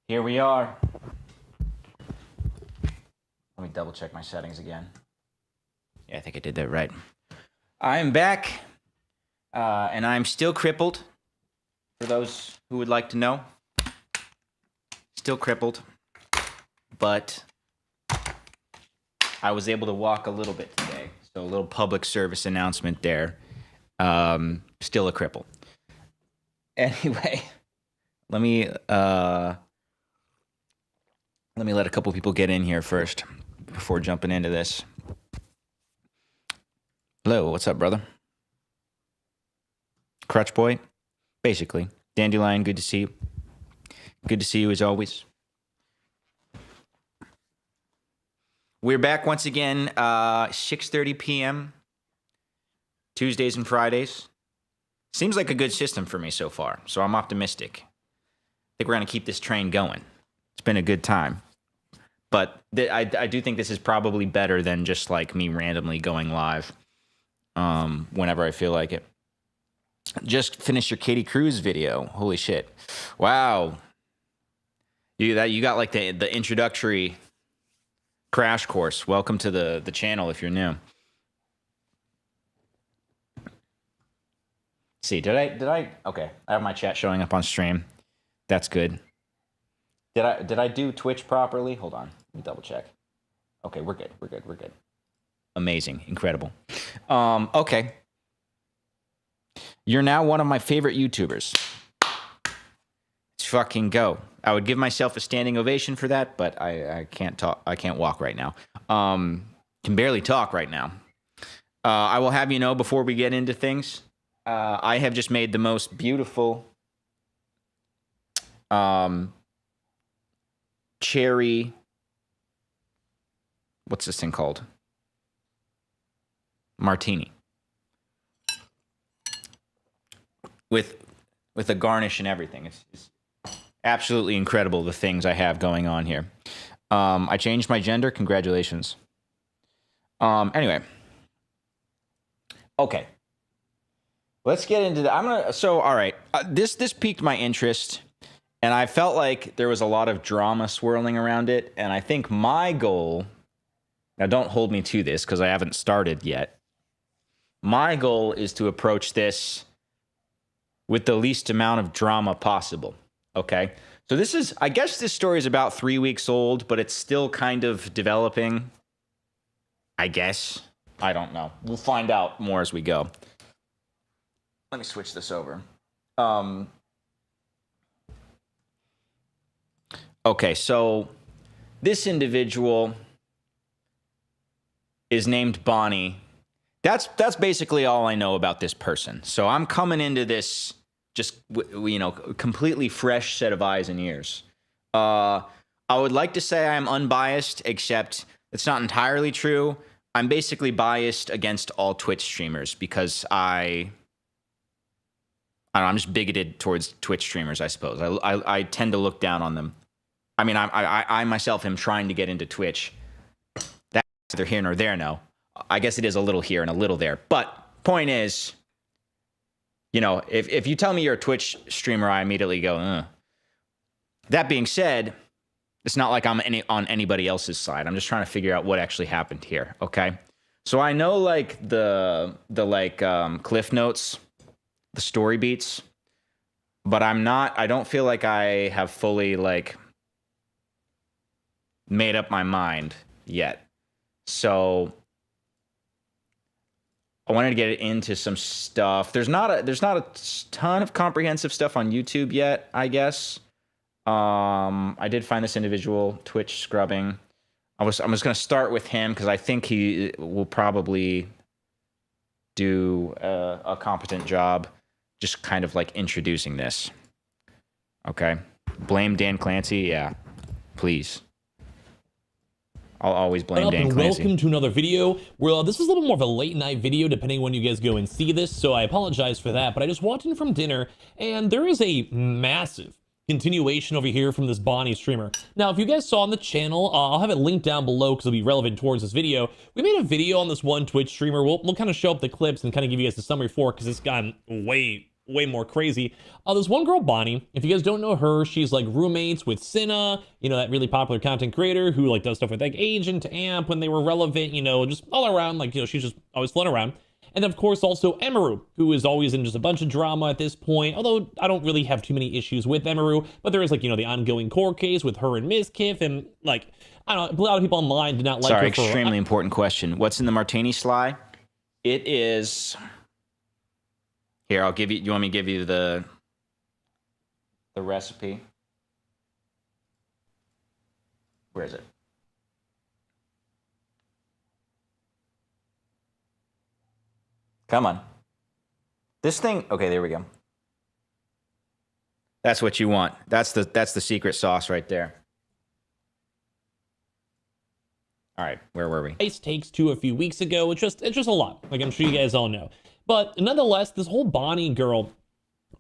Here we are. Let me double check my settings again. Yeah, I think I did that right. I'm back, and I'm still crippled, for those who would like to know. Still crippled, but I was able to walk a little bit today. So a little public service announcement there. Still a cripple. Anyway, let me let a couple people get in here first before jumping into this. Hello, what's up, brother? Crutch boy, basically. Dandelion, good to see you. Good to see you as always. We're back once again, 6:30 p.m. Tuesdays and Fridays. Seems like a good system for me so far, so I'm optimistic. I think we're going to keep this train going. It's been a good time. But I do think this is probably better than just like me randomly going live whenever I feel like it. Just finished your Katie Cruz video. Holy shit. Wow. You got like the introductory crash course. Welcome to the channel if you're new. See, did I okay, I have my chat showing up on stream. That's good. Did I do Twitch properly? Hold on. Let me double check. Okay, we're good. We're good. Amazing. Incredible. Okay. You're now one of my favorite YouTubers. Let's fucking go. I would give myself a standing ovation for that, but I can't talk. I can't walk right now. Can barely talk right now. I will have you know before we get into things, I have just made the most beautiful cherry. What's this thing called? Martini. With a garnish and everything. It's absolutely incredible, the things I have going on here. I changed my gender. Congratulations. Anyway. Okay. Let's get into the... all right. This piqued my interest, and I felt like there was a lot of drama swirling around it, and I think my goal... Now, don't hold me to this, because I haven't started yet. My goal is to approach this with the least amount of drama possible, okay? So this is... I guess this story is about 3 weeks old, but it's still kind of developing, I guess. I don't know. We'll find out more as we go. Let me switch this over. Okay, so this individual is named Bonnie. That's basically all I know about this person. So I'm coming into this just, completely fresh set of eyes and ears. I would like to say I'm unbiased, except it's not entirely true. I'm basically biased against all Twitch streamers because I don't know, I'm just bigoted towards Twitch streamers, I suppose. I tend to look down on them. I mean, I myself am trying to get into Twitch. That's neither here nor there, no. I guess it is a little here and a little there. But point is, if you tell me you're a Twitch streamer, I immediately go, ugh. That being said, it's not like I'm on anybody else's side. I'm just trying to figure out what actually happened here, okay? So I know, like, the Cliff Notes, the story beats, but I don't feel like I have fully, like, made up my mind yet. So I wanted to get into some stuff. There's not a ton of comprehensive stuff on YouTube yet, I guess. I did find this individual I'm just going to start with him because I think he will probably do a competent job just kind of like introducing this. Okay. Blame Dan Clancy. Yeah, please. I'll always blame Dan Clancy. Welcome to another video. Well, this is a little more of a late night video depending when you guys go and see this, so I apologize for that, but I just walked in from dinner and there is a massive continuation over here from this Bonnie streamer. Now, if you guys saw on the channel, I'll have it linked down below because it'll be relevant towards this video. We made a video on this one Twitch streamer. We'll kind of show up the clips and kind of give you guys the summary for it because it's gotten way way more crazy. There's one girl, Bonnie. If you guys don't know her, she's like roommates with Cinna, you know, that really popular content creator who like does stuff with like Agent, Amp when they were relevant, you know, just all around, like, you know, she's just always floating around. And of course also Emaru, who is always in just a bunch of drama at this point, although I don't really have too many issues with Emaru, but there is like, you know, the ongoing court case with her and Miskiff, and like, I don't know, a lot of people online did not like her for... Sorry, extremely important question. What's in the martini sly? It is... Here, I'll give you... You want me to give you the recipe? Where is it? Come on. This thing... Okay, there we go. That's what you want. That's the secret sauce right there. All right, where were we? Ice takes two a few weeks ago. It's just a lot, like I'm sure you guys all know. But nonetheless, this whole Bonnie girl,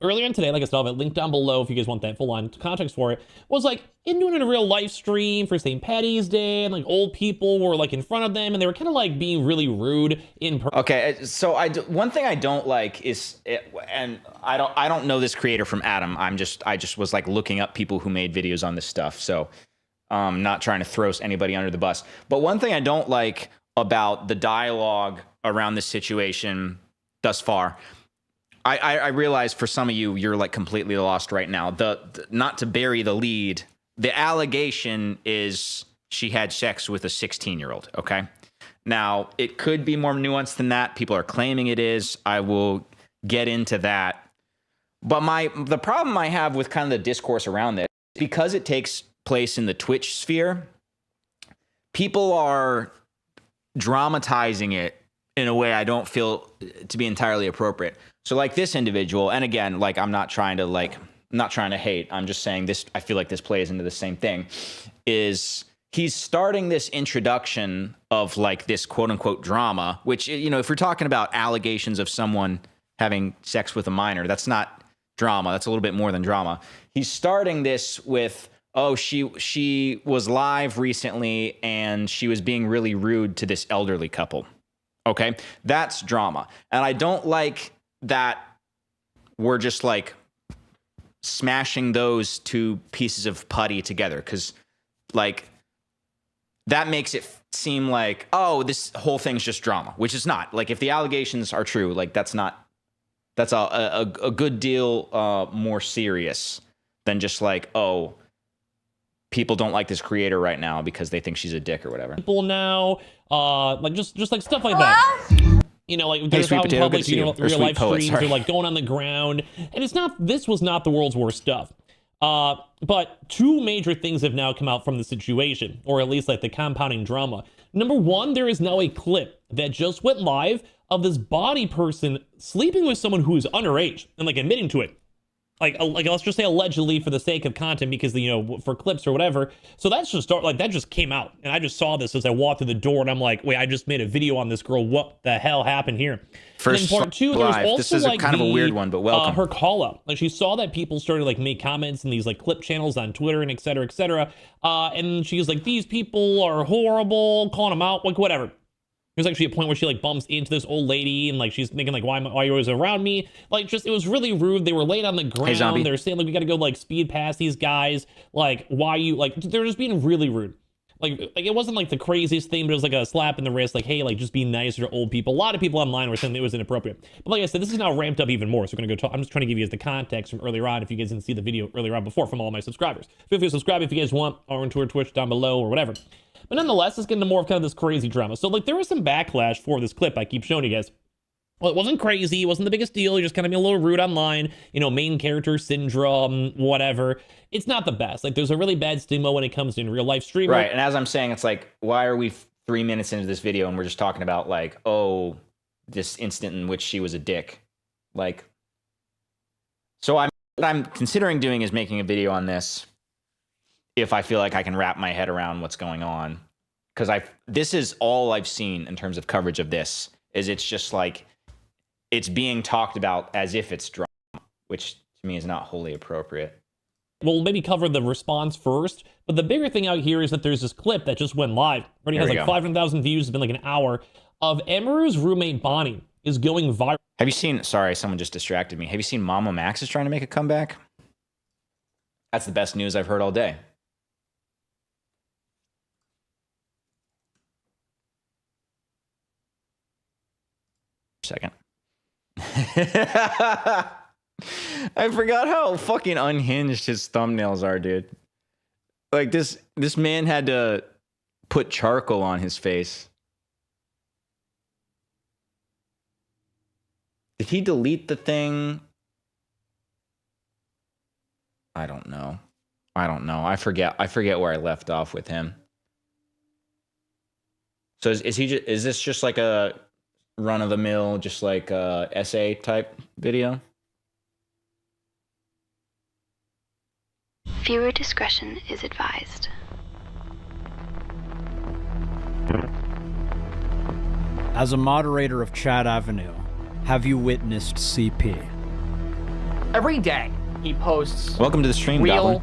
earlier on today, like I said, I'll have it linked down below if you guys want that full-on context for it, was like doing a real live stream for St. Patty's Day, and like old people were like in front of them, and they were kind of like being really rude in person. Okay, so one thing I don't like is, and I don't know this creator from Adam. I just was like looking up people who made videos on this stuff. So not trying to throw anybody under the bus. But one thing I don't like about the dialogue around this situation thus far, I realize for some of you, you're like completely lost right now. Not to bury the lead, the allegation is she had sex with a 16-year-old, okay? Now, it could be more nuanced than that. People are claiming it is. I will get into that. But the problem I have with kind of the discourse around this, because it takes place in the Twitch sphere, people are dramatizing it in a way I don't feel to be entirely appropriate. So like this individual, and again, like I'm not trying to hate, I'm just saying this, I feel like this plays into the same thing, is he's starting this introduction of like this quote unquote drama, which, you know, if we're talking about allegations of someone having sex with a minor, that's not drama. That's a little bit more than drama. He's starting this with, oh, she was live recently and she was being really rude to this elderly couple. Okay, that's drama. And I don't like that we're just like smashing those two pieces of putty together, because like that makes it seem like, oh, this whole thing's just drama, which is not. Like if the allegations are true, like that's a good deal more serious than just like, oh, people don't like this creator right now because they think she's a dick or whatever. People now, like just like stuff like that. You know, like there's out in public, you know, real life streams are like going on the ground, and this was not the world's worst stuff. But two major things have now come out from the situation, or at least like the compounding drama. Number one, there is now a clip that just went live of this Bonnie person sleeping with someone who is underage and like admitting to it. Like let's just say allegedly for the sake of content, because, you know, for clips or whatever. So that's just that just came out, and I just saw this as I walked through the door, and I'm like, wait, I just made a video on this girl. What the hell happened here? First, and part two, there's also this is like kind of a weird one, but welcome. Her call up, like she saw that people started like make comments in these like clip channels on Twitter and et cetera, et cetera. And she's like, these people are horrible, calling them out, like whatever. There's actually a point where she like bumps into this old lady and like she's thinking like, why are you always around me? Like, just, it was really rude. They were laying on the ground. Hey, they're saying like, we got to go like speed past these guys. Like, why you, like, they're just being really rude. Like it wasn't like the craziest thing, but it was like a slap in the wrist. Like, hey, like just be nicer to old people. A lot of people online were saying it was inappropriate. But like I said, this is now ramped up even more. So we're going to go talk. I'm just trying to give you guys the context from earlier on. If you guys didn't see the video earlier on before from all my subscribers, feel free to subscribe if you guys want, or into our Twitch down below or whatever. But nonetheless, let's get into more of kind of this crazy drama. So like there was some backlash for this clip I keep showing you guys. Well, it wasn't crazy. It wasn't the biggest deal. You're just kind of being a little rude online. You know, main character syndrome, whatever. It's not the best. Like there's a really bad stigma when it comes to in real life streaming. Right. And as I'm saying, it's like, why are we 3 minutes into this video and we're just talking about like, oh, this instant in which she was a dick? Like, so what I'm considering doing is making a video on this if I feel like I can wrap my head around what's going on. Because this is all I've seen in terms of coverage of this, is it's just like, it's being talked about as if it's drama, which to me is not wholly appropriate. We'll maybe cover the response first, but the bigger thing out here is that there's this clip that just went live. Already has like 500,000 views. It's been like an hour, of Emaru's roommate Bonnie, is going viral. Have you seen, sorry, someone just distracted me. Have you seen MamaMax is trying to make a comeback? That's the best news I've heard all day. Second. I forgot how fucking unhinged his thumbnails are, dude. Like this man had to put charcoal on his face. Did he delete the thing? I don't know. I forget where I left off with him. So is this just like a run of the mill, just like a essay type video? Viewer discretion is advised. As a moderator of Chat Avenue, have you witnessed CP? Every day he posts Welcome to the stream, real Goblin.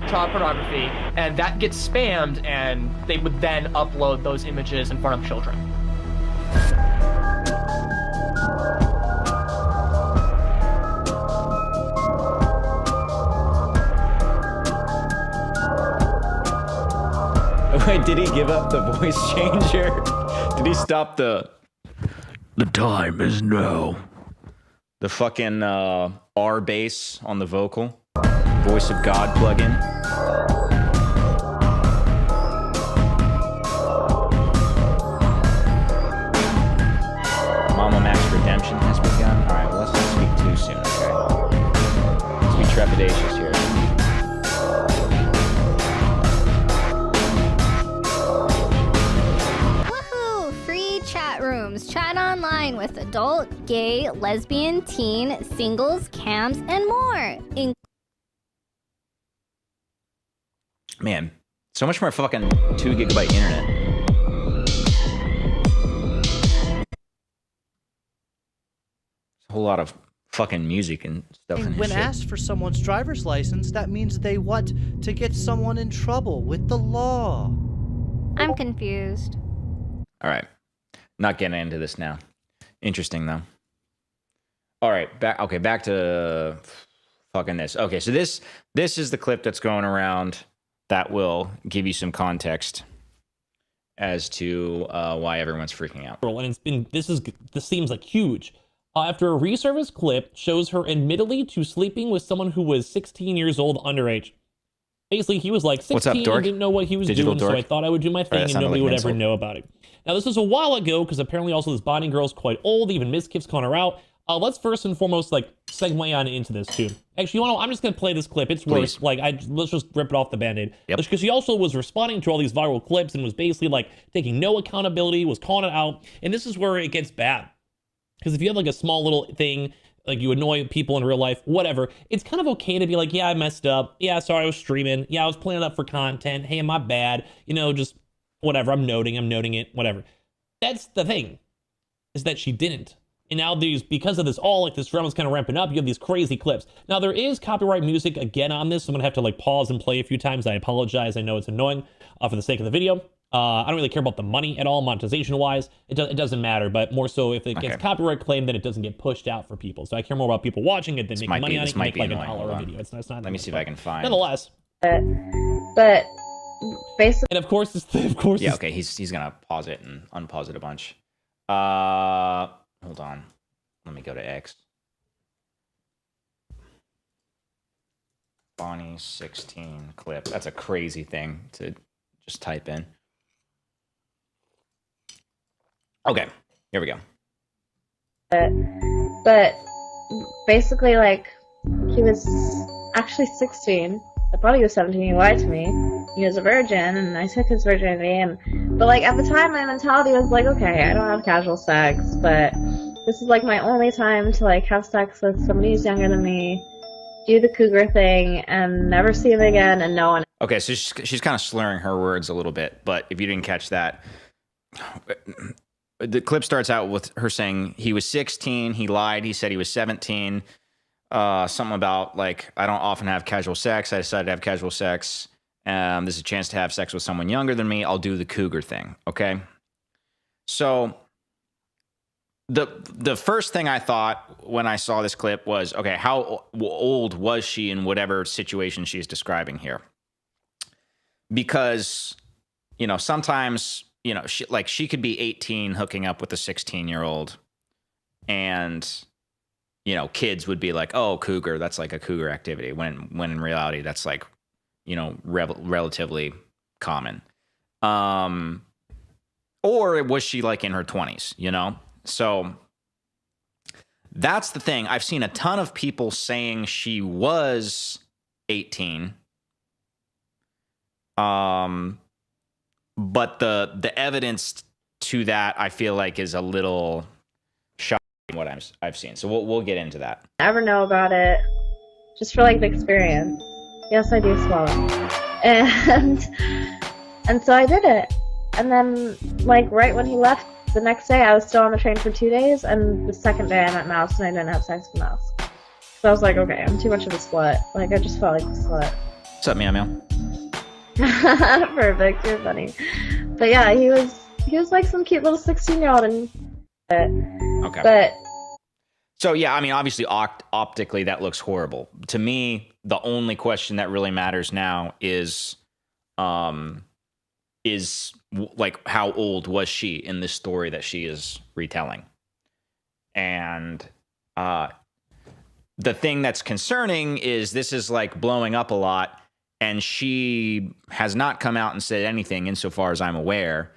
child pornography, and that gets spammed, and they would then upload those images in front of children. Wait, did he give up the voice changer? Did he stop the time is now? The fucking R bass on the vocal. Voice of God plugin. MamaMax redemption has begun. Alright, well, let's not speak too soon, okay? Let's be trepidatious here. Woohoo! Free chat rooms. Chat online with adult, gay, lesbian, teen, singles, cams, and more. Man, so much more fucking 2 gigabyte internet. A whole lot of fucking music and stuff in his When shit. asked for someone's driver's license, that means they want to get someone in trouble with the law. I'm confused. All right, not getting into this now. Interesting though. All right, back to fucking this. Okay, so this is the clip that's going around that will give you some context as to why everyone's freaking out. And it's been this seems like huge. After a resurfaced clip shows her admittedly to sleeping with someone who was 16 years old underage. Basically, he was like 16 What's up, dork? and didn't know what he was Digital doing, dork? so I thought I would do my thing that and sounded nobody like would an ever insult. know about it. Now, this was a while ago, because apparently also this bonding girl's quite old, even Miskiff's calling her out. Let's first and foremost, like, segue on into this, too. Actually, you know what? I'm just going to play this clip. It's worse. Please. Like, let's just rip it off the Band-Aid. Yep. Because she also was responding to all these viral clips and was basically, like, taking no accountability, was calling it out. And this is where it gets bad. Because if you have, like, a small little thing, like, you annoy people in real life, whatever, it's kind of okay to be like, yeah, I messed up. Yeah, sorry, I was streaming. Yeah, I was playing it up for content. Hey, my bad. You know, just whatever. I'm noting it, whatever. That's the thing, is that she didn't. And now because of this, this drama's kind of ramping up, you have these crazy clips. Now, there is copyright music again on this. So I'm going to have to, like, pause and play a few times. I apologize. I know it's annoying for the sake of the video. I don't really care about the money at all, monetization-wise. It doesn't matter, but more so if it gets copyright claimed, then it doesn't get pushed out for people. So I care more about people watching it than making money on it. You make like $1 a video. It's not. Let me see if I can find. Nonetheless. But basically, And of course, Yeah, okay. He's gonna pause it and unpause it a bunch. Hold on. Let me go to X. Bonnie 16 clip. That's a crazy thing to just type in. Okay, here we go. but basically, like, he was actually 16. I thought he was 17. He lied to me. He was a virgin, and I took his virginity. But like at the time, my mentality was like, okay, I don't have casual sex, but this is like my only time to like have sex with somebody who's younger than me, do the cougar thing, and never see him again, and no one. Okay, so she's kind of slurring her words a little bit, but if you didn't catch that, the clip starts out with her saying he was 16, he lied, he said he was 17, something about, like, I don't often have casual sex, I decided to have casual sex, this is a chance to have sex with someone younger than me, I'll do the cougar thing, okay? So, the first thing I thought when I saw this clip was, okay, how old was she in whatever situation she's describing here? Because, you know, sometimes, you know, she could be 18 hooking up with a 16-year-old, and, you know, kids would be like, oh, cougar, that's like a cougar activity, when in reality that's like, you know, relatively common. Or was she like in her 20s, you know? So that's the thing. I've seen a ton of people saying she was 18. But the evidence to that, I feel like, is a little shocking, what I've seen. So we'll get into that. Never know about it, just for like the experience. Yes, I do swallow. And so I did it. And then, like, right when he left, the next day I was still on the train for 2 days, and the second day I met Mouse and I didn't have sex with Mouse. So I was like, okay, I'm too much of a slut. Like, I just felt like a slut. What's up, Meow Meow? Perfect, you're funny. But yeah, he was like some cute little 16-year-old, and Okay. but So yeah, I mean, obviously optically that looks horrible. To me, the only question that really matters now is like, how old was she in this story that she is retelling? And the thing that's concerning is this is like blowing up a lot, and she has not come out and said anything insofar as I'm aware.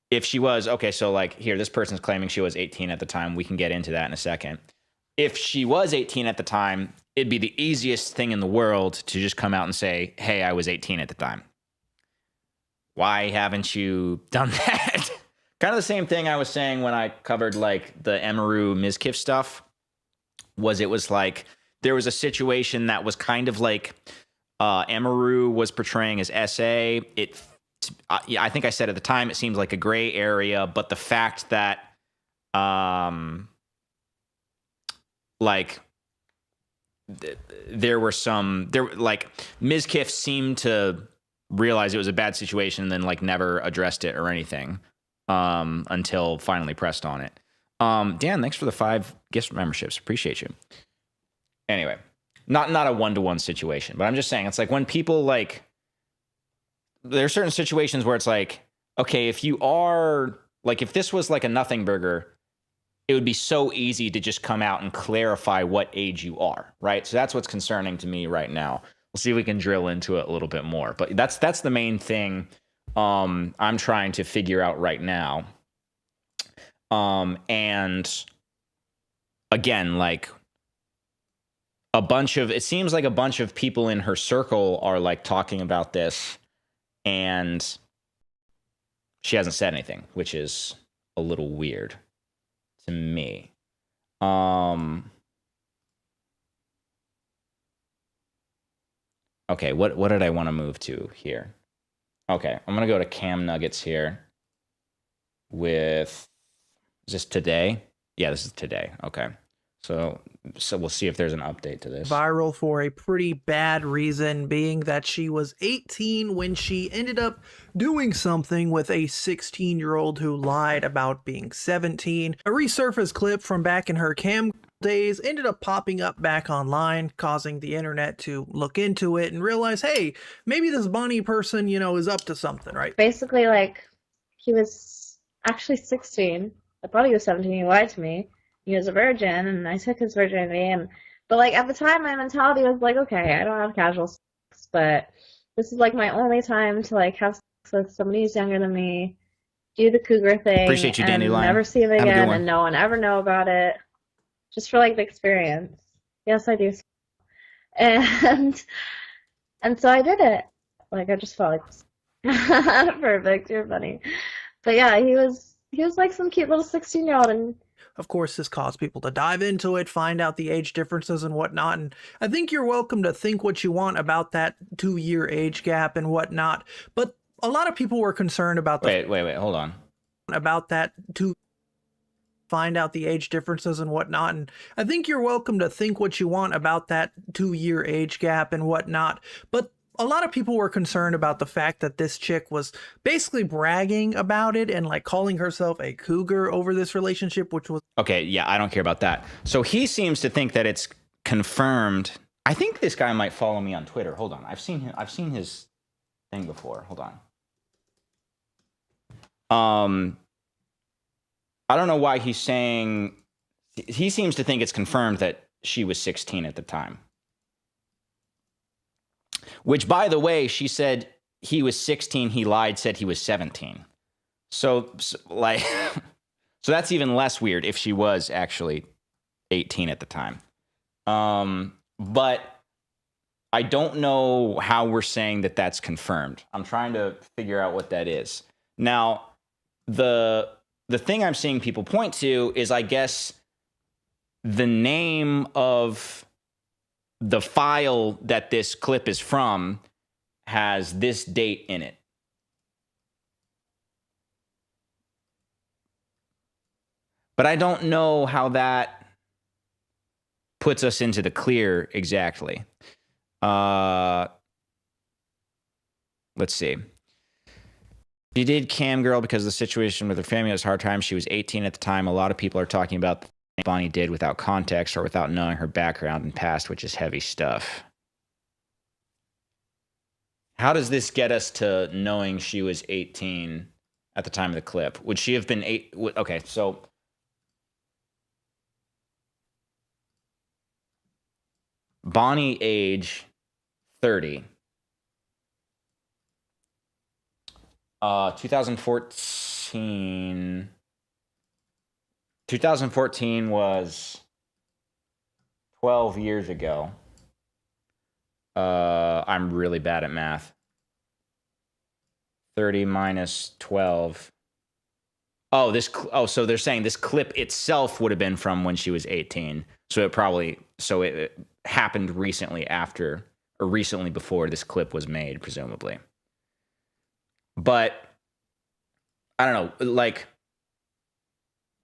If she was, okay, so like here, this person's claiming she was 18 at the time. We can get into that in a second. If she was 18 at the time, it'd be the easiest thing in the world to just come out and say, hey, I was 18 at the time. Why haven't you done that? Kind of the same thing I was saying when I covered like the Emaru Miskiff stuff. It was like there was a situation that was kind of like Emaru was portraying as SA. I think I said at the time it seemed like a gray area, but the fact that like Miskiff seemed to realize it was a bad situation and then like never addressed it or anything until finally pressed on it. Dan, thanks for the 5 gift memberships. Appreciate you. Anyway, not a one-to-one situation, but I'm just saying, it's like when people like, there are certain situations where it's like, okay, if you are like, if this was like a nothing burger, it would be so easy to just come out and clarify what age you are, right? So that's what's concerning to me right now. We'll see if we can drill into it a little bit more, but that's the main thing I'm trying to figure out right now. And again, like it seems like a bunch of people in her circle are like talking about this, and she hasn't said anything, which is a little weird to me. Okay, what did I want to move to here? Okay, I'm gonna go to Cam Nuggets here. Is this today? Yeah, this is today. Okay, so we'll see if there's an update to this. Viral for a pretty bad reason, being that she was 18 when she ended up doing something with a 16-year-old who lied about being 17. A resurfaced clip from back in her cam days ended up popping up back online, causing the internet to look into it and realize, hey, maybe this Bonnie person, you know, is up to something, right? basically, like, he was actually 16. I thought he was 17. He lied to me. He was a virgin, and I took his virginity. But like at the time, my mentality was like, okay, I don't have casual sex, but this is like my only time to like have sex with somebody who's younger than me, do the cougar thing, Appreciate you, and Dandelion. never see him Have a good again, one. and no one ever know about it, just for like the experience. Yes, I do. And so I did it. Like, I just felt like perfect. You're funny. But yeah, he was like some cute little 16-year-old, and Of course, this caused people to dive into it, find out the age differences and whatnot, and I think you're welcome to think what you want about that 2-year age gap and whatnot, but a lot of people were concerned about the Wait, hold on. about that to find out the age differences and whatnot, and I think you're welcome to think what you want about that 2-year age gap and whatnot, but a lot of people were concerned about the fact that this chick was basically bragging about it and like calling herself a cougar over this relationship, which was Okay, yeah, I don't care about that. So he seems to think that it's confirmed. I think this guy might follow me on Twitter. Hold on. I've seen his thing before. Hold on. I don't know why he's saying he seems to think it's confirmed that she was 16 at the time. Which, by the way, she said he was 16, he lied, said he was 17. So like, so that's even less weird if she was actually 18 at the time. But I don't know how we're saying that that's confirmed. I'm trying to figure out what that is. Now, the thing I'm seeing people point to is, I guess, the name of the file that this clip is from has this date in it. But I don't know how that puts us into the clear exactly. Let's see. She did cam girl because the situation with her family was a hard time. She was 18 at the time. A lot of people are talking about the thing Bonnie did without context or without knowing her background and past, which is heavy stuff. How does this get us to knowing she was 18 at the time of the clip? Would she have been 8? Okay, so Bonnie age 30. 2014 was 12 years ago. I'm really bad at math. 30 minus 12. So they're saying this clip itself would have been from when she was 18. So it happened recently after, or recently before this clip was made, presumably. But I don't know, like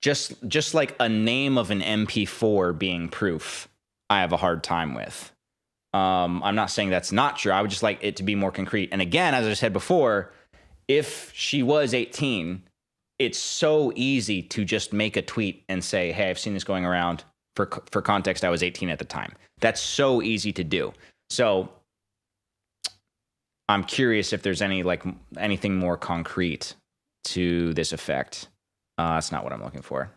just like a name of an MP4 being proof, I have a hard time with. I'm not saying that's not true. I would just like it to be more concrete. And again, as I said before, if she was 18, it's so easy to just make a tweet and say, hey, I've seen this going around. For context, I was 18 at the time. That's so easy to do. So I'm curious if there's anything more concrete to this effect. That's not what I'm looking for.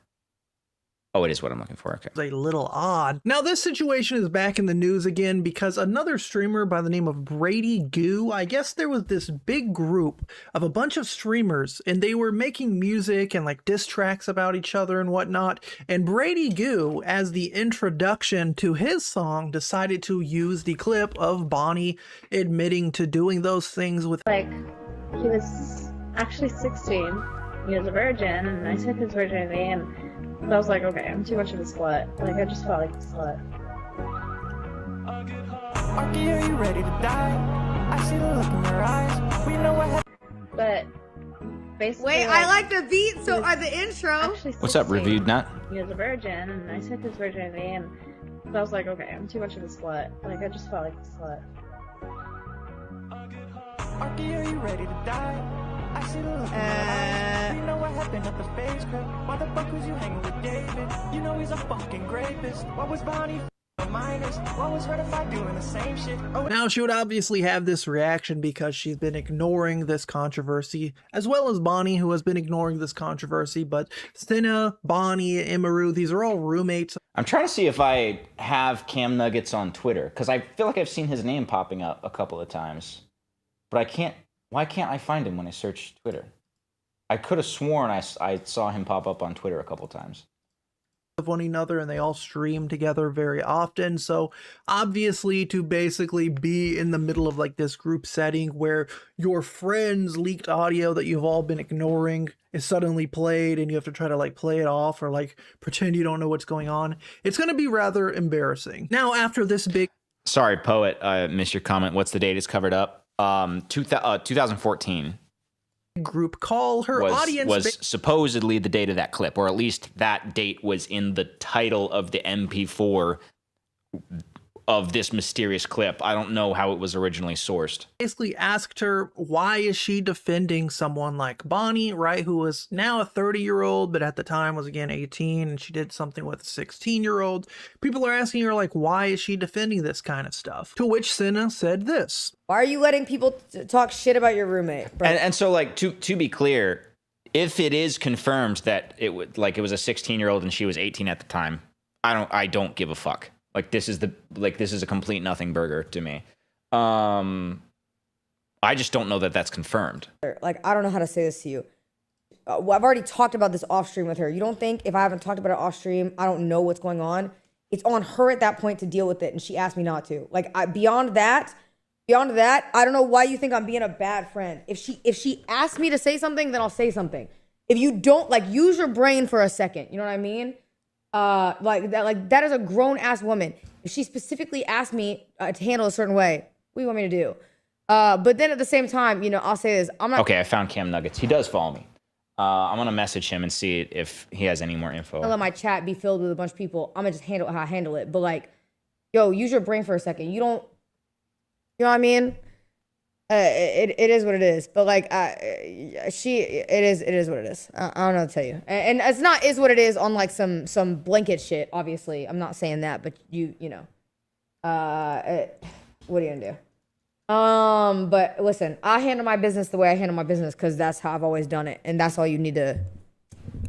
Oh, it is what I'm looking for. Okay. a little odd. Now, this situation is back in the news again because another streamer by the name of Brady Goo, I guess there was this big group of a bunch of streamers and they were making music and like diss tracks about each other and whatnot. And Brady Goo, as the introduction to his song, decided to use the clip of Bonnie admitting to doing those things with Like, he was actually 16. He was a virgin, and I took his virginity, and I was like, okay, I'm too much of a slut. Like, I just felt like a slut. Are you ready to die? I see the look in your eyes. We know what But basically, wait, I like the beat, so the intro. What's up, Reviewed Nut? He was a virgin, and I took his virginity, and I was like, okay, I'm too much of a slut. Like, I just felt like a slut. Are you ready to die? I see the look in your eyes. You know what happened at the Phibz crib. Why the fuck was you hanging with David? You know he's a fucking rapist. What was Bonnie minors? What was her to fight doing the same shit? Now, she would obviously have this reaction because she's been ignoring this controversy, as well as Bonnie, who has been ignoring this controversy. But Stina, Bonnie, Imaru, these are all roommates. I'm trying to see if I have Cam Nuggets on Twitter, because I feel like I've seen his name popping up a couple of times. But I can't. Why can't I find him when I search Twitter? I could have sworn I saw him pop up on Twitter a couple times. Of one another, and they all stream together very often. So obviously, to basically be in the middle of like this group setting where your friends' leaked audio that you've all been ignoring is suddenly played, and you have to try to like play it off or like pretend you don't know what's going on, it's going to be rather embarrassing. Now, after this big Sorry, Poet, I missed your comment. What's the date it's covered up? 2014 group call, her audience was supposedly the date of that clip, or at least that date was in the title of the MP4 of this mysterious clip. I don't know how it was originally sourced. Basically asked her, why is she defending someone like Bonnie, right, who is now a 30-year-old, but at the time was again 18, and she did something with a 16-year-old. People are asking her, like, why is she defending this kind of stuff? To which Senna said this. Why are you letting people talk shit about your roommate? And so, like, to be clear, if it is confirmed that it was a 16-year-old and she was 18 at the time, I don't give a fuck. Like, this is a complete nothing burger to me. I just don't know that that's confirmed. Like, I don't know how to say this to you. I've already talked about this off stream with her. You don't think if I haven't talked about it off stream, I don't know what's going on? It's on her at that point to deal with it, and she asked me not to. Like, beyond that, I don't know why you think I'm being a bad friend. If she asks me to say something, then I'll say something. If you don't, like, use your brain for a second. You know what I mean? That is a grown ass woman. If she specifically asked me to handle a certain way, what do you want me to do? But then at the same time, you know, I'll say this. I'm not. Okay, I found Cam Nuggets. He does follow me. I'm gonna message him and see if he has any more info. I'll let my chat be filled with a bunch of people. I'm gonna just handle how I handle it. But like, yo, use your brain for a second. You don't. You know what I mean? It is what it is. But like, it is what it is. I don't know what to tell you. And it's not is what it is on like some blanket shit. Obviously, I'm not saying that. But you know, what are you gonna do? But listen, I handle my business the way I handle my business because that's how I've always done it, and that's all you need to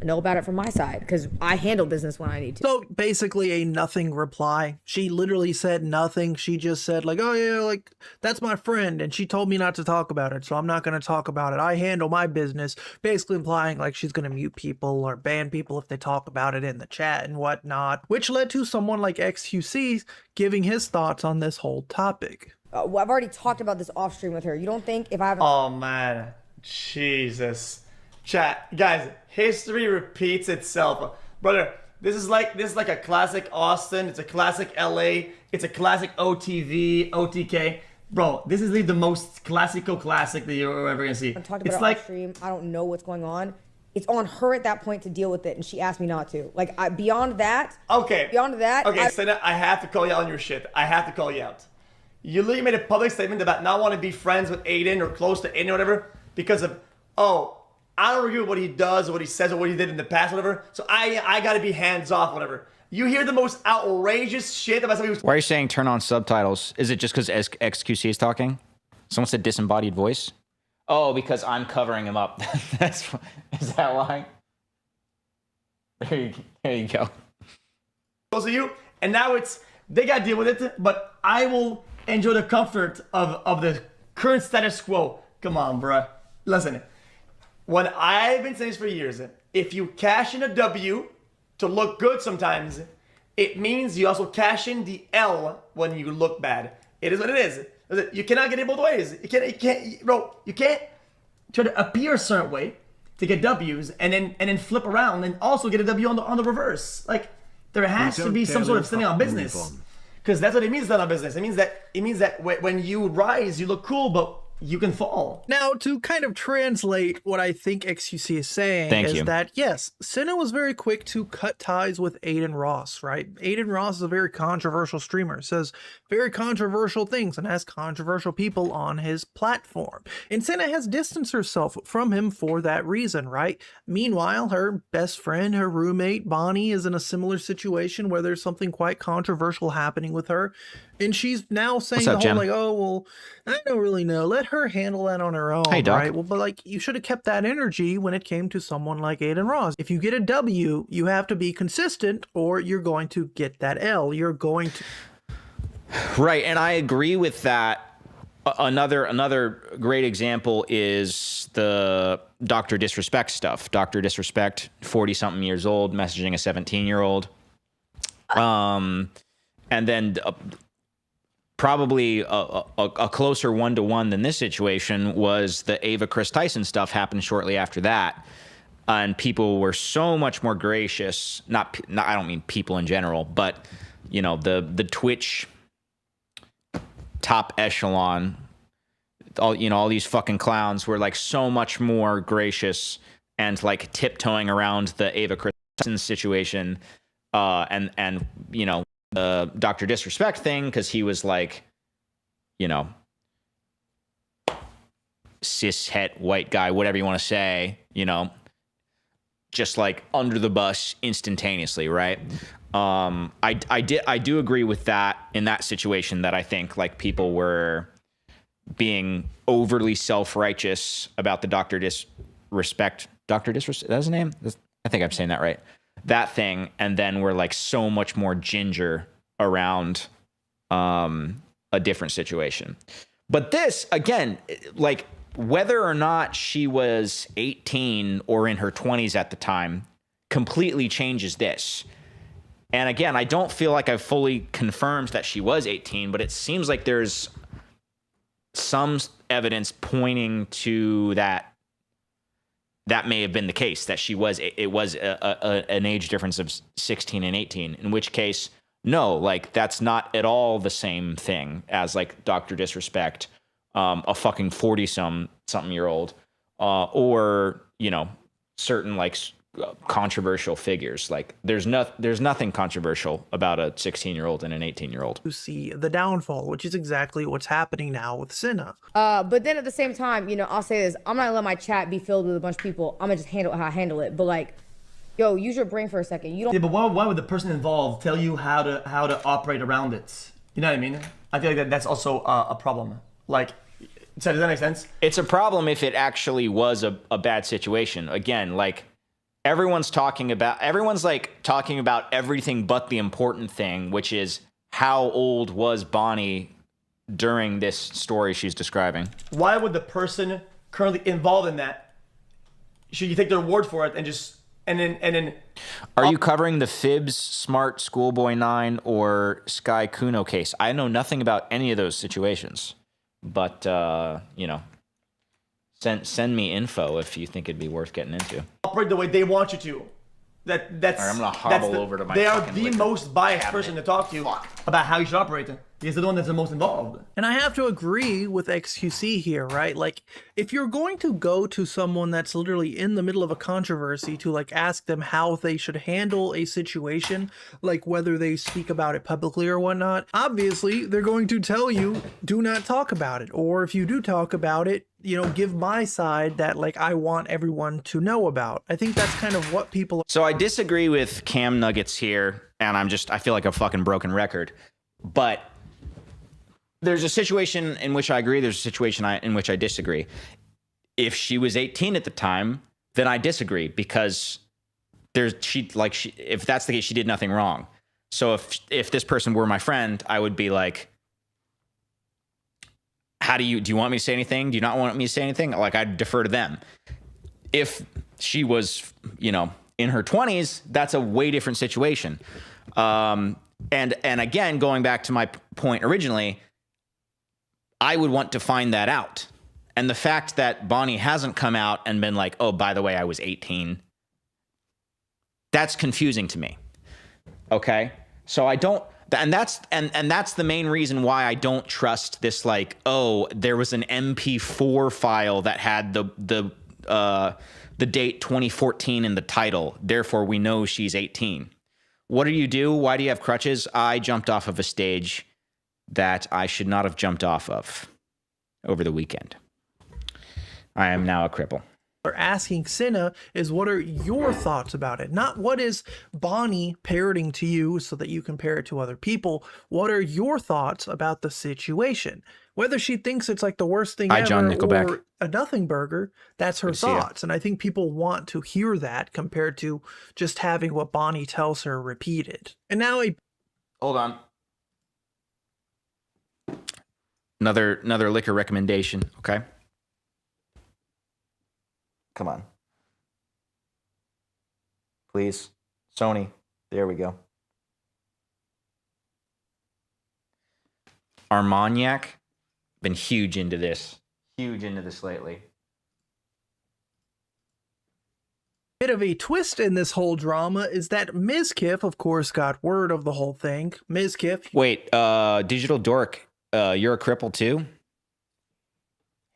know about it from my side because I handle business when I need to. So basically a nothing reply. She literally said nothing. She just said like, oh yeah, like that's my friend and she told me not to talk about it, so I'm not going to talk about it. I handle my business, basically implying like she's going to mute people or ban people if they talk about it in the chat and whatnot, which led to someone like XQC giving his thoughts on this whole topic. I've already talked about this off stream with her. You don't think if I haven't... Oh man, Jesus. Chat, guys, history repeats itself. Brother, this is like a classic Austin, it's a classic LA, it's a classic OTV, OTK. Bro, this is the most classical classic that you're ever gonna see. I talked about it off stream. I don't know what's going on. It's on her at that point to deal with it, and she asked me not to. Like, beyond that... Okay. Beyond that... Okay, Senna, I have to call you out on your shit. I have to call you out. You literally made a public statement about not wanting to be friends with Aiden or close to Aiden or whatever because of, oh, I don't agree with what he does or what he says or what he did in the past or whatever, so I gotta be hands off, whatever. You hear the most outrageous shit about somebody who's... Why are you saying turn on subtitles? Is it just because XQC is talking? Someone said disembodied voice? Oh, because I'm covering him up. Is that why? There you go. Close to you, and now they gotta deal with it, but I will enjoy the comfort of the current status quo. Come on, bruh. Listen, when I've been saying this for years, if you cash in a W to look good sometimes, it means you also cash in the L when you look bad. It is what it is. You cannot get it both ways. You can't, bro. You can't try to appear a certain way to get W's and then flip around and also get a W on the reverse. Like there has to be some sort of standing on business. Because that's what it means, stand on business. It means that when you rise, you look cool, but you can fall. Now, to kind of translate what I think XQC is saying that, yes, Senna was very quick to cut ties with Aiden Ross, right? Aiden Ross is a very controversial streamer, says very controversial things and has controversial people on his platform. And Senna has distanced herself from him for that reason, right? Meanwhile, her best friend, her roommate, Bonnie, is in a similar situation where there's something quite controversial happening with her. And she's now saying like, oh, well, I don't really know. Let her handle that on her own, right? Well, but like, you should have kept that energy when it came to someone like Aiden Ross. If you get a W, you have to be consistent or you're going to get that L. You're going to... Right, and I agree with that. Another great example is the Dr. Disrespect stuff. Dr. Disrespect, 40-something years old, messaging a 17-year-old. And then... probably a closer one-to-one than this situation was the Ava Chris Tyson stuff happened shortly after that. And people were so much more gracious. Not I don't mean people in general, but, you know, the Twitch top echelon, all these fucking clowns were like so much more gracious and like tiptoeing around the Ava Chris Tyson situation. And you know, Dr. Disrespect thing because he was like, you know, cishet white guy, whatever you want to say, you know, just like under the bus instantaneously, right? I do agree with that in that situation, that I think like people were being overly self-righteous about the Dr. Disrespect. Dr. Disrespect, that's his name? I think I'm saying that right. That thing, and then we're like so much more ginger around a different situation. But this, again, like whether or not she was 18 or in her 20s at the time completely changes this. And again, I don't feel like I've fully confirmed that she was 18, but it seems like there's some evidence pointing to that may have been the case, that it was an age difference of 16 and 18, in which case, no, like that's not at all the same thing as like Dr. Disrespect, a fucking 40-something year old, or, you know, certain like controversial figures. Like there's nothing controversial about a 16-year-old and an 18-year-old. To see the downfall, which is exactly what's happening now with Cinna. But then at the same time, you know, I'll say this, I'm not gonna let my chat be filled with a bunch of people. I'm gonna just handle it how I handle it. But like, yo, use your brain for a second. You don't. Yeah, but why would the person involved tell you how to operate around it? You know what I mean? I feel like that's also a problem. Like, so does that make sense? It's a problem if it actually was a bad situation. Again, like everyone's talking about everything but the important thing, which is how old was Bonnie during this story she's describing. Why would the person currently involved in that, should you take their word for it and then Are you covering the Phibz, Smart, Schoolboy 9, or Sykkuno case? I know nothing about any of those situations, but you know, send me info if you think it'd be worth getting into. Operate the way they want you to. That's. All right, I'm gonna hobble over to my. They are the most biased person to talk to about how you should operate it. Because they're the one that's the most involved. And I have to agree with XQC here, right? Like, if you're going to go to someone that's literally in the middle of a controversy to like ask them how they should handle a situation, like whether they speak about it publicly or whatnot, obviously they're going to tell you, do not talk about it. Or if you do talk about it, you know, give my side that like I want everyone to know about. I think that's kind of what people. So I disagree with Cam Nuggets here, and I feel like a fucking broken record. But there's a situation in which I agree. There's a situation in which I disagree. If she was 18 at the time, then I disagree because if that's the case, she did nothing wrong. So if this person were my friend, I would be like, do you want me to say anything? Do you not want me to say anything? Like, I'd defer to them. If she was, you know, in her 20s, that's a way different situation. And again, going back to my point originally, I would want to find that out. And the fact that Bonnie hasn't come out and been like, oh, by the way, I was 18, that's confusing to me. Okay? So I don't, and that's the main reason why I don't trust this, like, oh, there was an MP4 file that had the date 2014 in the title, therefore we know she's 18. What do you do? Why do you have crutches? I jumped off of a stage that I should not have jumped off of over the weekend. I am now a cripple. Or asking Cinna is, what are your thoughts about it? Not what is Bonnie parroting to you so that you compare it to other people. What are your thoughts about the situation? Whether she thinks it's like the worst thing ever John Nickelback. or a nothing burger, that's her thoughts. And I think people want to hear that compared to just having what Bonnie tells her repeated. And now hold on. Another liquor recommendation, okay? Come on. Please. Sony. There we go. Armagnac. Been huge into this. Huge into this lately. bit of a twist in this whole drama is that Miskiff, of course, got word of the whole thing. Miskiff. Wait, Digital Dork, you're a cripple too?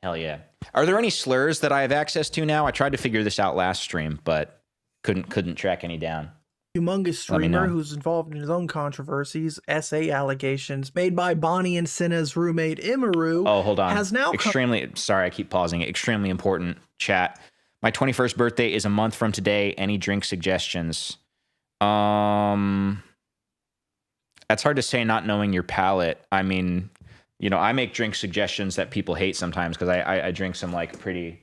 Hell yeah. Are there any slurs that I have access to now? I tried to figure this out last stream, but couldn't track any down. humongous streamer who's involved in his own controversies, SA allegations made by Bonnie and Cinna's roommate Imaru. Oh, hold on. Has now sorry, I keep pausing. Extremely important chat. My 21st birthday is a month from today. Any drink suggestions? That's hard to say, not knowing your palate. I mean, you know, I make drink suggestions that people hate sometimes because I drink some like pretty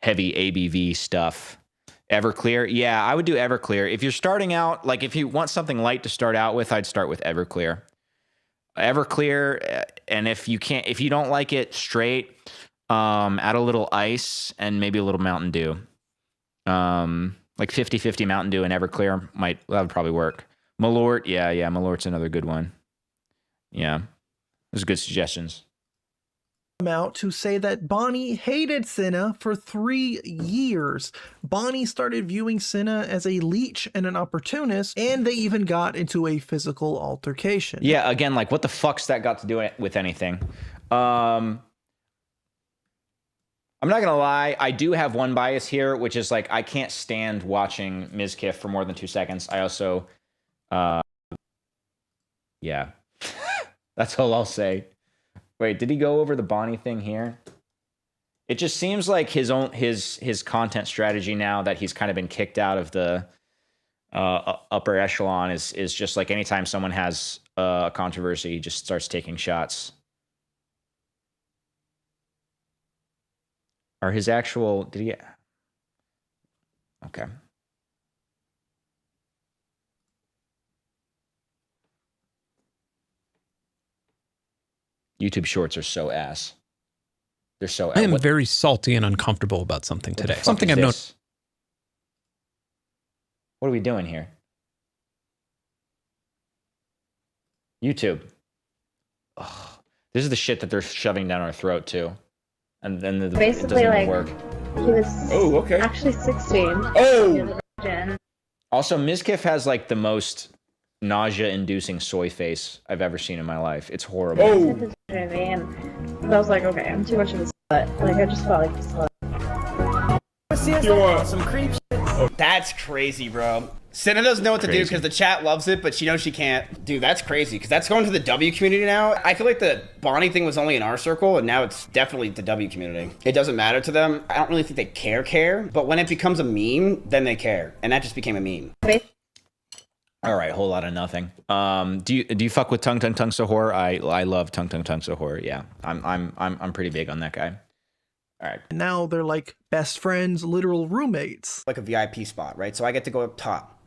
heavy ABV stuff. Everclear, yeah, I would do Everclear. If you're starting out, like if you want something light to start out with, I'd start with Everclear. Everclear, and if you don't like it straight, add a little ice and maybe a little Mountain Dew. Like 50-50 Mountain Dew and Everclear that would probably work. Malort, yeah, Malort's another good one. Yeah, those are good suggestions. Out to say that Bonnie hated Cinna for 3 years. Bonnie started viewing Cinna as a leech and an opportunist, and they even got into a physical altercation. Yeah, again, like what the fuck's that got to do with anything? I'm not gonna lie, I do have one bias here, which is like I can't stand watching Miskiff for more than 2 seconds. I also, yeah, that's all I'll say. Wait, did he go over the Bonnie thing here? It just seems like his content strategy now that he's kind of been kicked out of the upper echelon is just like anytime someone has a controversy, he just starts taking shots. Are his actual... Did he... Okay. YouTube Shorts are so ass. They're so ass. I am very salty and uncomfortable about something today. Something I've noticed. What are we doing here? YouTube. Ugh. This is the shit that they're shoving down our throat too. And then it doesn't even work. He was actually 16. Oh! Also, Miskiff has like the most nausea-inducing soy face I've ever seen in my life. It's horrible. Oh. And I was like, okay, I'm too much of a slut. Like, I just felt like a slut. You want some creep shit? That's crazy, bro. Cinna doesn't know what to do because the chat loves it, but she knows she can't. Dude, that's crazy because that's going to the W community now. I feel like the Bonnie thing was only in our circle, and now it's definitely the W community. It doesn't matter to them. I don't really think they care, but when it becomes a meme, then they care, and that just became a meme. All right, whole lot of nothing. Do you fuck with Tung Sahur? I love Tung Sahur. Yeah, I'm pretty big on that guy. All right. Now they're like best friends, literal roommates. Like a VIP spot, right? So I get to go up top,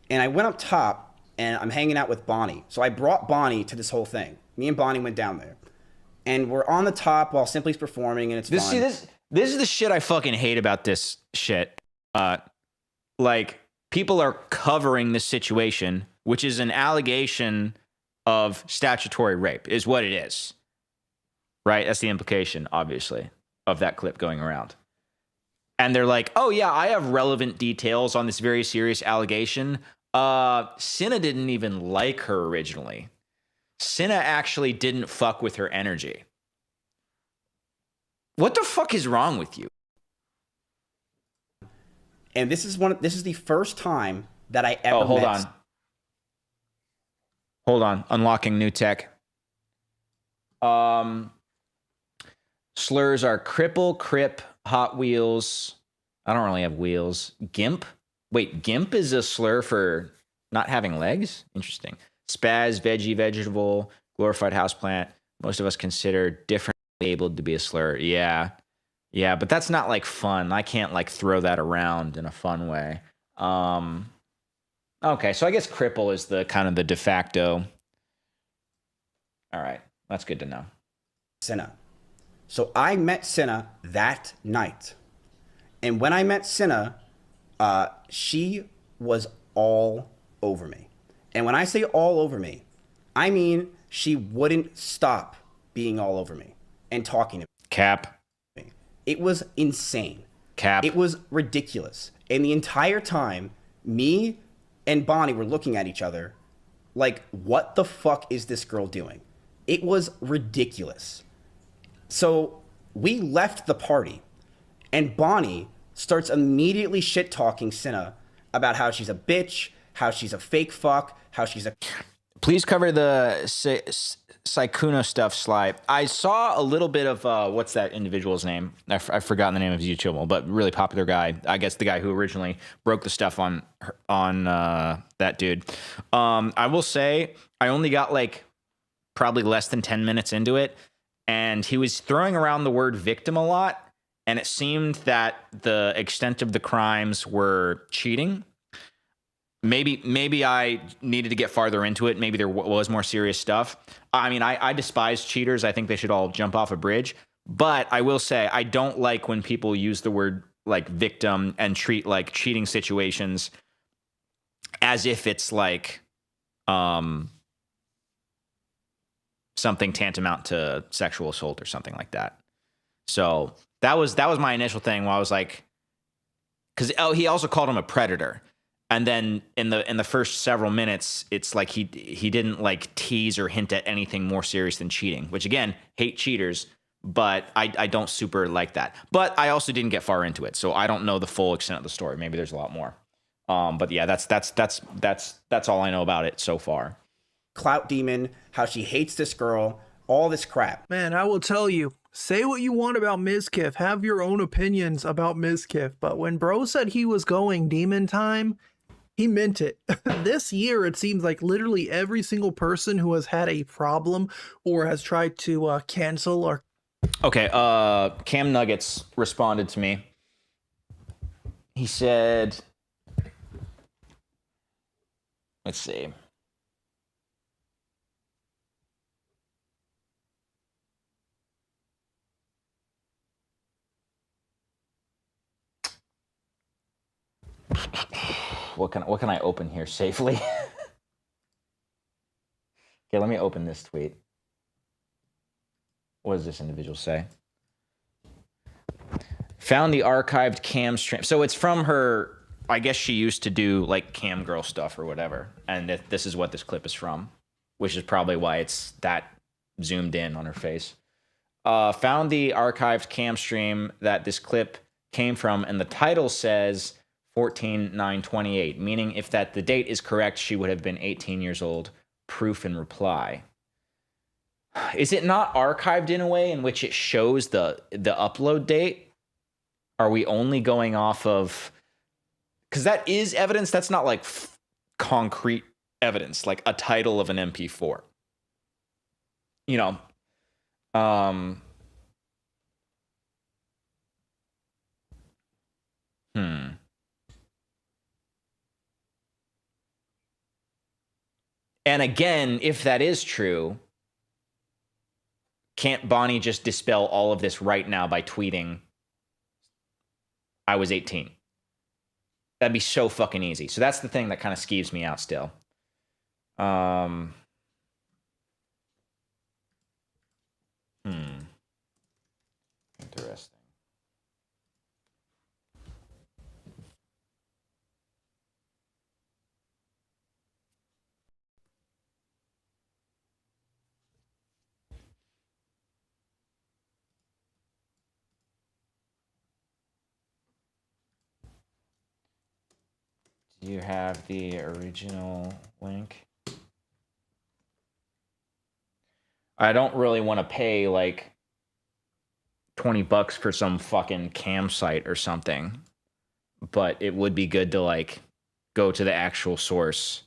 and I went up top, and I'm hanging out with Bonnie. So I brought Bonnie to this whole thing. Me and Bonnie went down there, and we're on the top while Simply's performing, and it's fun. See, this is the shit I fucking hate about this shit. Like. People are covering this situation, which is an allegation of statutory rape, is what it is. Right? That's the implication, obviously, of that clip going around. And they're like, oh, yeah, I have relevant details on this very serious allegation. Cinna didn't even like her originally. Cinna actually didn't fuck with her energy. What the fuck is wrong with you? And this is the first time that I ever hold on. Unlocking new tech. Slurs are cripple, crip, Hot Wheels. I don't really have wheels. Gimp? Wait, gimp is a slur for not having legs? Interesting. Spaz, veggie, vegetable, glorified houseplant. Most of us consider differently abled to be a slur. Yeah. Yeah, but that's not like fun. I can't like throw that around in a fun way. Okay, so I guess cripple is the kind of the de facto. All right, that's good to know. Cinna. So I met Cinna that night. And when I met Cinna, she was all over me. And when I say all over me, I mean she wouldn't stop being all over me and talking to me. Cap. It was insane. Cap. It was ridiculous. And the entire time, me and Bonnie were looking at each other like, what the fuck is this girl doing? It was ridiculous. So we left the party, and Bonnie starts immediately shit talking Cinna about how she's a bitch, how she's a fake fuck, how she's a. Please cover the Sykkuno stuff, Sly. I saw a little bit of what's that individual's name? I've forgotten the name of his YouTube, but really popular guy. I guess the guy who originally broke the stuff on that dude. I will say I only got like probably less than 10 minutes into it, and he was throwing around the word victim a lot, and it seemed that the extent of the crimes were cheating. Maybe I needed to get farther into it. Maybe there was more serious stuff. I mean, I despise cheaters. I think they should all jump off a bridge. But I will say I don't like when people use the word like victim and treat like cheating situations as if it's like something tantamount to sexual assault or something like that. So that was my initial thing where I was like, because he also called him a predator. And then in the first several minutes, it's like he didn't like tease or hint at anything more serious than cheating, which again, hate cheaters, but I don't super like that. But I also didn't get far into it, so I don't know the full extent of the story. Maybe there's a lot more. But yeah, that's all I know about it so far. Clout demon, how she hates this girl, all this crap. Man, I will tell you, say what you want about Miskiff, have your own opinions about Miskiff, but when bro said he was going demon time, he meant it. This year, it seems like literally every single person who has had a problem or has tried to cancel or... Okay, Cam Nuggets responded to me. He said... Let's see. What can I open here safely? Okay, let me open this tweet. What does this individual say? Found the archived cam stream. So it's from her, I guess she used to do like cam girl stuff or whatever. And this is what this clip is from, which is probably why it's that zoomed in on her face. Found the archived cam stream that this clip came from, and the title says 14/9/28, meaning if the date is correct, she would have been 18 years old. Proof in reply. Is it not archived in a way in which it shows the upload date? Are we only going off of... Because that is evidence. That's not like concrete evidence, like a title of an MP4. You know, And again, if that is true, can't Bonnie just dispel all of this right now by tweeting, I was 18? That'd be so fucking easy. So that's the thing that kind of skeeves me out still. Interesting. Do you have the original link? I don't really want to pay like $20 for some fucking cam site or something, but it would be good to like go to the actual source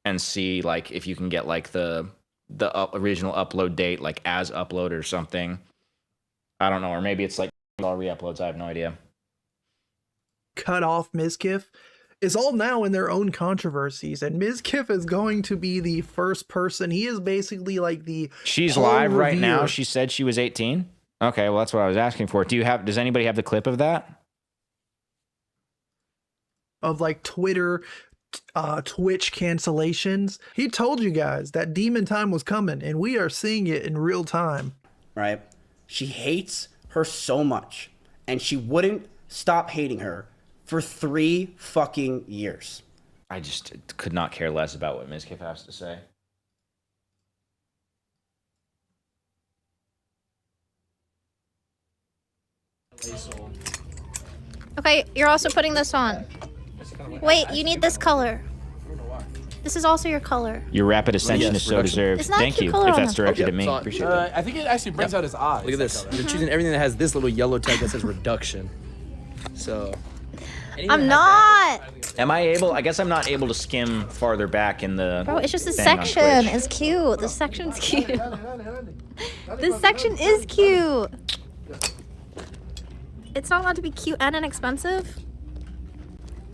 and see like if you can get like the original upload date like as upload or something. I don't know, or maybe it's like all re-uploads. I have no idea. Cut off Miskiff is all now in their own controversies, and Miskiff is going to be the first person. He is basically like the... She's live right now. She said she was 18. Okay, well that's what I was asking for. Does anybody have the clip of that? Of like Twitter, Twitch cancellations. He told you guys that demon time was coming, and we are seeing it in real time. Right? She hates her so much, and she wouldn't stop hating her for 3 fucking years. I just could not care less about what Miskiff has to say. Okay, you're also putting this on. Wait, you need this color. This is also your color. Your rapid ascension is so deserved. It's not a Thank cute you. color If on that's them. directed at me, appreciate that. I think it actually brings out his eyes. Look at this. You're choosing everything that has this little yellow tag that says reduction. So. I'm not. Am I able? I guess I'm not able to skim farther back in the. Bro, it's just this thing on section. Twitch. It's cute. This section's cute. This section is cute. It's not allowed to be cute and inexpensive.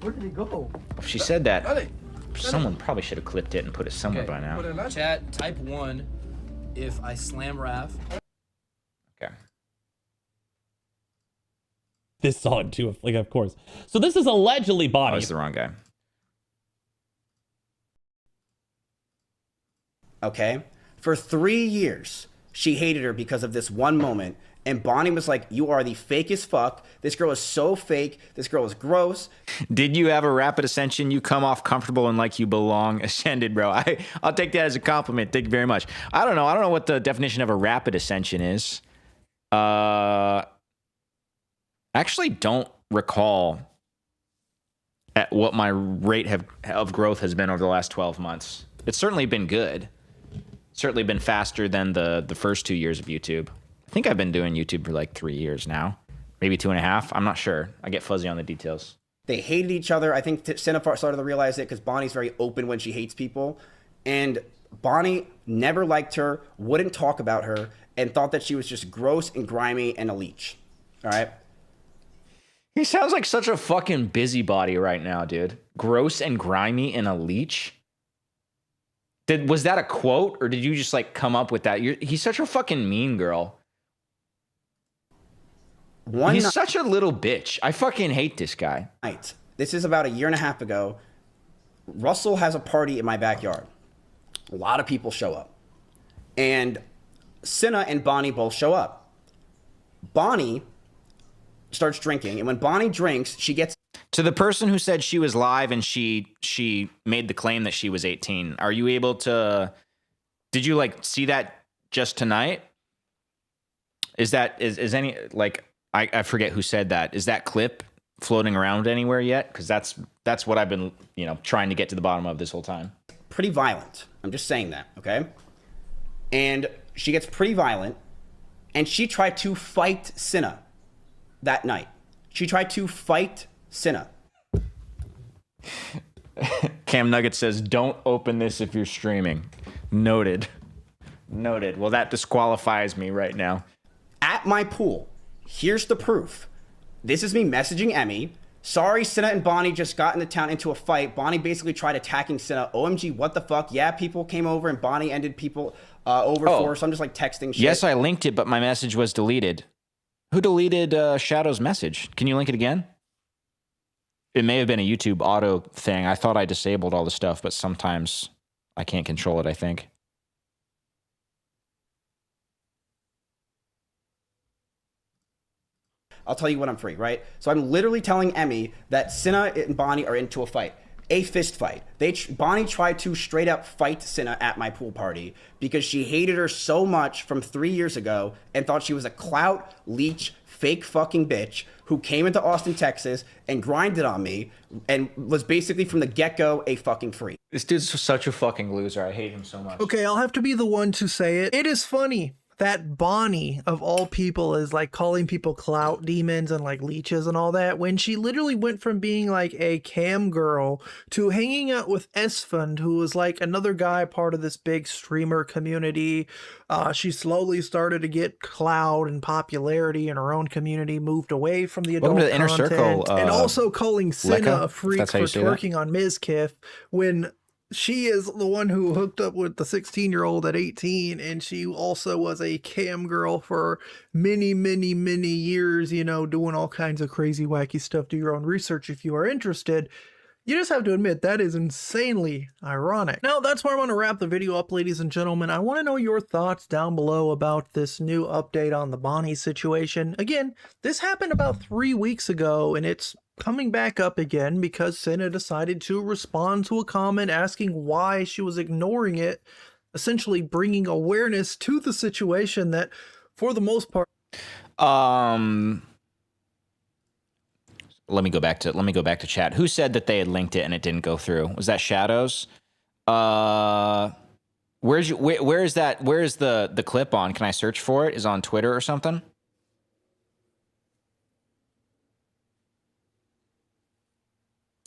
Where did he go? If she said that, someone probably should have clipped it and put it somewhere by now. Chat, type 1 if I slam Raph. Okay. This song too, like of course. So this is allegedly Bonnie. Oh, it's the wrong guy. Okay? For 3 years, she hated her because of this one moment. And Bonnie was like, you are the fakest fuck. This girl is so fake. This girl is gross. Did you have a rapid ascension? You come off comfortable and like you belong. Ascended, bro. I'll take that as a compliment. Thank you very much. I don't know what the definition of a rapid ascension is. Actually don't recall at what my rate of growth has been over the last 12 months. It's certainly been good. Certainly been faster than the first 2 years of YouTube. I think I've been doing YouTube for like 3 years now. Maybe 2.5. I'm not sure. I get fuzzy on the details. They hated each other. I think Cinefart started to realize it because Bonnie's very open when she hates people. And Bonnie never liked her, wouldn't talk about her, and thought that she was just gross and grimy and a leech. All right? He sounds like such a fucking busybody right now, dude. Gross and grimy and a leech. Was that a quote, or did you just like come up with that? He's such a fucking mean girl. He's such a little bitch. I fucking hate this guy. Night. This is about 1.5 years ago. Russell has a party in my backyard. A lot of people show up. And Cinna and Bonnie both show up. Bonnie starts drinking, and when Bonnie drinks, she gets... To the person who said she was live and she made the claim that she was 18, are you able to... Did you like see that just tonight? Is any like... I forget who said that. Is that clip floating around anywhere yet? Because that's what I've been, trying to get to the bottom of this whole time. Pretty violent. I'm just saying that, okay? And she gets pretty violent, and she tried to fight Cinna that night. She tried to fight Cinna. Cam Nugget says, "Don't open this if you're streaming." Noted. Well, that disqualifies me right now. At my pool. Here's the proof. This is me messaging Emmy. Sorry, Cinna and Bonnie just got into town into a fight. Bonnie basically tried attacking Cinna. OMG, what the fuck? Yeah, people came over and Bonnie ended people over for her, so I'm just like texting shit. Yes, I linked it, but my message was deleted. Who deleted Shadow's message? Can you link it again? It may have been a YouTube auto thing. I thought I disabled all the stuff, but sometimes I can't control it, I think. I'll tell you when I'm free, right? So I'm literally telling Emmy that Cinna and Bonnie are into a fight. A fist fight. Bonnie tried to straight up fight Cinna at my pool party because she hated her so much from 3 years ago and thought she was a clout, leech, fake fucking bitch who came into Austin, Texas and grinded on me and was basically from the get-go a fucking freak. This dude's such a fucking loser. I hate him so much. Okay, I'll have to be the one to say it. It is funny that Bonnie, of all people, is like calling people clout demons and like leeches and all that, when she literally went from being like a cam girl to hanging out with Esfund, who was like another guy part of this big streamer community. She slowly started to get clout and popularity in her own community, moved away from the adult Welcome to the inner content, circle, and also calling Cinna Lekka, a freak that's how for you say that. twerking on Miskiff when she is the one who hooked up with the 16-year-old at 18, and she also was a cam girl for many, many, many years, doing all kinds of crazy, wacky stuff. Do your own research if you are interested. You just have to admit, that is insanely ironic. Now, that's where I'm going to wrap the video up, ladies and gentlemen. I want to know your thoughts down below about this new update on the Bonnie situation. Again, this happened about 3 weeks ago, and it's coming back up again because Cinna decided to respond to a comment asking why she was ignoring it, essentially bringing awareness to the situation that, for the most part... Let me go back to chat. Who said that they had linked it and it didn't go through? Was that Shadows? Where is the clip on? Can I search for it? Is it on Twitter or something?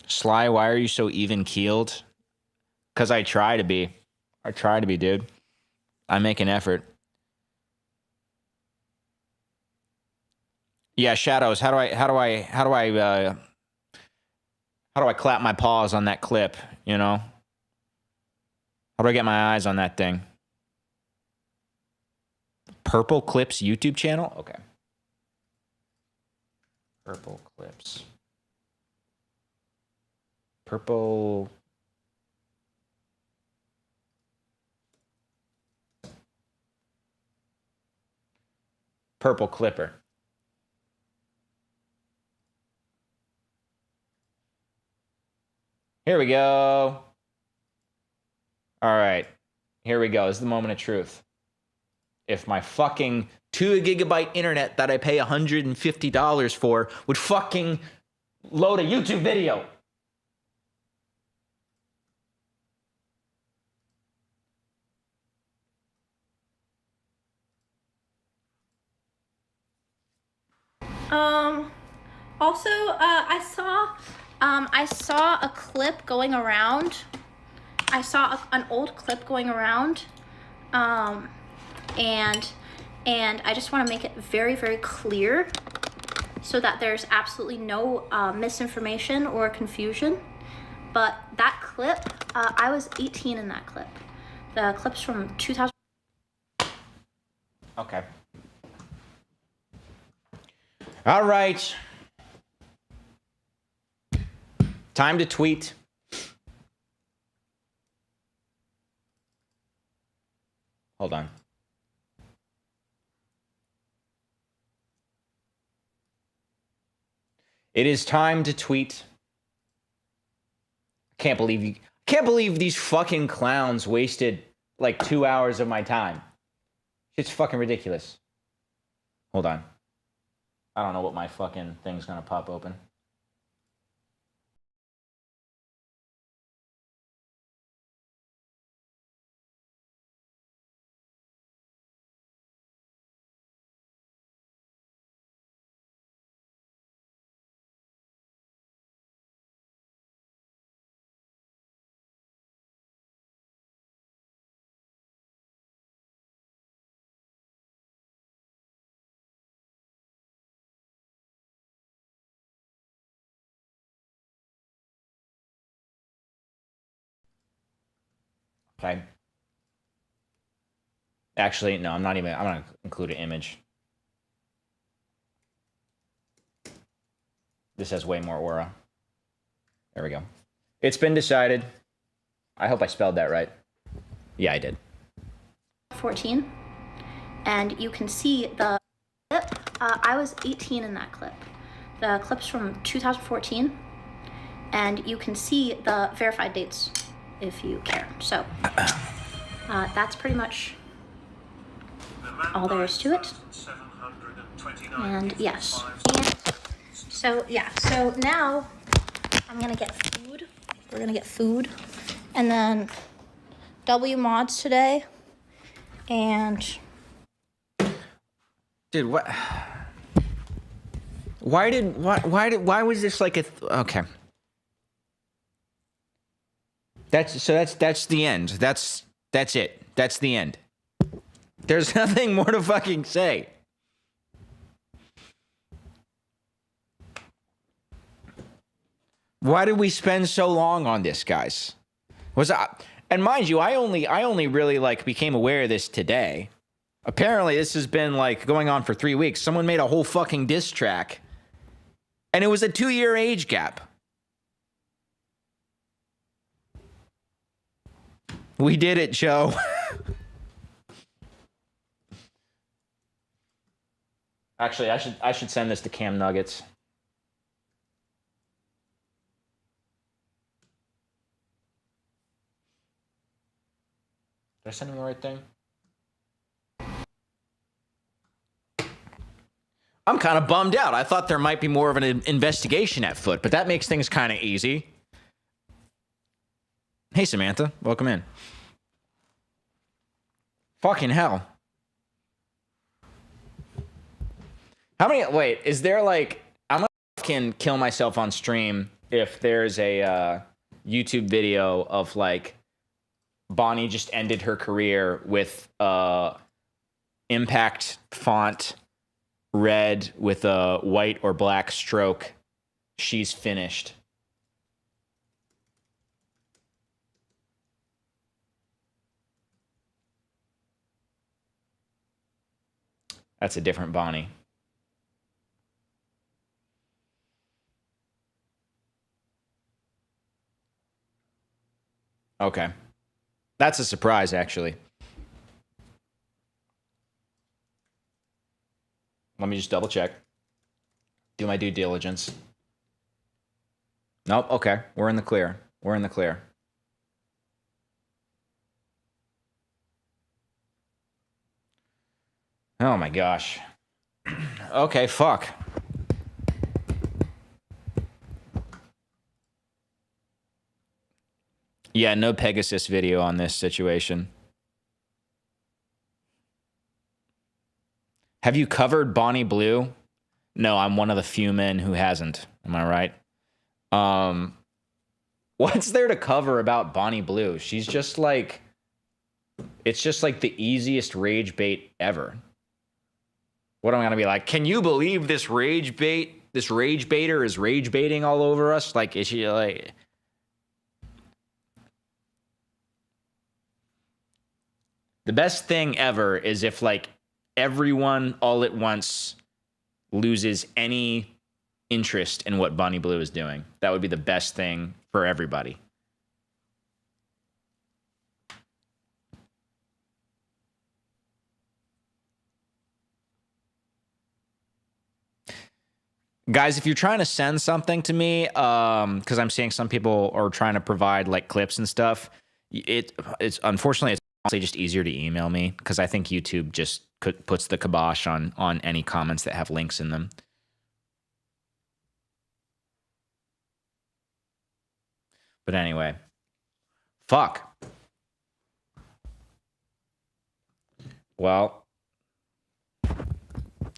Sly, why are you so even keeled? Because I try to be. I try to be, dude. I make an effort. Yeah, Shadows. How do I clap my paws on that clip? You know? How do I get my eyes on that thing? Purple Clips YouTube channel? Okay. Purple Clips. Purple. Purple Clipper. Here we go. All right. Here we go. This is the moment of truth. If my fucking 2 gigabyte internet that I pay $150 for would fucking load a YouTube video. Also, I saw a clip going around. I saw an old clip going around, and I just want to make it very, very clear so that there's absolutely no misinformation or confusion. But that clip, I was 18 in that clip. The clip's from 2000. Okay. All right. Time to tweet. Hold on. It is time to tweet. Can't believe these fucking clowns wasted like 2 hours of my time. It's fucking ridiculous. Hold on. I don't know what my fucking thing's gonna pop open. Okay. Actually, no, I'm gonna include an image. This has way more aura. There we go. It's been decided. I hope I spelled that right. Yeah, I did. 14, and you can see the clip. I was 18 in that clip. The clip's from 2014, and you can see the verified dates if you care. So that's pretty much all there is to it. And yes. So yeah, so now I'm gonna get food. We're gonna get food, and then W mods today. And dude, what? Why was this like a? Okay. That's the end. That's it. That's the end. There's nothing more to fucking say. Why did we spend so long on this, guys? And mind you, I only really like became aware of this today. Apparently, this has been like going on for 3 weeks. Someone made a whole fucking diss track, and it was a 2-year age gap. We did it, Joe. Actually, I should send this to Cam Nuggets. Did I send him the right thing? I'm kind of bummed out. I thought there might be more of an investigation at foot, but that makes things kind of easy. Hey, Samantha. Welcome in. Fucking hell. How many... Wait, is there like... I'm gonna fucking kill myself on stream if there's a YouTube video of like Bonnie just ended her career with impact font red with a white or black stroke. She's finished. That's a different Bonnie. Okay. That's a surprise, actually. Let me just double check. Do my due diligence. Nope, okay. We're in the clear. We're in the clear. Oh my gosh. Okay, fuck. Yeah, no Pegasus video on this situation. Have you covered Bonnie Blue? No, I'm one of the few men who hasn't. Am I right? What's there to cover about Bonnie Blue? She's just like... It's just like the easiest rage bait ever. What am I gonna be like? Can you believe this rage bait? This rage baiter is rage baiting all over us? Like, is she like... The best thing ever is if like everyone all at once loses any interest in what Bonnie Blue is doing. That would be the best thing for everybody. Guys, if you're trying to send something to me, because I'm seeing some people are trying to provide like clips and stuff, it's unfortunately it's honestly just easier to email me because I think YouTube just puts the kibosh on any comments that have links in them. But anyway, fuck. Well,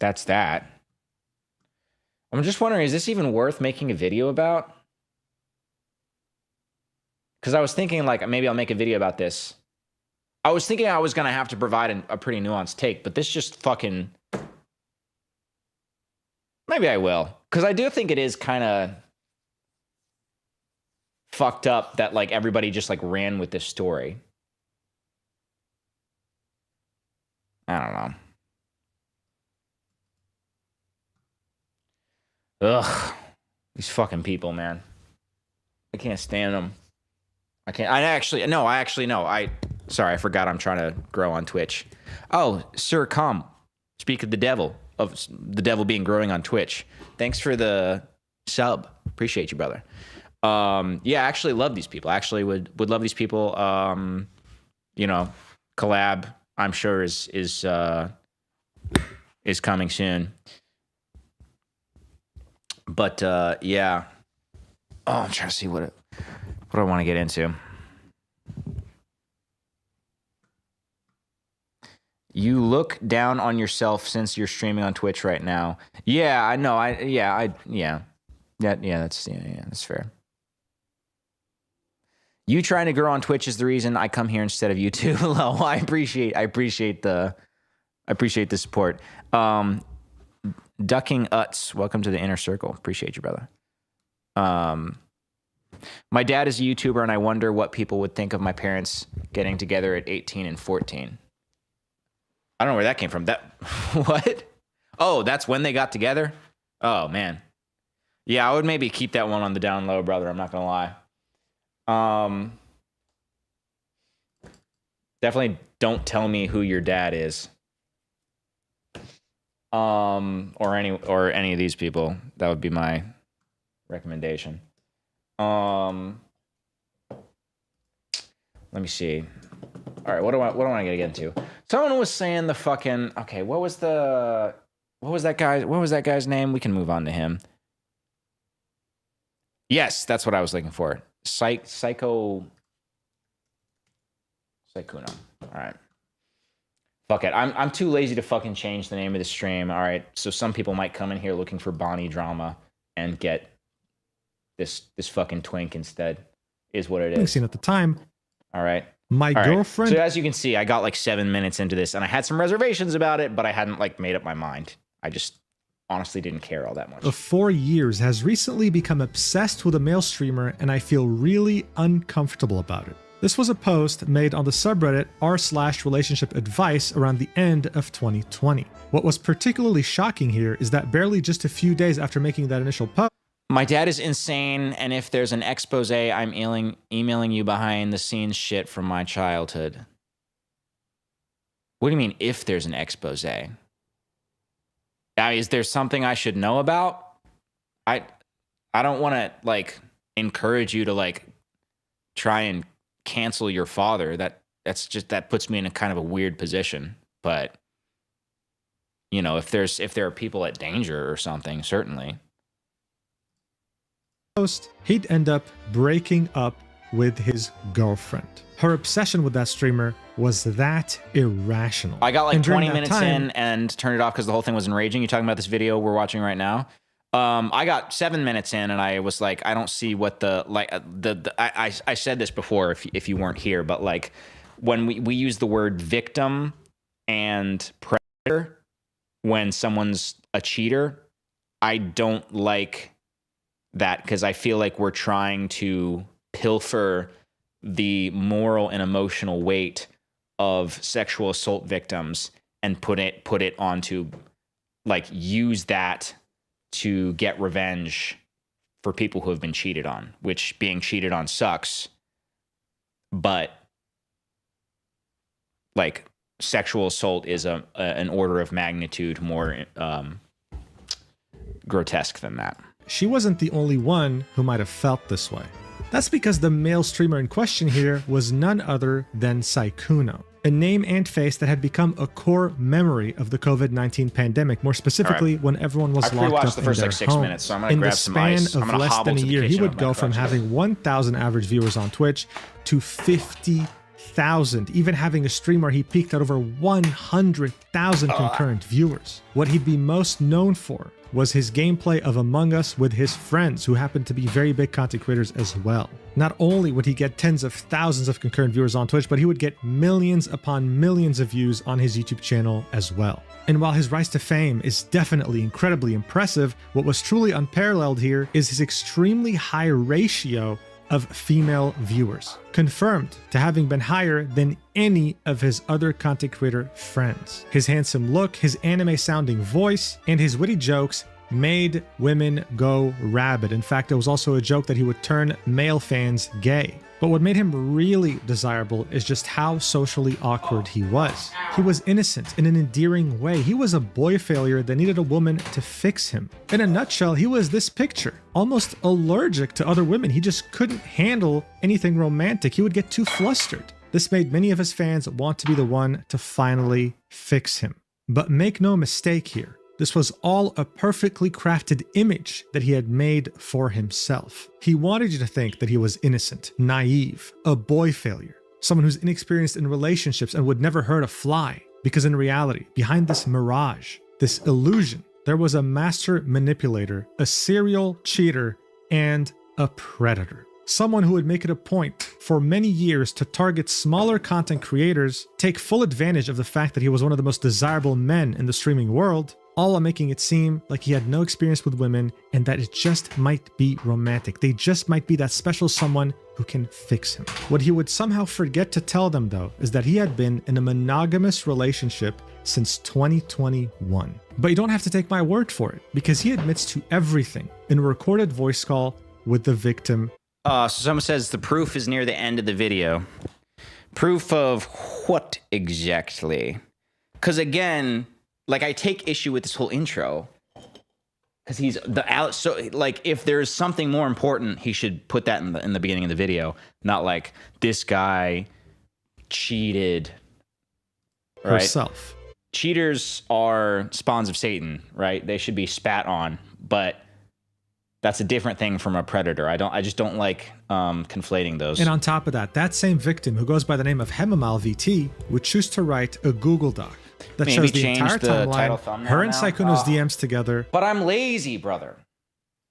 that's that. I'm just wondering, is this even worth making a video about? Because I was thinking, like, maybe I'll make a video about this. I was thinking I was going to have to provide a pretty nuanced take, but this just fucking... Maybe I will. Because I do think it is kind of fucked up that, like, everybody just, like, ran with this story. I don't know. Ugh. These fucking people, man. I can't stand them. Sorry, I forgot I'm trying to grow on Twitch. Oh, Sir Com. Speak of the devil being growing on Twitch. Thanks for the sub. Appreciate you, brother. Yeah, I actually love these people. I actually would love these people. You know, collab, I'm sure is coming soon. But yeah. Oh, I'm trying to see what I want to get into. You look down on yourself since you're streaming on Twitch right now. Yeah, I know. That's fair. You trying to grow on Twitch is the reason I come here instead of YouTube. Hello, I appreciate the support. Ducking Utz, welcome to the inner circle. Appreciate you, brother. My dad is a YouTuber, and I wonder what people would think of my parents getting together at 18 and 14. I don't know where that came from. What? Oh, that's when they got together? Oh, man. Yeah, I would maybe keep that one on the down low, brother. I'm not going to lie. Definitely don't tell me who your dad is. Or any of these people. That would be my recommendation. Let me see. All right, what do I want to get into? Someone was saying the fucking... Okay, what was the what was that guy's name? We can move on to him. Yes, that's what I was looking for. Sykkuno. All right. Fuck it. I'm too lazy to fucking change the name of the stream. All right. So some people might come in here looking for Bonnie drama and get this fucking twink instead. Is what it is. Seen at the time. All right. My girlfriend. So as you can see, I got like 7 minutes into this, and I had some reservations about it, but I hadn't like made up my mind. I just honestly didn't care all that much. Of 4 years has recently become obsessed with a male streamer, and I feel really uncomfortable about it. This was a post made on the subreddit r/relationship advice around the end of 2020. What was particularly shocking here is that barely just a few days after making that initial post, my dad is insane, and if there's an expose, I'm emailing you behind the scenes shit from my childhood. What do you mean, if there's an expose? Is there something I should know about? I don't want to like encourage you to like try and cancel your father. That puts me in a kind of a weird position. But you know, if there are people at danger or something, certainly. He'd end up breaking up with his girlfriend. Her obsession with that streamer was that irrational. I got like And during 20 that minutes time- in and turned it off because the whole thing was enraging. You're talking about this video we're watching right now. I got 7 minutes in and I was like, I don't see what I said this before if you weren't here, but like when we use the word victim and predator when someone's a cheater, I don't like that because I feel like we're trying to pilfer the moral and emotional weight of sexual assault victims and put it onto, like, use that to get revenge for people who have been cheated on, which being cheated on sucks, but like sexual assault is an order of magnitude more grotesque than that. She wasn't the only one who might have felt this way. That's because the male streamer in question here was none other than Sykkuno, a name and face that had become a core memory of the COVID-19 pandemic, more specifically when everyone was locked up the in first their like 6 homes. minutes, so I'm gonna In the grab some span ice. I'm of gonna less hobble than a to the year, he kitchen would with go my from crutches. having 1,000 average viewers on Twitch to 50,000, even having a stream where he peaked at over 100,000 concurrent viewers. What he'd be most known for was his gameplay of Among Us with his friends, who happened to be very big content creators as well. Not only would he get tens of thousands of concurrent viewers on Twitch, but he would get millions upon millions of views on his YouTube channel as well. And while his rise to fame is definitely incredibly impressive, what was truly unparalleled here is his extremely high ratio of female viewers, confirmed to having been higher than any of his other content creator friends. His handsome look, his anime sounding voice, and his witty jokes made women go rabid. In fact, it was also a joke that he would turn male fans gay. But what made him really desirable is just how socially awkward he was. He was innocent in an endearing way. He was a boy failure that needed a woman to fix him. In a nutshell, he was this picture, almost allergic to other women. He just couldn't handle anything romantic. He would get too flustered. This made many of his fans want to be the one to finally fix him. But make no mistake here. This was all a perfectly crafted image that he had made for himself. He wanted you to think that he was innocent, naive, a boy failure, someone who's inexperienced in relationships and would never hurt a fly. Because in reality, behind this mirage, this illusion, there was a master manipulator, a serial cheater, and a predator. Someone who would make it a point for many years to target smaller content creators, take full advantage of the fact that he was one of the most desirable men in the streaming world, all while making it seem like he had no experience with women and that it just might be romantic. They just might be that special someone who can fix him. What he would somehow forget to tell them, though, is that he had been in a monogamous relationship since 2021. But you don't have to take my word for it, because he admits to everything in a recorded voice call with the victim. So someone says the proof is near the end of the video. Proof of what exactly? Because again, like, I take issue with this whole intro because he's so like, if there's something more important, he should put that in the beginning of the video, not like this guy cheated, right? Herself. cheaters are spawns of Satan, right? They should be spat on, but that's a different thing from a predator. I just don't like conflating those. And on top of that, that same victim who goes by the name of HemamalVT would choose to write a Google Doc that Maybe shows the change entire the timeline, title thumbnail her and now? Sykkuno's DMs together. But I'm lazy, brother.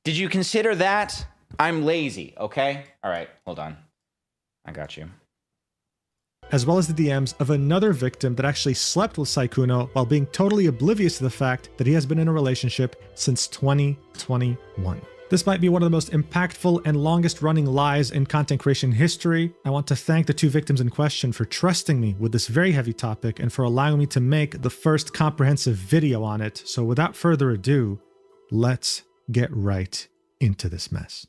Did you consider that? I'm lazy, okay? All right, hold on. I got you. As well as the DMs of another victim that actually slept with Sykkuno while being totally oblivious to the fact that he has been in a relationship since 2021. This might be one of the most impactful and longest running lies in content creation history. I want to thank the two victims in question for trusting me with this very heavy topic and for allowing me to make the first comprehensive video on it. So without further ado, let's get right into this mess.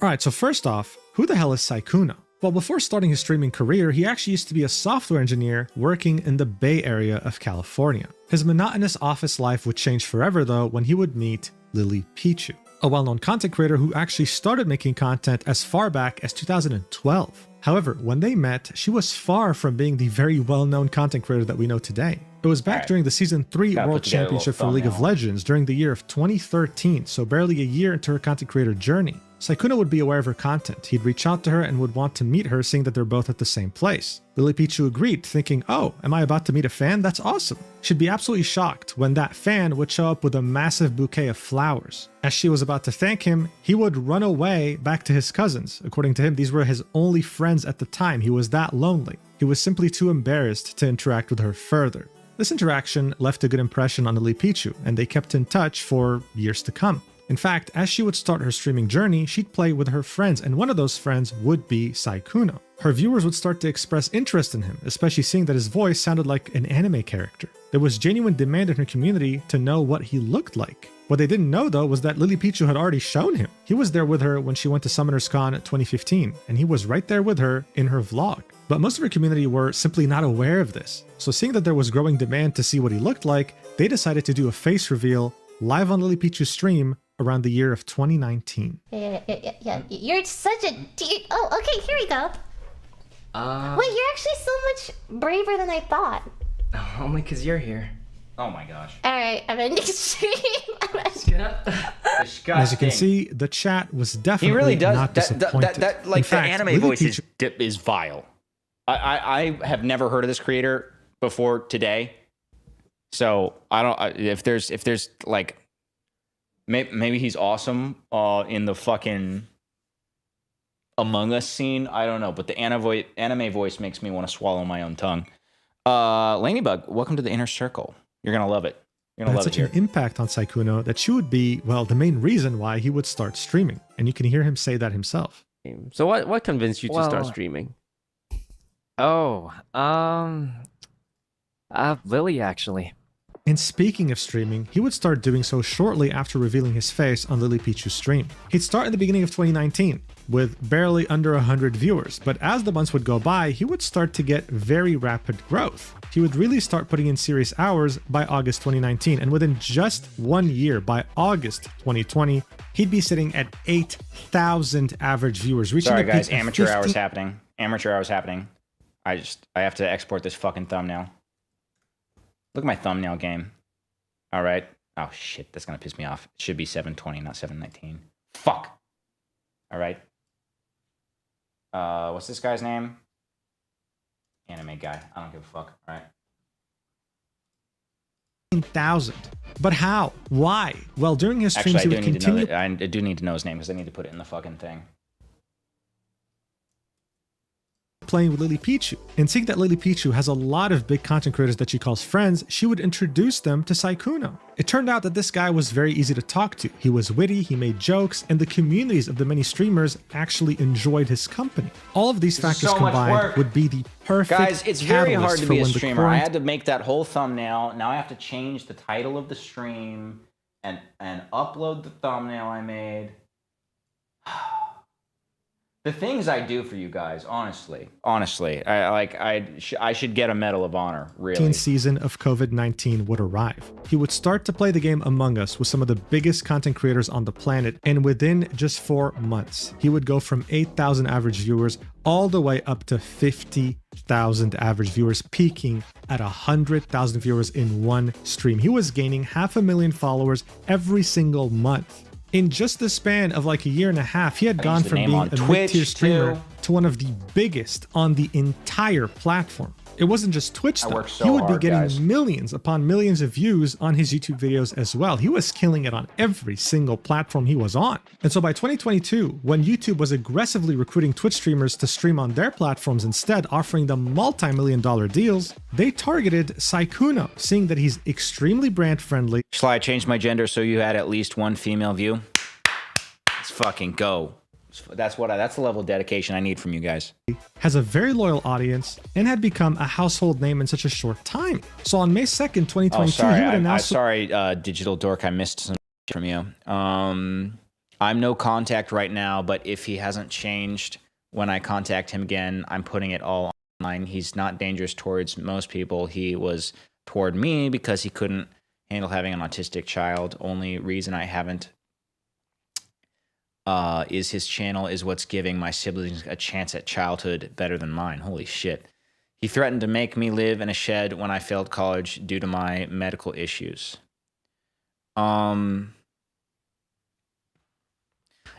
Alright, so first off, who the hell is Sykkuno? Well, before starting his streaming career, he actually used to be a software engineer working in the Bay Area of California. His monotonous office life would change forever though when he would meet Lily Pichu, a well-known content creator who actually started making content as far back as 2012. However, when they met, she was far from being the very well-known content creator that we know today. It was back during the Season 3 World Championship for League of Legends during the year of 2013, so barely a year into her content creator journey. Sykkuno would be aware of her content. He'd reach out to her and would want to meet her, seeing that they're both at the same place. Lily Pichu agreed, thinking, oh, am I about to meet a fan? That's awesome. She'd be absolutely shocked when that fan would show up with a massive bouquet of flowers. As she was about to thank him, he would run away back to his cousins. According to him, these were his only friends at the time. He was that lonely. He was simply too embarrassed to interact with her further. This interaction left a good impression on Lily Pichu, and they kept in touch for years to come. In fact, as she would start her streaming journey, she'd play with her friends, and one of those friends would be Sykkuno. Her viewers would start to express interest in him, especially seeing that his voice sounded like an anime character. There was genuine demand in her community to know what he looked like. What they didn't know though was that Lily Pichu had already shown him. He was there with her when she went to Summoners Con 2015, and he was right there with her in her vlog. But most of her community were simply not aware of this. So seeing that there was growing demand to see what he looked like, they decided to do a face reveal live on Lily Pichu's stream around the year of 2019. Yeah. You're such a dear. Oh, okay, here we go. Wait, you're actually so much braver than I thought. Only because you're here. Oh my gosh. Alright, I'm ending stream. As you can see, the chat was definitely he really does. not disappointed. That like In fact, the anime Lily voice Pichu is vile. I have never heard of this creator before today. So I don't. If there's like, maybe he's awesome in the fucking Among Us scene. I don't know, but the anime voice makes me want to swallow my own tongue. Lanybug, welcome to the inner circle. You're gonna love it. You're gonna had love it such here. an impact on Sykkuno that she would be, well, the main reason why he would start streaming. And you can hear him say that himself. So what convinced you to start streaming? Oh, Lily, actually. And speaking of streaming, he would start doing so shortly after revealing his face on Lily Pichu's stream. He'd start in the beginning of 2019 with barely under 100 viewers, but as the months would go by, he would start to get very rapid growth. He would really start putting in serious hours by August 2019, and within just 1 year, by August 2020, he'd be sitting at 8,000 average viewers, reaching Sorry a guys, peak of amateur 50 hours happening. Amateur hours happening. I have to export this fucking thumbnail. Look at my thumbnail game. All right. Oh shit, that's gonna piss me off. It should be 720, not 719. Fuck. All right. What's this guy's name? Anime guy. I don't give a fuck. All right. 9,000. But how? Why? Well, during his streams, Actually, he would continue. I do need to know his name because I need to put it in the fucking thing. Playing with Lily Pichu, and seeing that Lily Pichu has a lot of big content creators that she calls friends, she would introduce them to Sykkuno. It turned out that this guy was very easy to talk to. He was witty, he made jokes, and the communities of the many streamers actually enjoyed his company. All of these factors combined would be the perfect Guys, it's very hard to be a streamer. I current had to make that whole thumbnail. Now I have to change the title of the stream and upload the thumbnail I made. The things I do for you guys, honestly, I should get a Medal of Honor, really. Season of COVID-19 would arrive. He would start to play the game Among Us with some of the biggest content creators on the planet, and within just 4 months, he would go from 8,000 average viewers all the way up to 50,000 average viewers, peaking at 100,000 viewers in one stream. He was gaining 500,000 followers every single month. In just the span of like a year and a half, he had gone from being a mid-tier streamer to one of the biggest on the entire platform. It wasn't just Twitch stuff. He would be getting millions upon millions of views on his YouTube videos as well. He was killing it on every single platform he was on. And so by 2022, when YouTube was aggressively recruiting Twitch streamers to stream on their platforms instead, offering them multi-million-dollar deals, they targeted Sykkuno, seeing that he's extremely brand friendly. Shall I change my gender so you had at least one female view? Let's fucking go. That's the level of dedication I need from you guys. Has a very loyal audience and had become a household name in such a short time. So on May 2nd, 2022, he would announce... sorry, Digital Dork, I missed some from you. I'm no contact right now, but if he hasn't changed, when I contact him again, I'm putting it all online. He's not dangerous towards most people. He was toward me because he couldn't handle having an autistic child. Only reason I haven't is his channel is what's giving my siblings a chance at childhood better than mine. Holy shit. He threatened to make me live in a shed when I failed college due to my medical issues. Yeah,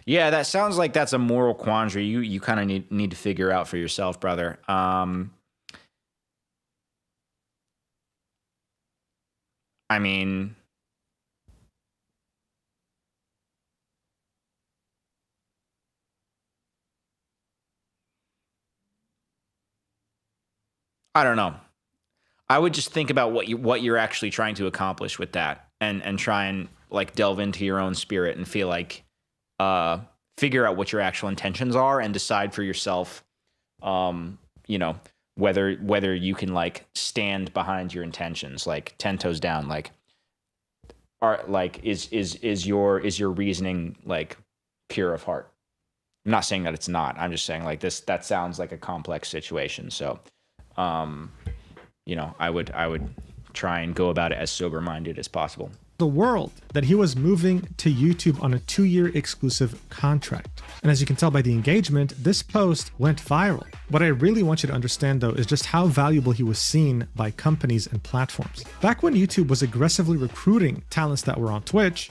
that sounds like that's a moral quandary you kind of need to figure out for yourself, brother. I mean... I don't know. I would just think about what you're actually trying to accomplish with that, and try and like delve into your own spirit and feel like figure out what your actual intentions are and decide for yourself, you know, whether you can like stand behind your intentions, like 10 toes down, like is your reasoning like pure of heart? I'm not saying that it's not. I'm just saying like that sounds like a complex situation. So. You know, I would try and go about it as sober-minded as possible. The world that he was moving to YouTube on a 2-year exclusive contract. And as you can tell by the engagement, this post went viral. What I really want you to understand though is just how valuable he was seen by companies and platforms. Back when YouTube was aggressively recruiting talents that were on Twitch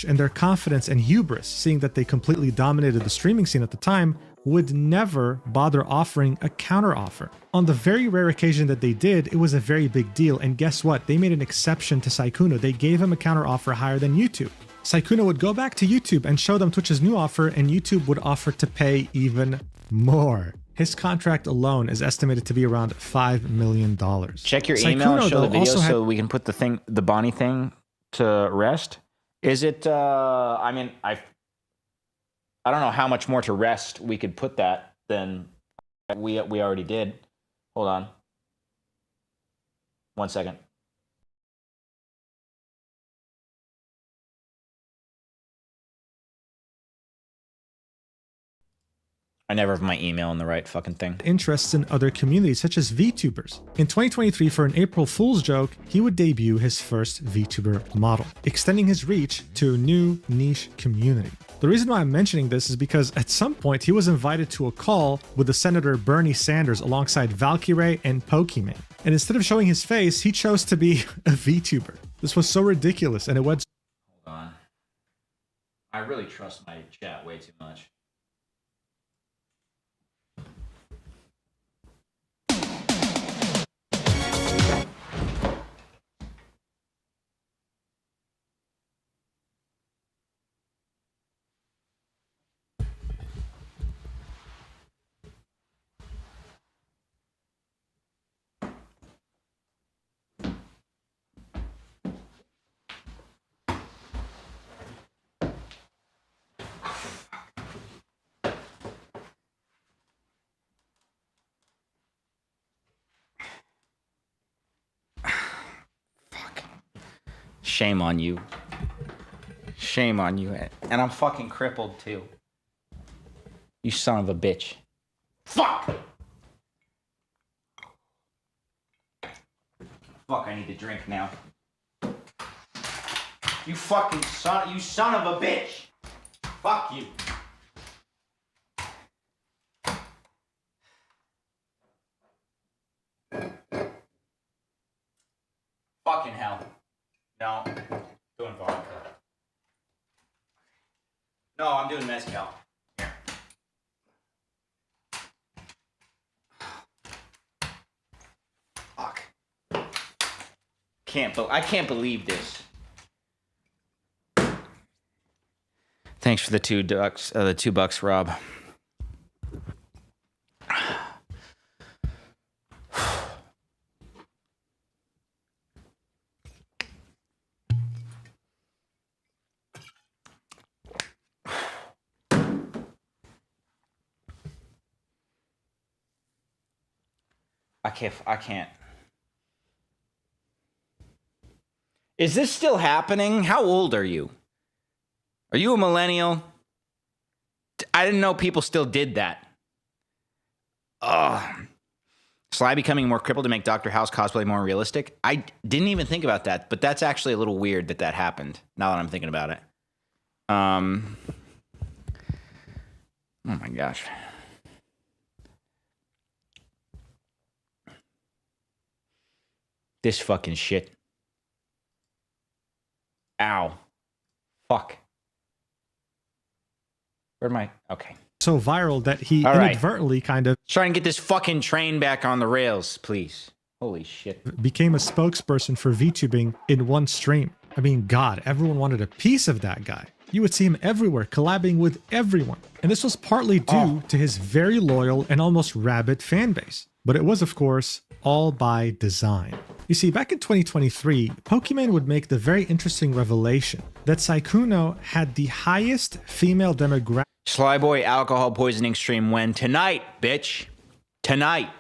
and their confidence and hubris, seeing that they completely dominated the streaming scene at the time, would never bother offering a counteroffer. On the very rare occasion that they did, it was a very big deal, and guess what? They made an exception to Sykkuno. They gave him a counteroffer higher than YouTube. Sykkuno would go back to YouTube and show them Twitch's new offer, and YouTube would offer to pay even more. His contract alone is estimated to be around $5 million. Check your email and show the video so we can put the Bonnie thing to rest. Is it, I mean, I don't know how much more to rest we could put that than we already did. Hold on. 1 second. I never have my email in the right fucking thing. Interests in other communities such as VTubers. In 2023, for an April Fool's joke, he would debut his first VTuber model, extending his reach to a new niche community. The reason why I'm mentioning this is because at some point he was invited to a call with the Senator Bernie Sanders alongside Valkyrae and Pokemon. And instead of showing his face, he chose to be a VTuber. This was so ridiculous, and it went... Hold on. I really trust my chat way too much. Shame on you. Shame on you. And I'm fucking crippled too. You son of a bitch. Fuck! Fuck, I need to drink now. You fucking son of a bitch! Fuck you. Fucking hell. No. Doing vodka. No, I'm doing mezcal. Here. Fuck. I can't believe this. Thanks for the $2, Rob. I can't. Is this still happening? How old are you? Are you a millennial? I didn't know people still did that. Sly becoming more crippled to make Dr. House cosplay more realistic? I didn't even think about that, but that's actually a little weird that happened, now that I'm thinking about it. Oh my gosh. This fucking shit. Ow. Fuck. Where'd my... Okay. So viral that he All right. inadvertently kind of... Try and get this fucking train back on the rails, please. Holy shit. Became a spokesperson for VTubing in one stream. I mean, God, everyone wanted a piece of that guy. You would see him everywhere, collabing with everyone. And this was partly due to his very loyal and almost rabid fan base. But it was, of course, all by design. You see, back in 2023, Pokimane would make the very interesting revelation that Sykkuno had the highest female demographic. Slyboy alcohol poisoning stream when? Tonight, bitch. Tonight.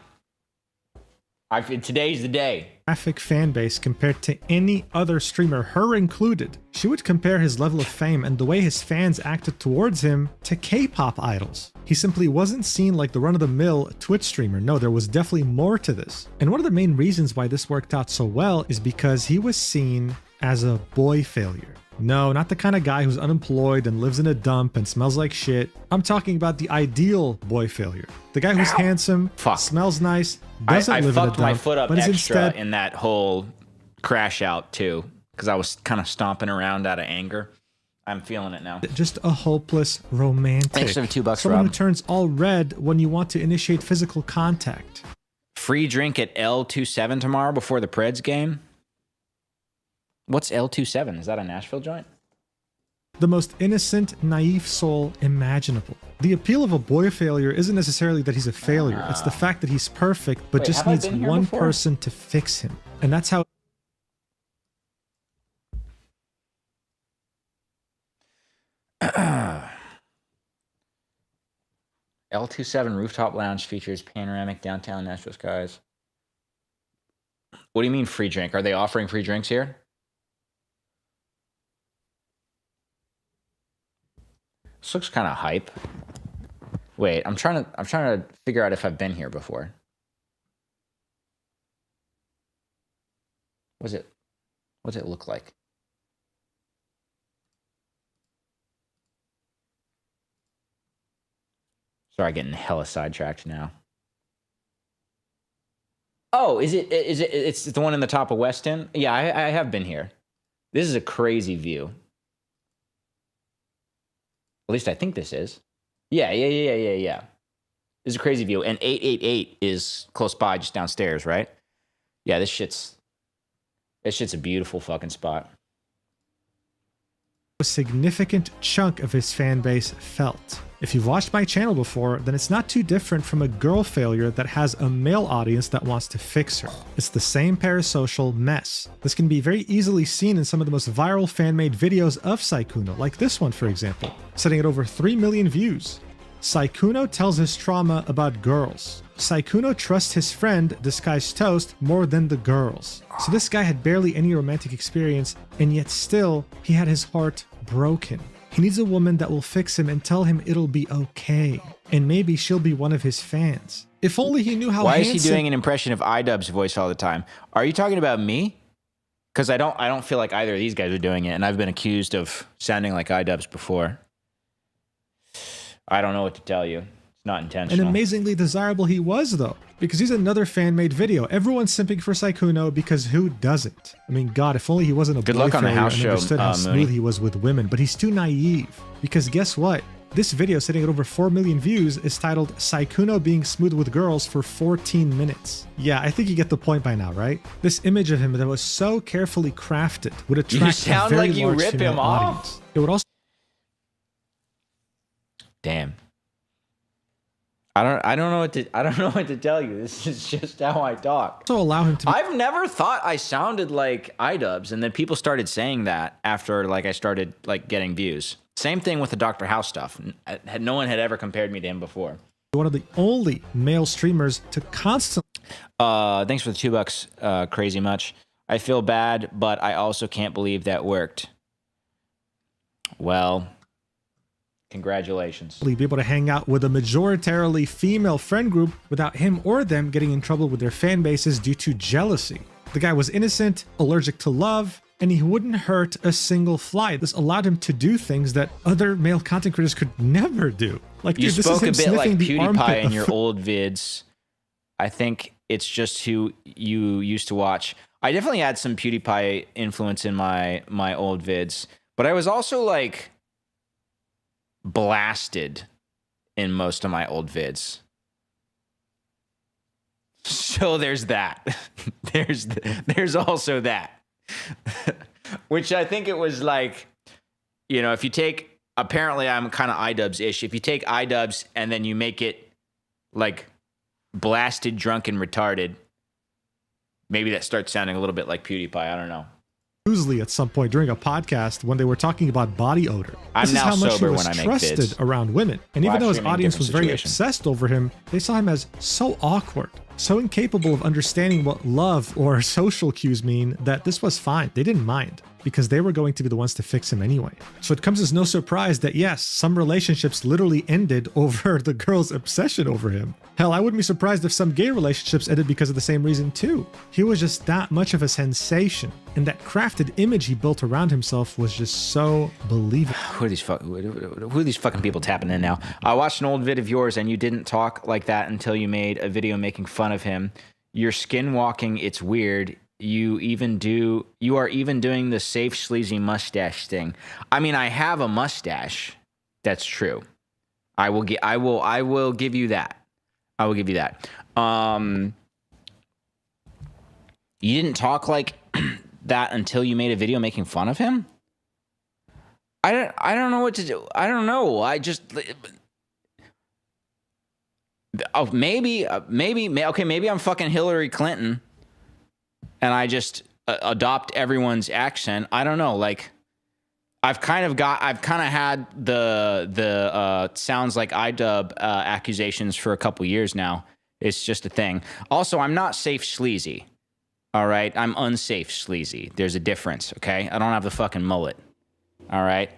Today's the day. Fan base compared to any other streamer, her included. She would compare his level of fame and the way his fans acted towards him to K-pop idols. He simply wasn't seen like the run-of-the-mill Twitch streamer. No, there was definitely more to this. And one of the main reasons why this worked out so well is because he was seen as a boy failure. No, not the kind of guy who's unemployed and lives in a dump and smells like shit. I'm talking about the ideal boy failure. The guy who's handsome, smells nice, doesn't live in a dump, fucked my foot up but is extra instead in that whole crash out too, because I was kind of stomping around out of anger. I'm feeling it now. just a hopeless romantic. Thanks for the $2, Someone who Rob. turns all red when you want to initiate physical contact. Free drink at L27 tomorrow before the Preds game. What's L27? Is that a Nashville joint? The most innocent, naive soul imaginable. The appeal of a boy failure isn't necessarily that he's a failure. It's the fact that he's perfect, but Wait, just have I needs been here one before? person to fix him. And that's how L27 rooftop lounge features panoramic downtown Nashville skies. What do you mean free drink? Are they offering free drinks here? This looks kind of hype. Wait, I'm trying to figure out if I've been here before. What's it look like? Sorry, getting hella sidetracked now. Oh, it's the one in the top of Weston? Yeah, I have been here. This is a crazy view. At least I think this is. Yeah. This is a crazy view. And 888 is close by, just downstairs, right? Yeah, this shit's a beautiful fucking spot. a significant chunk of his fan base felt. If you've watched my channel before, then it's not too different from a girl failure that has a male audience that wants to fix her. It's the same parasocial mess. This can be very easily seen in some of the most viral fan-made videos of Sykkuno, like this one for example, sitting at over 3 million views. Sykkuno tells his trauma about girls. Sykkuno trusts his friend, Disguised Toast, more than the girls. So this guy had barely any romantic experience, and yet still, he had his heart broken. He needs a woman that will fix him and tell him it'll be okay. And maybe she'll be one of his fans. If only he knew how Why handsome— is he doing an impression of iDubbbz's voice all the time? Are you talking about me? Because I don't feel like either of these guys are doing it, and I've been accused of sounding like iDubbbz before. I don't know what to tell you. It's not And intentional. amazingly desirable he was, though, because he's another fan-made video. Everyone's simping for Sykkuno because who doesn't? I mean, God, if only he wasn't a Good boy luck on the failure house and show, understood how Mooney. smooth he was with women, but he's too naive. Because guess what? This video, sitting at over 4 million views, is titled Sykkuno being smooth with girls for 14 minutes. Yeah, I think you get the point by now, right? This image of him that was so carefully crafted would attract You sound a very like you large rip female him off. audience. It would also Damn. I don't know what to tell you. This is just how I talk. also allow him to be I've never thought I sounded like iDubbbz, and then people started saying that after like I started like getting views. Same thing with the Dr. House stuff. No one had ever compared me to him before. one of the only male streamers to constantly Thanks for the $2, crazy much. I feel bad, but I also can't believe that worked. Well, congratulations. be able to hang out with a majoritarily female friend group without him or them getting in trouble with their fan bases due to jealousy. The guy was innocent, allergic to love, and he wouldn't hurt a single fly. This allowed him to do things that other male content creators could never do. Like, You dude, this spoke is him a bit like sniffing the PewDiePie armpit in of- your old vids. I think it's just who you used to watch. I definitely had some PewDiePie influence in my old vids, but I was also like blasted in most of my old vids. So there's that. there's also that. Which I think it was like, you know, if you take, apparently I'm kind of iDubbbz-ish. If you take iDubbbz and then you make it like blasted, drunk, and retarded, maybe that starts sounding a little bit like PewDiePie. I don't know. Loosely at some point during a podcast when they were talking about body odor. I'm This is now how much he sober was when I make trusted vids. around women. And even Live though his streaming, audience different was very situation. obsessed over him, they saw him as so awkward, so incapable of understanding what love or social cues mean that this was fine. They didn't mind because they were going to be the ones to fix him anyway. So it comes as no surprise that yes, some relationships literally ended over the girl's obsession over him. Hell, I wouldn't be surprised if some gay relationships ended because of the same reason too. He was just that much of a sensation, and that crafted image he built around himself was just so believable. Who are these fucking people tapping in now? I watched an old vid of yours and you didn't talk like that until you made a video making fun of him. You're skinwalking, it's weird. You are even doing the safe sleazy mustache thing. I mean, I have a mustache. That's true. I will give you that. I will give you that. You didn't talk like that until you made a video making fun of him? I don't know what to do. I don't know. I just maybe I'm fucking Hillary Clinton and I just adopt everyone's accent. I don't know. Like I've kind of had the sounds like iDubbbz accusations for a couple years now. It's just a thing. Also, I'm not safe sleazy. All right, I'm unsafe sleazy. There's a difference. Okay, I don't have the fucking mullet. All right.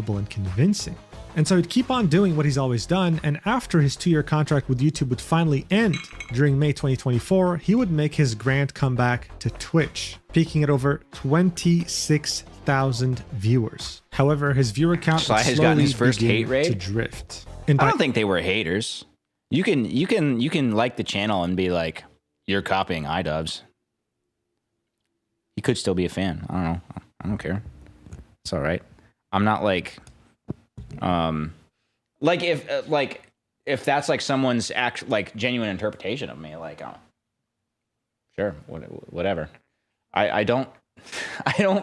And convincing. And so he'd keep on doing what he's always done, and after his 2-year contract with YouTube would finally end during May 2024, he would make his grand comeback to Twitch, peaking at over 26,000 viewers. However, his viewer count Sly would has gotten slowly his first begin hate raid to drift. And I by don't think they were haters. You can like the channel and be like, you're copying iDubbbz. You could still be a fan. I don't know. I don't care. It's all right. I'm not like if that's like someone's genuine interpretation of me, like, oh, sure, whatever. I don't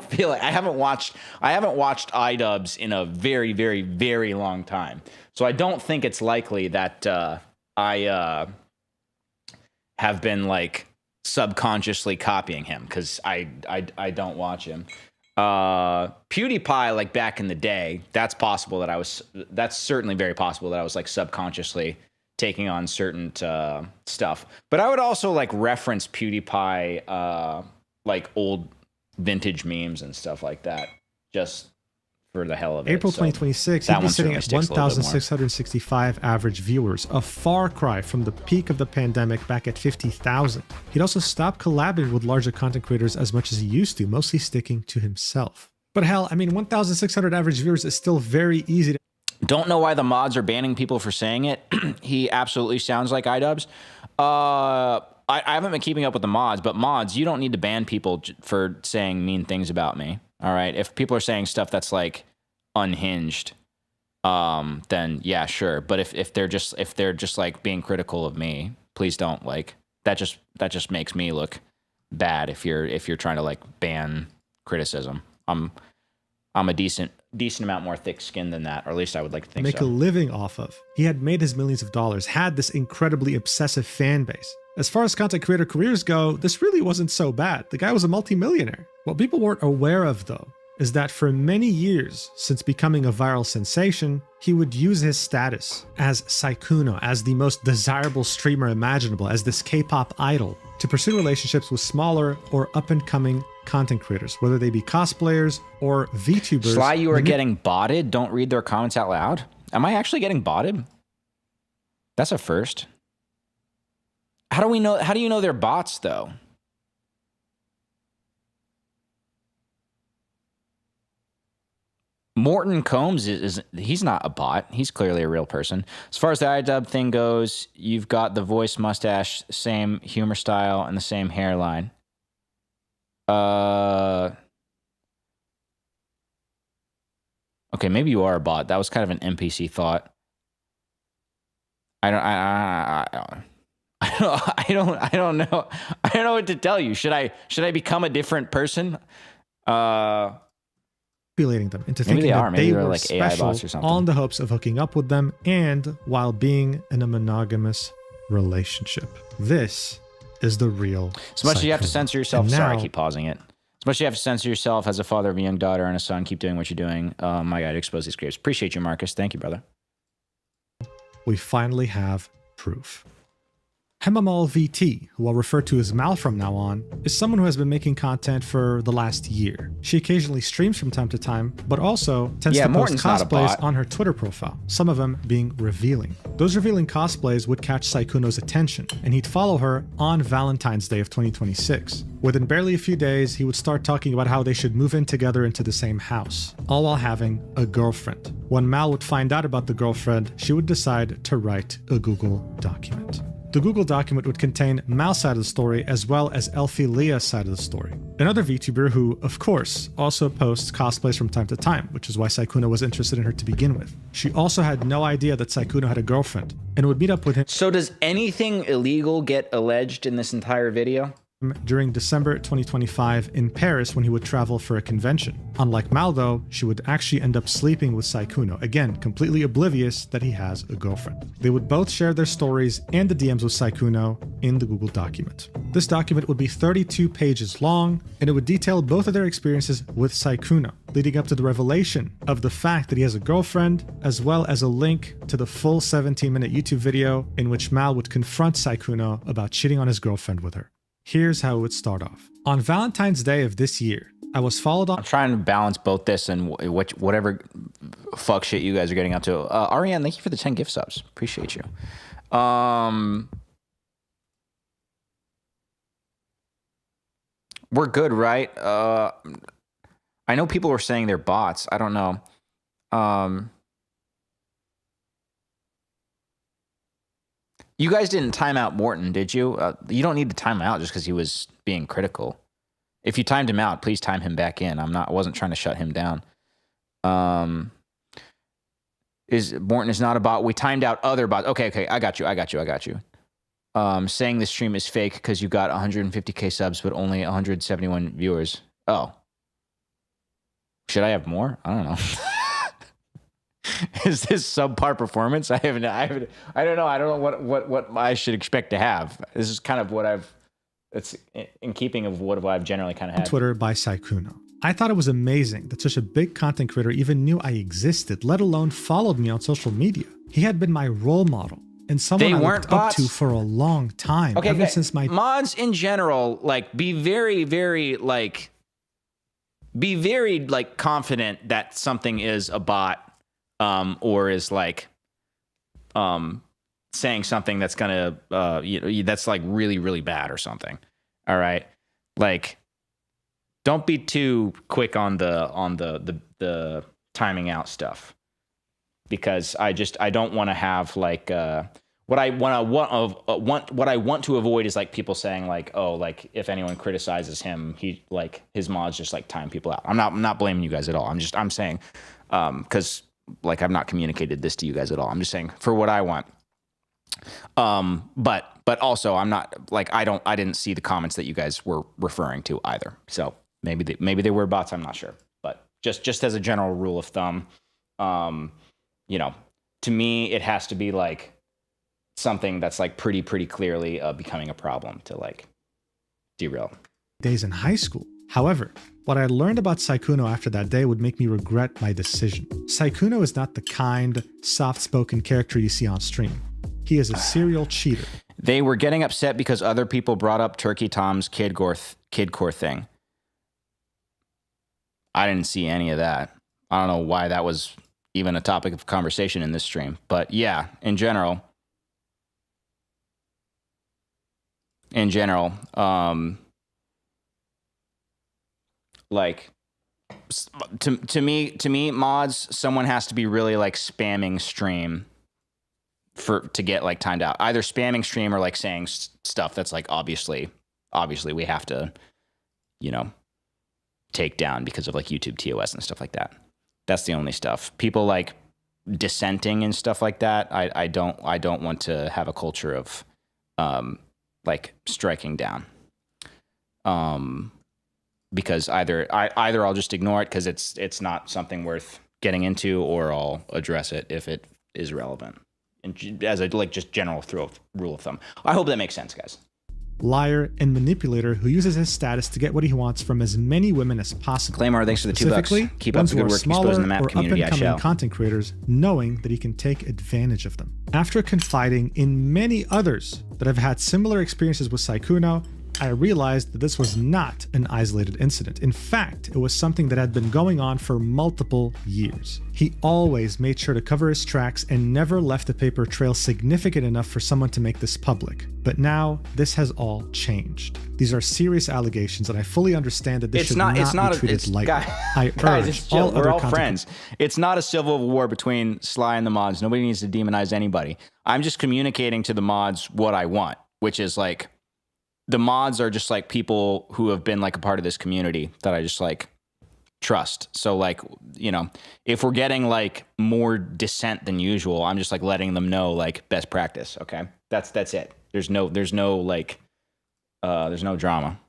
feel like I haven't watched iDubbbz in a very, very, very long time. So I don't think it's likely that I have been like subconsciously copying him because I don't watch him. PewDiePie, like back in the day, that's certainly very possible that I was like subconsciously taking on certain stuff. But I would also like reference PewDiePie like old vintage memes and stuff like that just for the hell of it. April So 2026, that he'd be one sitting certainly at sticks a little bit more. 1,665 average viewers, a far cry from the peak of the pandemic back at 50,000. He'd also stopped collabing with larger content creators as much as he used to, mostly sticking to himself. But hell, I mean, 1,600 average viewers is still very easy to... Don't know why the mods are banning people for saying it. He absolutely sounds like iDubbbz. I haven't been keeping up with the mods, but mods, you don't need to ban people for saying mean things about me. All right. If people are saying stuff that's like unhinged, then yeah, sure. But if they're just like being critical of me, please don't. Like that just makes me look bad if you're trying to like ban criticism. I'm a decent amount more thick-skinned than that, or at least I would like to think make so. a living off of. He had made his millions of dollars, had this incredibly obsessive fan base. As far as content creator careers go, this really wasn't so bad. The guy was a multimillionaire. What people weren't aware of, though, is that for many years since becoming a viral sensation, he would use his status as Sykkuno, as the most desirable streamer imaginable, as this K-pop idol, to pursue relationships with smaller or up-and-coming content creators, whether they be cosplayers or VTubers. Sly, you are getting botted. Don't read their comments out loud. Am I actually getting botted? That's a first. How do you know they're bots, though? Morton Combs he's not a bot. He's clearly a real person. As far as the iDub thing goes, you've got the voice, mustache, same humor style, and the same hairline. Okay, maybe you are a bot. That was kind of an NPC thought. I don't know. I don't know what to tell you. Should I become a different person? Manipulating them into Maybe thinking that they were like AI special bots or something. all in the hopes of hooking up with them and while being in a monogamous relationship. This is the real As much as you have to Sykkuno. censor yourself. And Sorry, I now- keep pausing it. As much as you have to censor yourself as a father of a young daughter and a son, keep doing what you're doing. My God, expose these grapes. Appreciate you, Marcus. Thank you, brother. We finally have proof. Hemamal VT, who I'll refer to as Mal from now on, is someone who has been making content for the last year. She occasionally streams from time to time, but also tends to post Morton's not a cosplays bot. on her Twitter profile, some of them being revealing. Those revealing cosplays would catch Sykkuno's attention, and he'd follow her on Valentine's Day of 2026. Within barely a few days, he would start talking about how they should move in together into the same house, all while having a girlfriend. When Mal would find out about the girlfriend, she would decide to write a Google document. The Google document would contain Mal's side of the story as well as Elfie Leah's side of the story. Another VTuber who, of course, also posts cosplays from time to time, which is why Sykkuno was interested in her to begin with. She also had no idea that Sykkuno had a girlfriend and would meet up with him. So does anything illegal get alleged in this entire video? During December 2025 in Paris when he would travel for a convention. Unlike Mal, though, she would actually end up sleeping with Sykkuno, again, completely oblivious that he has a girlfriend. They would both share their stories and the DMs with Sykkuno in the Google document. This document would be 32 pages long, and it would detail both of their experiences with Sykkuno, leading up to the revelation of the fact that he has a girlfriend, as well as a link to the full 17-minute YouTube video in which Mal would confront Sykkuno about cheating on his girlfriend with her. Here's how it would start off. On Valentine's Day of this year, I was followed on... I'm trying to balance both this and whatever fuck shit you guys are getting up to. Ariane, thank you for the 10 gift subs. Appreciate you. We're good, right? I know people were saying they're bots. I don't know. You guys didn't time out Morton, did you? You don't need to time him out just because he was being critical. If you timed him out, please time him back in. I wasn't trying to shut him down. Morton is not a bot. We timed out other bots. Okay. I got you. Saying the stream is fake because you got 150k subs but only 171 viewers. Oh. Should I have more? I don't know. Is this subpar performance? I don't know. I don't know what I should expect to have. This is kind of it's in keeping of what I've generally kind of had. Twitter by Sykkuno. I thought it was amazing that such a big content creator even knew I existed, let alone followed me on social media. He had been my role model and someone I looked up to for a long time. Okay, ever since my mods in general, like be very confident that something is a bot. Or is like saying something that's gonna that's like really, really bad or something. All right, like don't be too quick on the timing out stuff. because I don't want to have like what I want to avoid is like people saying like, oh, like if anyone criticizes him, he like his mods just like time people out. I'm not blaming you guys at all. I'm saying because like I've not communicated this to you guys at all. I'm just saying for what I want. But also I'm not like I didn't see the comments that you guys were referring to either. So maybe they were bots. I'm not sure. But just as a general rule of thumb, you know, to me it has to be like something that's like pretty clearly becoming a problem to like derail. Days in high school. However, what I learned about Sykkuno after that day would make me regret my decision. Sykkuno is not the kind, soft-spoken character you see on stream. He is a serial cheater. They were getting upset because other people brought up Turkey Tom's kidcore thing. I didn't see any of that. I don't know why that was even a topic of conversation in this stream. But yeah, in general, like to me, mods, someone has to be really like spamming stream to get like timed out. Either spamming stream or like saying stuff that's like obviously we have to, you know, take down because of like YouTube TOS and stuff like that. That's the only stuff. People like dissenting and stuff like that. I don't want to have a culture of like striking down. Because either I'll just ignore it because it's not something worth getting into, or I'll address it if it is relevant. And as a like just general rule of thumb. I hope that makes sense, guys. Liar and manipulator who uses his status to get what he wants from as many women as possible. Claymore, thanks for the $2. Keep up the good work exposing the map community. I shall. Content creators knowing that he can take advantage of them. After confiding in many others that have had similar experiences with Sykkuno, I realized that this was not an isolated incident. In fact, it was something that had been going on for multiple years. He always made sure to cover his tracks and never left a paper trail significant enough for someone to make this public. But now, this has all changed. These are serious allegations, and I fully understand that this should not be treated lightly. We're all friends. It's not a civil war between Sly and the mods. Nobody needs to demonize anybody. I'm just communicating to the mods what I want, which is like, the mods are just like people who have been like a part of this community that I just like trust. So like, you know, if we're getting like more dissent than usual, I'm just like letting them know like best practice. Okay. That's it. There's no drama.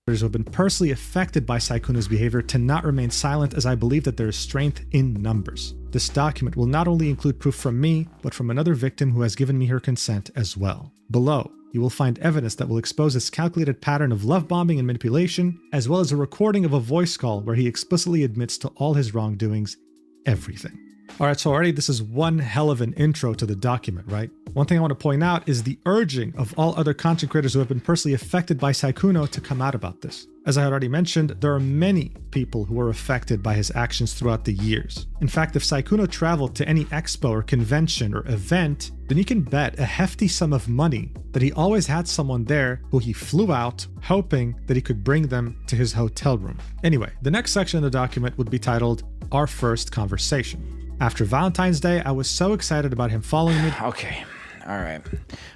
Who have been personally affected by Sykkuno's behavior to not remain silent, as I believe that there is strength in numbers. This document will not only include proof from me, but from another victim who has given me her consent as well. Below, you will find evidence that will expose his calculated pattern of love bombing and manipulation, as well as a recording of a voice call where he explicitly admits to all his wrongdoings, everything. Alright, so already this is one hell of an intro to the document, right? One thing I want to point out is the urging of all other content creators who have been personally affected by Sykkuno to come out about this. As I had already mentioned, there are many people who were affected by his actions throughout the years. In fact, if Sykkuno traveled to any expo or convention or event, then you can bet a hefty sum of money that he always had someone there who he flew out, hoping that he could bring them to his hotel room. Anyway, the next section of the document would be titled, Our First Conversation. After Valentine's Day, I was so excited about him following me. Okay, all right.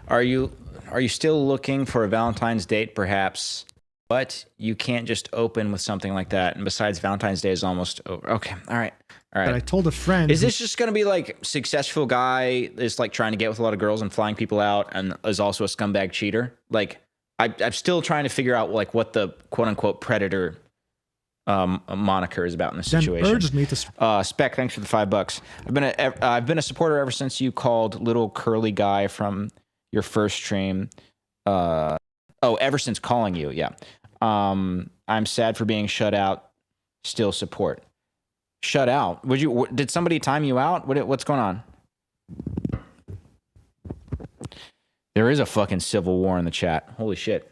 Are you still looking for a Valentine's date, perhaps? But you can't just open with something like that. And besides, Valentine's Day is almost over. Okay, all right. But I told a friend. Is this just going to be like successful guy is like trying to get with a lot of girls and flying people out and is also a scumbag cheater? Like, I'm still trying to figure out like what the quote unquote predator moniker is about in this situation. Then urged me to Spec, thanks for the $5. I've been a supporter ever since you called little curly guy from your first stream. Ever since calling you, yeah. I'm sad for being shut out. Still support. Shut out? Did somebody time you out? What's going on? There is a fucking civil war in the chat. Holy shit.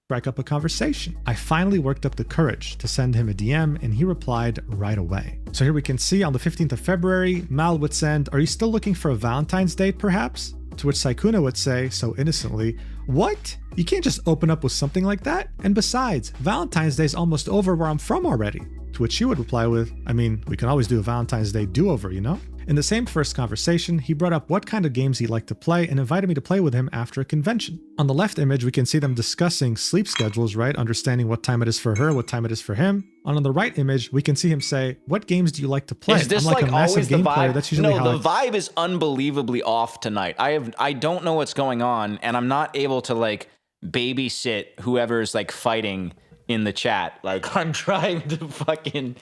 Strike up a conversation. I finally worked up the courage to send him a DM, and he replied right away. So here we can see on the 15th of February, Mal would send, "Are you still looking for a Valentine's date, perhaps?" To which Sykkuno would say, so innocently, "What? You can't just open up with something like that? And besides, Valentine's Day's almost over where I'm from already." To which she would reply with, I mean, we can always do a Valentine's Day do-over, you know? In the same first conversation, he brought up what kind of games he liked to play and invited me to play with him after a convention. On the left image, we can see them discussing sleep schedules, right? Understanding what time it is for her, what time it is for him. And on the right image, we can see him say, what games do you like to play? Is this I'm like a massive always the game player. vibe? That's usually No, how the vibe is unbelievably off tonight. I don't know what's going on, and I'm not able to like babysit whoever's like fighting in the chat. Like I'm trying to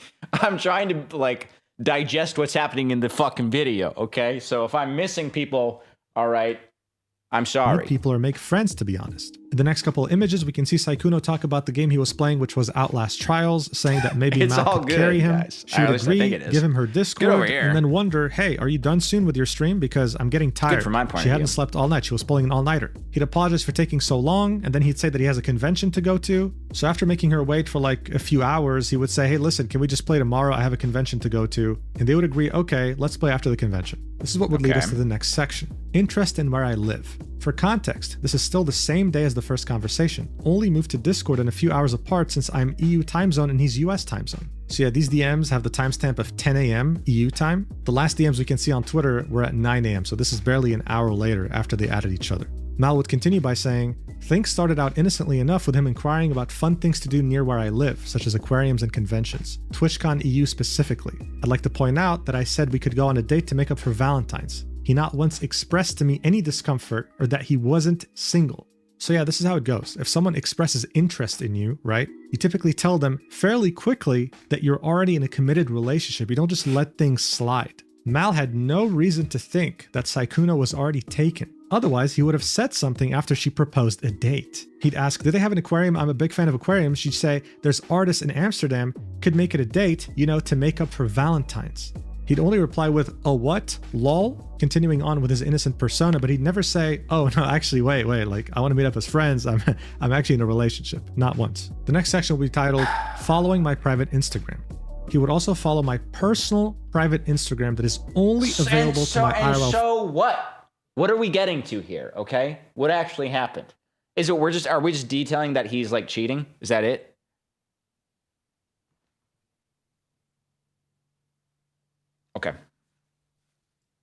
like digest what's happening in the fucking video, okay? So if I'm missing people, all right, I'm sorry. People or make friends, to be honest. In the next couple of images, we can see Sykkuno talk about the game he was playing, which was Outlast Trials, saying that maybe It's Mal all could good, carry him. guys. She would At least I agree, think it is. give him her Discord, over here. and then wonder, hey, are you done soon with your stream? Because I'm getting tired. from my point She of hadn't view. slept all night. She was pulling an all-nighter. He'd apologize for taking so long, and then he'd say that he has a convention to go to. So after making her wait for like a few hours, he would say, hey, listen, can we just play tomorrow? I have a convention to go to. And they would agree, okay, let's play after the convention. This is what would lead us to the next section. Interest in where I live. For context, this is still the same day as the first conversation, only moved to Discord in a few hours apart since I'm EU time zone and he's US time zone. So yeah, these DMs have the timestamp of 10 a.m. EU time. The last DMs we can see on Twitter were at 9 a.m., so this is barely an hour later after they added each other. Mal would continue by saying, things started out innocently enough with him inquiring about fun things to do near where I live, such as aquariums and conventions, TwitchCon EU specifically. I'd like to point out that I said we could go on a date to make up for Valentine's. He not once expressed to me any discomfort or that he wasn't single. So yeah, this is how it goes. If someone expresses interest in you, right, you typically tell them fairly quickly that you're already in a committed relationship. You don't just let things slide. Mal had no reason to think that Sykkuno was already taken. Otherwise, he would have said something after she proposed a date. He'd ask, did they have an aquarium? I'm a big fan of aquariums. She'd say, there's artists in Amsterdam, could make it a date, you know, to make up for Valentine's. He'd only reply with, a what? Lol? Continuing on with his innocent persona, but he'd never say, oh no, actually, wait, like, I want to meet up as friends. I'm actually in a relationship. Not once. The next section will be titled, Following My Private Instagram. He would also follow my personal private Instagram that is only available to my IRL. So what? What are we getting to here, okay? What actually happened? Are we just detailing that he's like cheating? Is that it? Okay.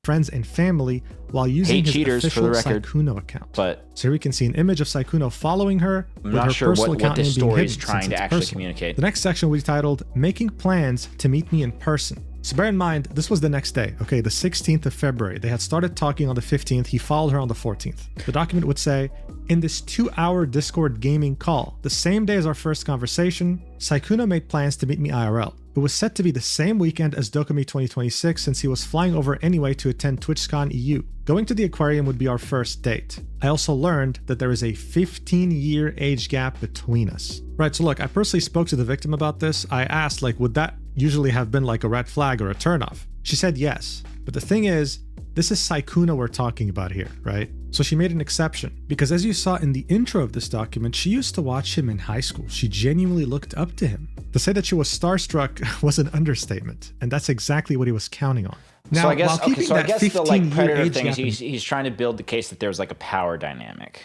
Friends and family while using Hate his cheaters, official for the record, Sykkuno account. But so here we can see an image of Sykkuno following her I'm with not her sure personal what account this name being story is hidden trying since to it's actually personal. communicate. The next section will be titled Making Plans to Meet Me in Person. So bear in mind, this was the next day, okay, the 16th of February. They had started talking on the 15th. He followed her on the 14th. The document would say, in this 2-hour Discord gaming call, the same day as our first conversation, Sykkuno made plans to meet me IRL. It was set to be the same weekend as Dokumi 2026 since he was flying over anyway to attend TwitchCon EU. Going to the aquarium would be our first date. I also learned that there is a 15-year age gap between us. Right, so look, I personally spoke to the victim about this. I asked, like, would that usually have been like a red flag or a turnoff? She said yes. But the thing is, this is Sykkuno we're talking about here, right? So she made an exception, because as you saw in the intro of this document, she used to watch him in high school. She genuinely looked up to him. To say that she was starstruck was an understatement, and that's exactly what he was counting on. Now, so I guess, while keeping so I that guess the like 15-year predator age thing is gap in he's trying to build the case that there was like a power dynamic.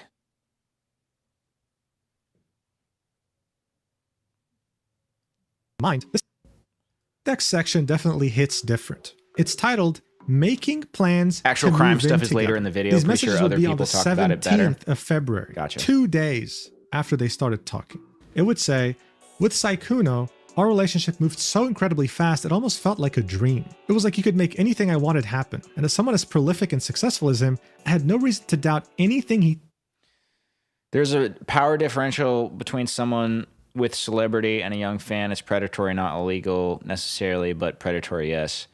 mind, this next section definitely hits different. It's titled Making Plans Actual to crime Move in stuff is later Together. in the video. These Pretty messages sure would other be on people the talk about it better. 17th of February, Gotcha. 2 days after they started talking. It would say, with Sykkuno, our relationship moved so incredibly fast it almost felt like a dream. It was like he could make anything I wanted happen. And as someone as prolific and successful as him, I had no reason to doubt anything he... There's a power differential between someone with celebrity and a young fan. It's predatory, not illegal necessarily, but predatory, yes.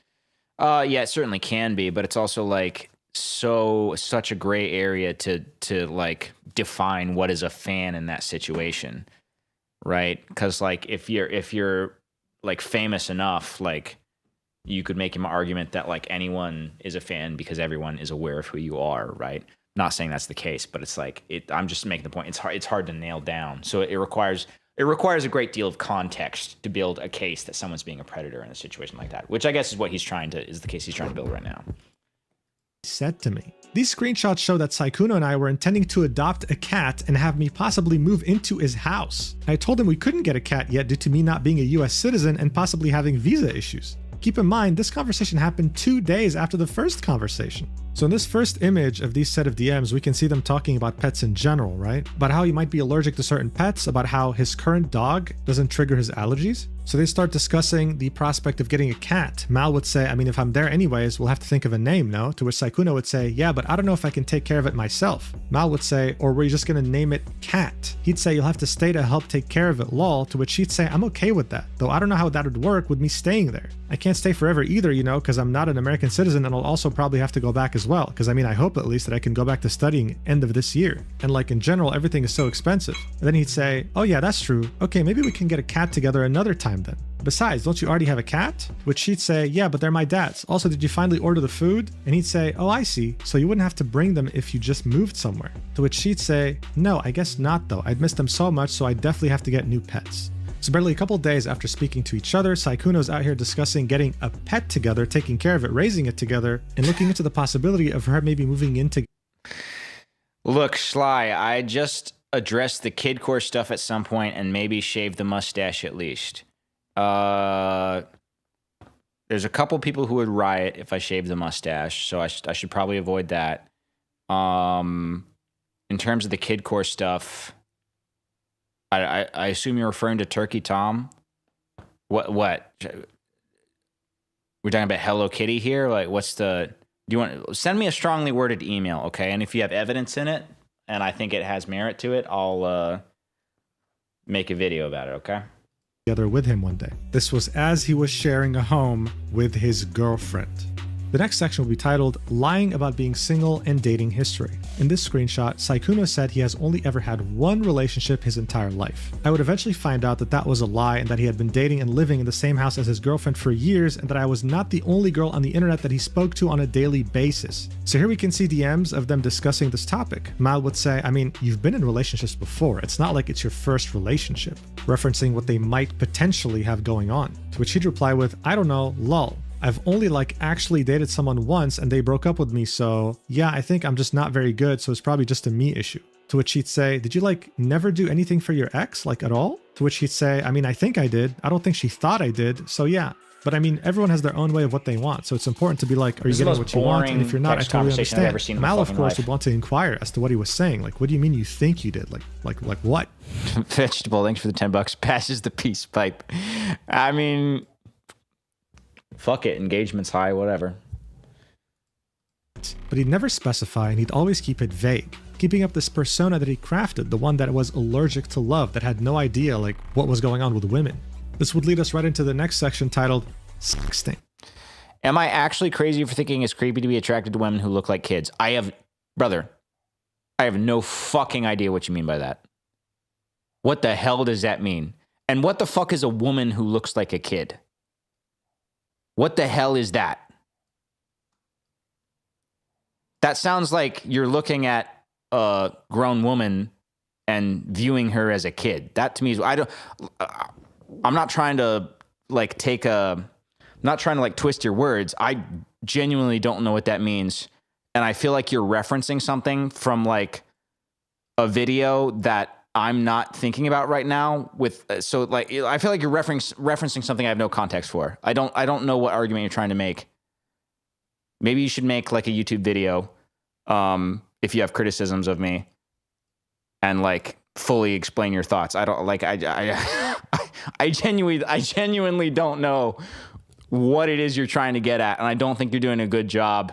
Yeah, it certainly can be, but it's also like such a gray area to like define what is a fan in that situation, right? Because like if you're like famous enough, like you could make an argument that like anyone is a fan because everyone is aware of who you are, right? Not saying that's the case, but it's like I'm just making the point. It's hard to nail down. So it requires a great deal of context to build a case that someone's being a predator in a situation like that, which I guess is the case he's trying to build right now. said to me. These screenshots show that Sykkuno and I were intending to adopt a cat and have me possibly move into his house. I told him we couldn't get a cat yet due to me not being a US citizen and possibly having visa issues. Keep in mind, this conversation happened 2 days after the first conversation. So in this first image of these set of DMs, we can see them talking about pets in general, right? About how he might be allergic to certain pets, about how his current dog doesn't trigger his allergies. So they start discussing the prospect of getting a cat. Mal would say, I mean, if I'm there anyways, we'll have to think of a name, no? To which Sykkuno would say, yeah, but I don't know if I can take care of it myself. Mal would say, or were you just gonna name it Cat? He'd say, you'll have to stay to help take care of it, lol. To which she'd say, I'm okay with that, though I don't know how that would work with me staying there. I can't stay forever either, you know, because I'm not an American citizen and I'll also probably have to go back as well. Because I mean, I hope at least that I can go back to studying end of this year. And like in general, everything is so expensive. And then he'd say, oh yeah, that's true. Okay, maybe we can get a cat together another time then. Besides, don't you already have a cat? Which she'd say, yeah, but they're my dad's. Also, did you finally order the food? And he'd say, oh, I see. So you wouldn't have to bring them if you just moved somewhere. To which she'd say, no, I guess not though. I'd miss them so much, so I definitely have to get new pets. So barely a couple days after speaking to each other, Sykkuno's out here discussing getting a pet together, taking care of it, raising it together, and looking into the possibility of her maybe moving into... Look, Sly, I just addressed the kidcore stuff at some point and maybe shave the mustache at least. There's a couple people who would riot if I shaved the mustache, so I should probably avoid that. In terms of the kidcore stuff, I assume you're referring to Turkey Tom. What? We're talking about Hello Kitty here? Like, what's the... Do you want... Send me a strongly worded email, okay? And if you have evidence in it, and I think it has merit to it, I'll make a video about it, okay? Together with him one day. This was as he was sharing a home with his girlfriend. The next section will be titled Lying About Being Single and Dating History. In this screenshot, Sykkuno said he has only ever had one relationship his entire life. I would eventually find out that that was a lie and that he had been dating and living in the same house as his girlfriend for years and that I was not the only girl on the internet that he spoke to on a daily basis. So here we can see DMs of them discussing this topic. Mal would say, I mean, you've been in relationships before. It's not like it's your first relationship, referencing what they might potentially have going on. To which he'd reply with, I don't know, lol. I've only actually dated someone once and they broke up with me, so yeah, I think I'm just not very good, so it's probably just a me issue. To which he'd say, did you never do anything for your ex, at all? To which he'd say, I mean, I think I did. I don't think she thought I did, so yeah. But I mean, everyone has their own way of what they want, so it's important to be like, are you getting what you want? And if you're not, I totally understand. Mal, of course, would want to inquire as to what he was saying. Like, what do you mean you think you did? Like what? Vegetable, thanks for the $10. Passes the peace pipe. I mean... Fuck it, engagement's high, whatever. But he'd never specify and he'd always keep it vague, keeping up this persona that he crafted, the one that was allergic to love, that had no idea what was going on with women. This would lead us right into the next section titled Sexting. Am I actually crazy for thinking it's creepy to be attracted to women who look like kids? Brother, I have no fucking idea what you mean by that. What the hell does that mean? And what the fuck is a woman who looks like a kid? What the hell is that? That sounds like you're looking at a grown woman and viewing her as a kid. That to me is, I'm not trying to twist your words. I genuinely don't know what that means. And I feel like you're referencing something from a video that I'm not thinking about right now I feel like you're referencing something I have no context for. I don't know what argument you're trying to make. Maybe you should make a YouTube video if you have criticisms of me and fully explain your thoughts. I don't I genuinely don't know what it is you're trying to get at, and I don't think you're doing a good job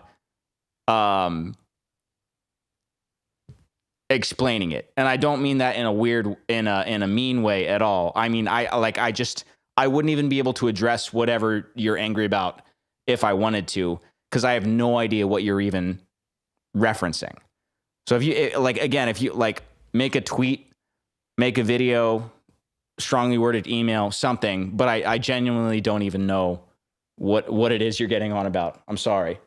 explaining it. And I don't mean that in a weird, in a mean way at all. I mean, I wouldn't even be able to address whatever you're angry about if I wanted to, because I have no idea what you're even referencing. So if you make a tweet, make a video, strongly worded email, something, but I genuinely don't even know what it is you're getting on about. I'm sorry.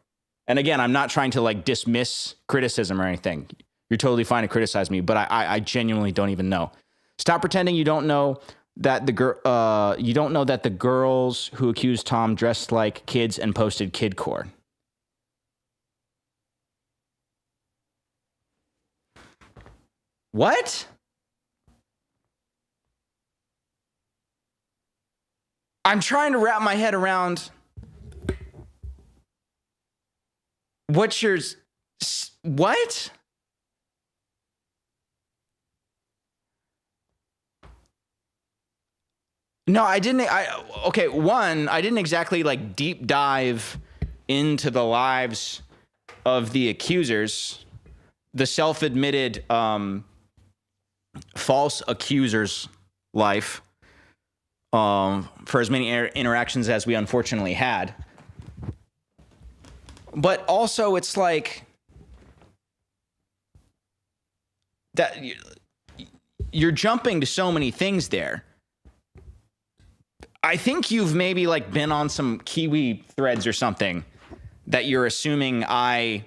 And again, I'm not trying to dismiss criticism or anything. You're totally fine to criticize me, but I genuinely don't even know. Stop pretending you don't know that the girls who accused Tom dressed like kids and posted kidcore. What? I'm trying to wrap my head around what your... What? No, I didn't. Okay, one, I didn't exactly like deep dive into the lives of the accusers, the self-admitted false accuser's life, for as many interactions as we unfortunately had. But also, it's like that you're jumping to so many things there. I think you've maybe like been on some Kiwi threads or something that you're assuming I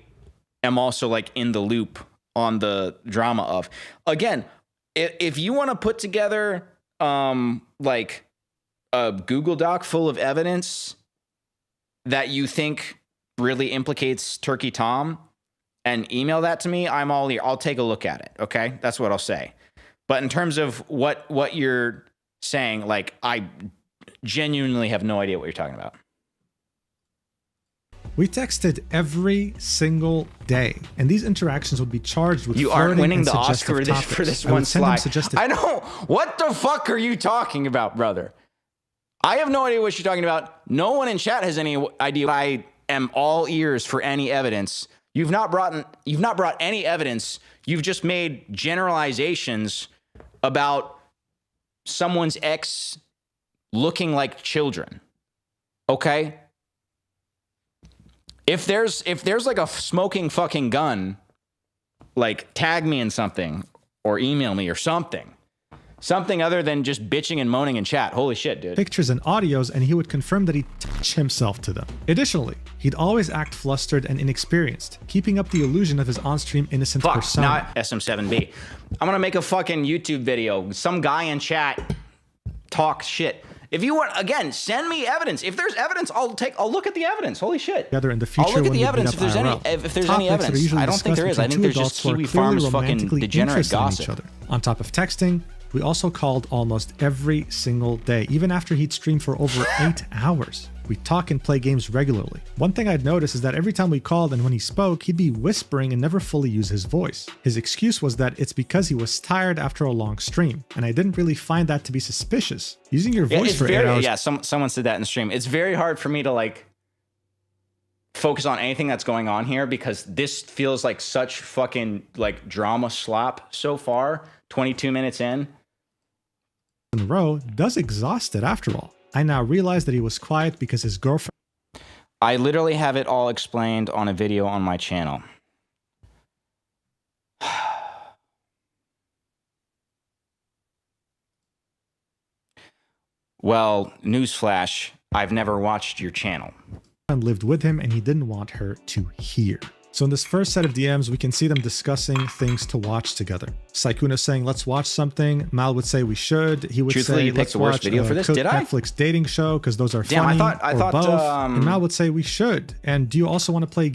am also like in the loop on the drama of. Again, if you want to put together like a Google Doc full of evidence that you think really implicates Turkey Tom and email that to me, I'm all ear. I'll take a look at it. Okay, that's what I'll say. But in terms of what you're saying, like I genuinely have no idea what you're talking about. We texted every single day, and these interactions would be charged with you aren't winning the Oscar for this one slide. I know. What the fuck are you talking about, brother? I have no idea what you're talking about. No one in chat has any idea. I am all ears for any evidence. You've not brought any evidence. You've just made generalizations about someone's ex looking like children. Okay? If there's like a smoking fucking gun, like tag me in something or email me or something. Something other than just bitching and moaning in chat. Holy shit, dude. Pictures and audios, and he would confirm that he'd touch himself to them. Additionally, he'd always act flustered and inexperienced, keeping up the illusion of his on-stream innocent persona. Now SM7B. I'm gonna make a fucking YouTube video. Some guy in chat talk shit. If you want, again, send me evidence. If there's evidence, I'll look at the evidence. Holy shit. Together in the future, I'll look at when the we evidence meet if there's any evidence. I don't think there is. I think there's just Kiwi Farms fucking degenerate gossip. On top of texting, we also called almost every single day, even after he'd stream for over 8 hours. We talk and play games regularly. One thing I'd notice is that every time we called and when he spoke, he'd be whispering and never fully use his voice. His excuse was that it's because he was tired after a long stream, and I didn't really find that to be suspicious. Using your voice for 8 hours... Yeah, someone said that in the stream. It's very hard for me to like focus on anything that's going on here because this feels like such fucking like drama slop so far, 22 minutes in a row does exhaust it after all. I now realize that he was quiet because his girlfriend... I literally have it all explained on a video on my channel. Well, newsflash, I've never watched your channel. Lived with him and he didn't want her to hear. So in this first set of DMs, we can see them discussing things to watch together. Sykkuno saying, let's watch something. Mal would say we should. He would say, let's watch video for this. Did I? Netflix dating show because those are funny. I thought both. And Mal would say we should. And do you also want to play?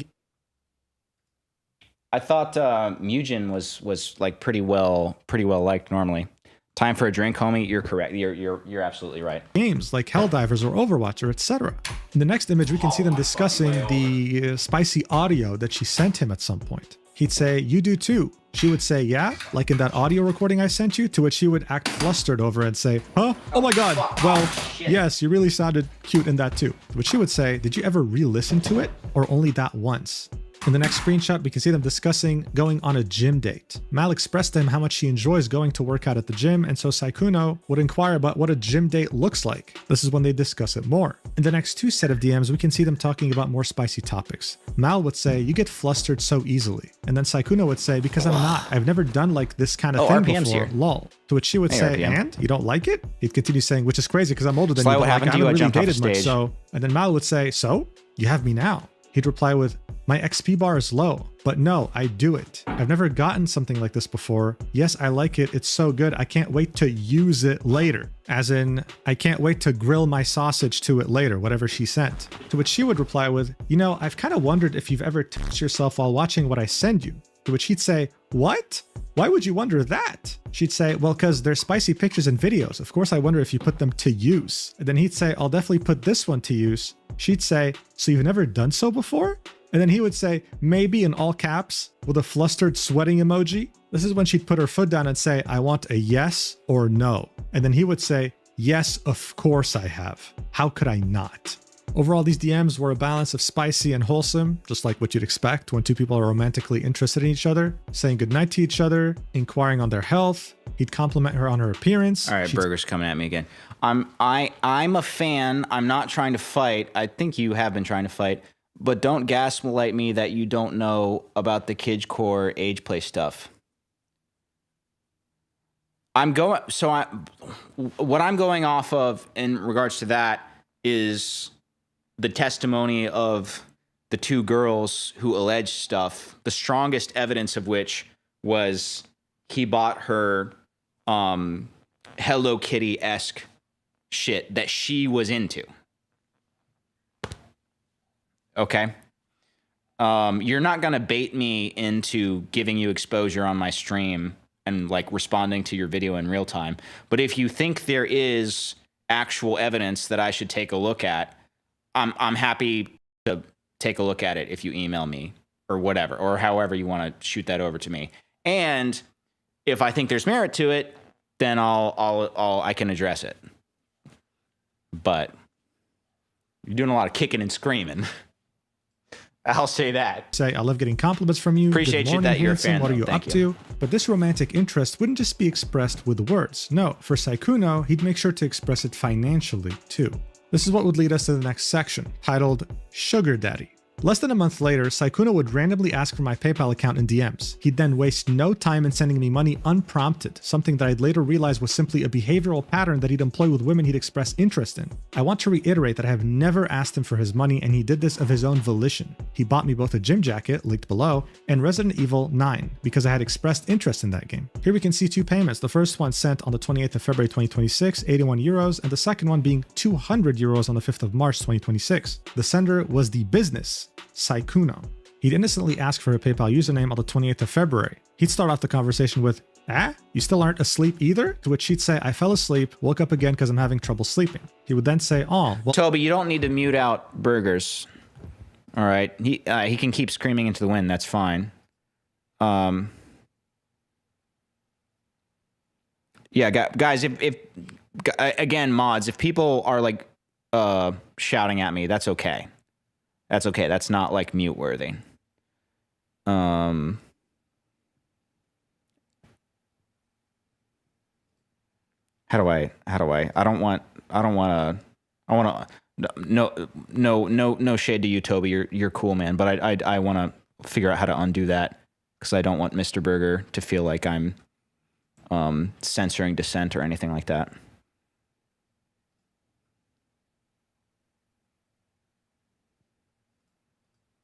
I thought Mugen was like pretty well liked normally. Time for a drink, homie. You're correct. You're absolutely right. Games like Helldivers or Overwatch or etc. In the next image, we can see them discussing the spicy audio that she sent him at some point. He'd say, you do too. She would say, yeah, like in that audio recording I sent you, to which he would act flustered over and say, huh? Oh my God. Well, yes, you really sounded cute in that too. To which she would say, did you ever re-listen to it or only that once? In the next screenshot, we can see them discussing going on a gym date. Mal expressed to him how much she enjoys going to work out at the gym, and so Sykkuno would inquire about what a gym date looks like. This is when they discuss it more. In the next two set of DMs, we can see them talking about more spicy topics. Mal would say, you get flustered so easily. And then Sykkuno would say, because I'm not. I've never done like this kind of thing RPM's before, here. lol. To which she would say, RPM. and? You don't like it? He'd continue saying, which is crazy because I'm older than Sly, you, what but like, happened I to you? haven't I really jumped off dated the much, stage. so... And then Mal would say, so? You have me now. He'd reply with, my XP bar is low, but no, I do it. I've never gotten something like this before. Yes, I like it. It's so good. I can't wait to use it later. As in, I can't wait to grill my sausage to it later, whatever she sent. To which she would reply with, you know, I've kind of wondered if you've ever touched yourself while watching what I send you. To which he'd say, what? Why would you wonder that? She'd say, well, because they're spicy pictures and videos. Of course, I wonder if you put them to use. And then he'd say, I'll definitely put this one to use. She'd say, so you've never done so before? And then he would say, maybe in all caps with a flustered sweating emoji. This is when she'd put her foot down and say, I want a yes or no. And then he would say, yes, of course I have. How could I not? Overall, these DMs were a balance of spicy and wholesome, just like what you'd expect when two people are romantically interested in each other, saying goodnight to each other, inquiring on their health. He'd compliment her on her appearance. All right, Burger's coming at me again. I'm a fan. I'm not trying to fight. I think you have been trying to fight, but don't gaslight me that you don't know about the kidcore age play stuff. What I'm going off of in regards to that is the testimony of the two girls who alleged stuff, the strongest evidence of which was he bought her Hello Kitty-esque shit that she was into. Okay? You're not going to bait me into giving you exposure on my stream and like responding to your video in real time. But if you think there is actual evidence that I should take a look at, I'm happy to take a look at it if you email me or whatever, or however you want to shoot that over to me. And if I think there's merit to it, then I can address it. But you're doing a lot of kicking and screaming. I'll say that. Say, I love getting compliments from you. Appreciate Good morning, you that you're a handsome. fan. What are you up to? But this romantic interest wouldn't just be expressed with words. No, for Sykkuno, he'd make sure to express it financially too. This is what would lead us to the next section, titled Sugar Daddy. Less than a month later, Sykkuno would randomly ask for my PayPal account in DMs. He'd then waste no time in sending me money unprompted, something that I'd later realize was simply a behavioral pattern that he'd employ with women he'd express interest in. I want to reiterate that I have never asked him for his money, and he did this of his own volition. He bought me both a gym jacket, linked below, and Resident Evil 9, because I had expressed interest in that game. Here we can see two payments, the first one sent on the 28th of February 2026, 81 euros, and the second one being 200 euros on the 5th of March 2026. The sender was the business, Sykkuno. He'd innocently ask for a PayPal username on the 28th of February. He'd start off the conversation with, you still aren't asleep either? To which she'd say, I fell asleep, woke up again because I'm having trouble sleeping. He would then say, well, Toby, you don't need to mute out Burgers. All right. He can keep screaming into the wind. That's fine. Yeah, guys, if again, mods, if people are like shouting at me, that's okay. That's okay. That's not like mute worthy. How do I want to, no shade to you, Toby. You're cool, man. But I want to figure out how to undo that because I don't want Mr. Burger to feel like I'm censoring dissent or anything like that.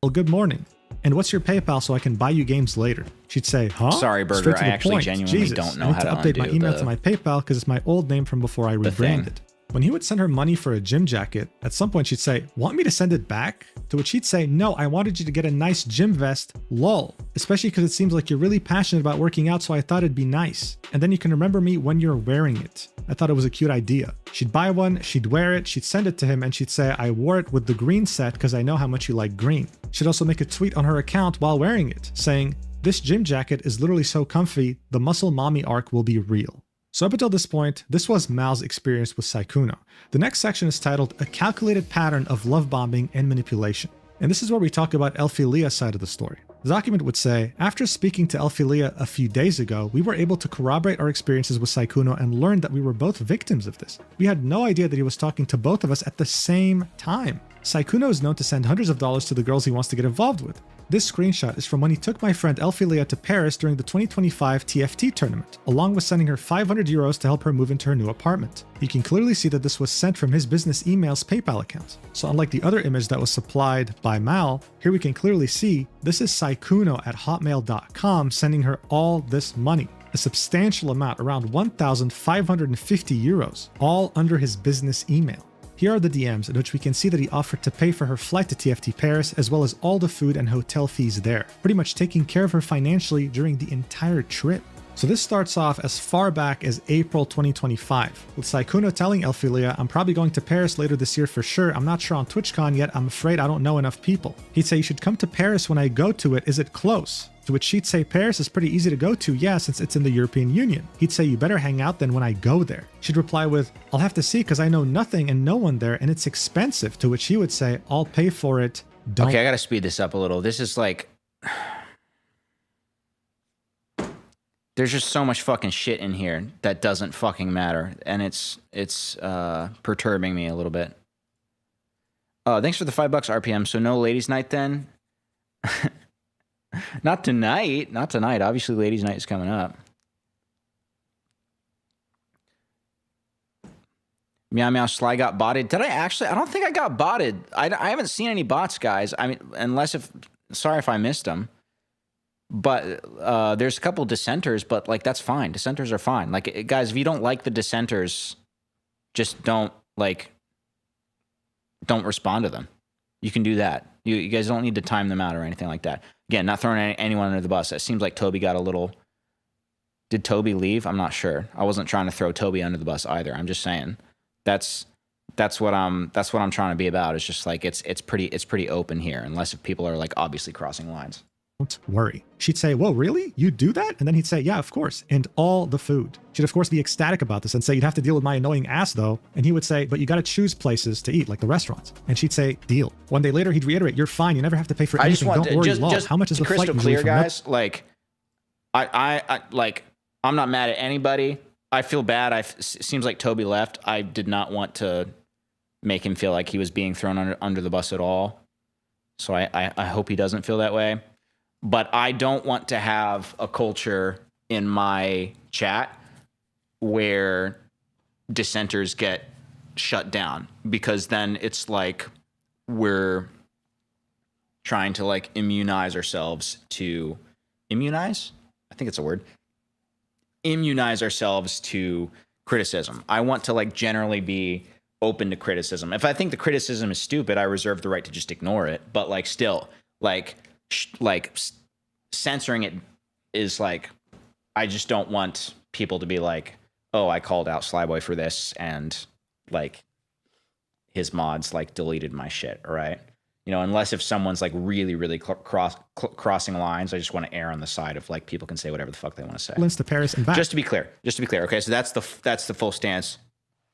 well, good morning. And what's your PayPal so I can buy you games later? She'd say, huh? Sorry, Burger. Straight to I the actually point. genuinely Jesus, don't know I need how to update my undo email the- to my PayPal because it's my old name from before I rebranded. When he would send her money for a gym jacket, at some point she'd say, want me to send it back? To which he'd say, no, I wanted you to get a nice gym vest, lol. Especially because it seems like you're really passionate about working out, so I thought it'd be nice. And then you can remember me when you're wearing it. I thought it was a cute idea. She'd buy one, she'd wear it, she'd send it to him, and she'd say, I wore it with the green set because I know how much you like green. She'd also make a tweet on her account while wearing it, saying, this gym jacket is literally so comfy, the muscle mommy arc will be real. So up until this point, this was Mal's experience with Sykkuno. The next section is titled A Calculated Pattern of Love Bombing and Manipulation. And this is where we talk about Elphilia's side of the story. The document would say, after speaking to Elphilia a few days ago, we were able to corroborate our experiences with Sykkuno and learned that we were both victims of this. We had no idea that he was talking to both of us at the same time. Sykkuno is known to send hundreds of dollars to the girls he wants to get involved with. This screenshot is from when he took my friend Elphilia to Paris during the 2025 TFT tournament, along with sending her 500 euros to help her move into her new apartment. You can clearly see that this was sent from his business email's PayPal account. So unlike the other image that was supplied by Mal, here we can clearly see this is Sykkuno at hotmail.com sending her all this money. A substantial amount, around 1,550 euros, all under his business email. Here are the DMs in which we can see that he offered to pay for her flight to TFT Paris as well as all the food and hotel fees there, pretty much taking care of her financially during the entire trip. So this starts off as far back as April 2025, with Sykkuno telling Elphilia, I'm probably going to Paris later this year for sure, I'm not sure on TwitchCon yet, I'm afraid I don't know enough people. He'd say, you should come to Paris when I go to it, is it close? To which she'd say, Paris is pretty easy to go to, yeah, since it's in the European Union. He'd say, you better hang out then when I go there. She'd reply with, I'll have to see because I know nothing and no one there and it's expensive, to which he would say, I'll pay for it, don't. Okay, I gotta speed this up a little. This is like... There's just so much fucking shit in here that doesn't fucking matter, and it's perturbing me a little bit. Thanks for the $5 RPM. So no ladies' night then? Not tonight. Not tonight. Obviously, ladies' night is coming up. Meow Meow Sly got botted. Did I actually? I don't think I got botted. I haven't seen any bots, guys. I mean, unless if... Sorry if I missed them. But there's a couple dissenters, but like that's fine. Dissenters are fine. Like guys, if you don't like the dissenters, just don't respond to them. You can do that. You guys don't need to time them out or anything like that. Again, not throwing anyone under the bus. It seems like Toby got a little. Did Toby leave? I'm not sure. I wasn't trying to throw Toby under the bus either. I'm just saying that's what I'm trying to be about. It's just like it's pretty open here, unless if people are like obviously crossing lines. Don't worry. She'd say, whoa, really? You do that? And then he'd say, yeah, of course. And all the food. She'd of course be ecstatic about this and say, you'd have to deal with my annoying ass though. And he would say, but you got to choose places to eat, like the restaurants. And she'd say, deal. One day later, he'd reiterate, you're fine. You never have to pay for anything. Don't worry, lol. How much is the flight crystal clear, guys? Like, I'm not mad at anybody. I feel bad. It seems like Toby left. I did not want to make him feel like he was being thrown under the bus at all. So I hope he doesn't feel that way. But I don't want to have a culture in my chat where dissenters get shut down, because then it's like we're trying to like immunize ourselves to immunize. I think it's a word. Immunize ourselves to criticism. I want to like generally be open to criticism. If I think the criticism is stupid, I reserve the right to just ignore it. But like still, like censoring it is like, I just don't want people to be like, oh, I called out Slyboy for this and like his mods like deleted my shit. All right. You know, unless if someone's like really crossing lines, I just want to err on the side of like people can say whatever the fuck they want to say. To Paris and back. Just to be clear. Okay. So that's the full stance.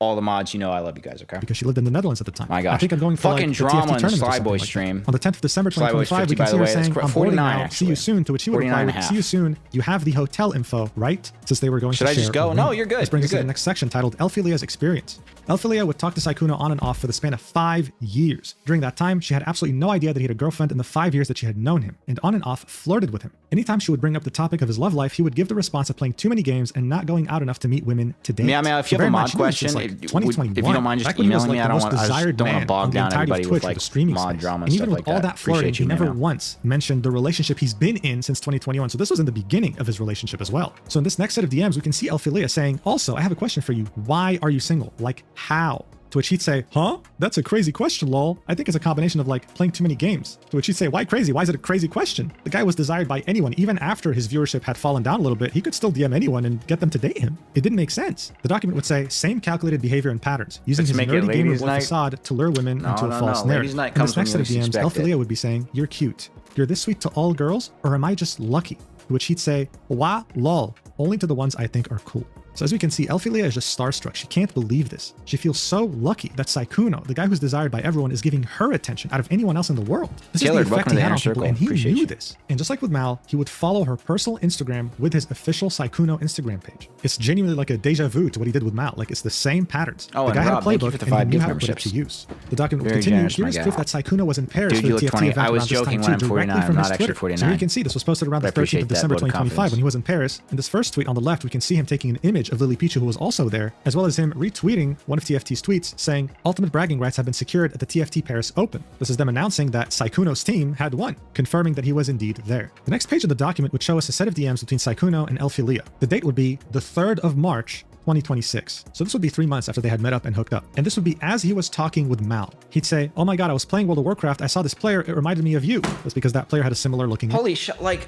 All the mods, you know, I love you guys, okay? Because she lived in the Netherlands at the time. My gosh. I think I'm going for fucking like drama TFT on Slyboy like stream. On the 10th of December 2025, we can see her saying, I'm boarding now, see you soon, to which he would reply with, see you soon, you have the hotel info, right? Since they were going to share. Should I just go? No, you're good. This brings us to the next section titled Elphilia's Experience. Elphilia would talk to Sykkuno on and off for the span of 5 years. During that time, she had absolutely no idea that he had a girlfriend in the 5 years that she had known him, and on and off flirted with him. Anytime she would bring up the topic of his love life, he would give the response of playing too many games and not going out enough to meet women to date. Meow Meow, if you have a mod question, if you don't mind just emailing me, I don't want to bog down everybody with like mod drama and even stuff with like all that. that flirting, he never once mentioned the relationship he's been in since 2021. So this was in the beginning of his relationship as well. So in this next set of DMs, we can see Elphilia saying, also, I have a question for you. Why are you single? Like, how? To which he'd say, huh? That's a crazy question, lol. I think it's a combination of like playing too many games. To which he'd say, why crazy? Why is it a crazy question? The guy was desired by anyone. Even after his viewership had fallen down a little bit, he could still DM anyone and get them to date him. It didn't make sense. The document would say, same calculated behavior and patterns, using his nerdy gamer boy facade to lure women into a false narrative. In this next set of DMs, Elphilia would be saying, you're cute. You're this sweet to all girls, or am I just lucky? To which he'd say, wah, lol, only to the ones I think are cool. So as we can see, Elphilia is just starstruck. She can't believe this. She feels so lucky that Sykkuno, the guy who's desired by everyone, is giving her attention out of anyone else in the world. This is the effect he had on people, and he knew this. And just like with Mal, he would follow her personal Instagram with his official Sykkuno Instagram page. It's genuinely like a deja vu to what he did with Mal. Like, it's the same patterns. Oh, the guy and had a playbook, and he knew how to put it to use. The document would continue. Here's proof that Sykkuno was in Paris for the TFT event around this time too, directly from his Twitter. So you can see this was posted around the 13th of December 2025 when he was in Paris. In this first tweet on the left, we can see him taking an image of Lily Pichu, who was also there, as well as him retweeting one of TFT's tweets saying, ultimate bragging rights have been secured at the TFT Paris Open. This is them announcing that Sykkuno's team had won, confirming that he was indeed there. The next page of the document would show us a set of DMs between Sykkuno and Elphilia. The date would be the 3rd of March, 2026. So this would be 3 months after they had met up and hooked up. And this would be as he was talking with Mal. He'd say, oh my God, I was playing World of Warcraft. I saw this player. It reminded me of you. That's because that player had a similar looking. Holy shit. Like,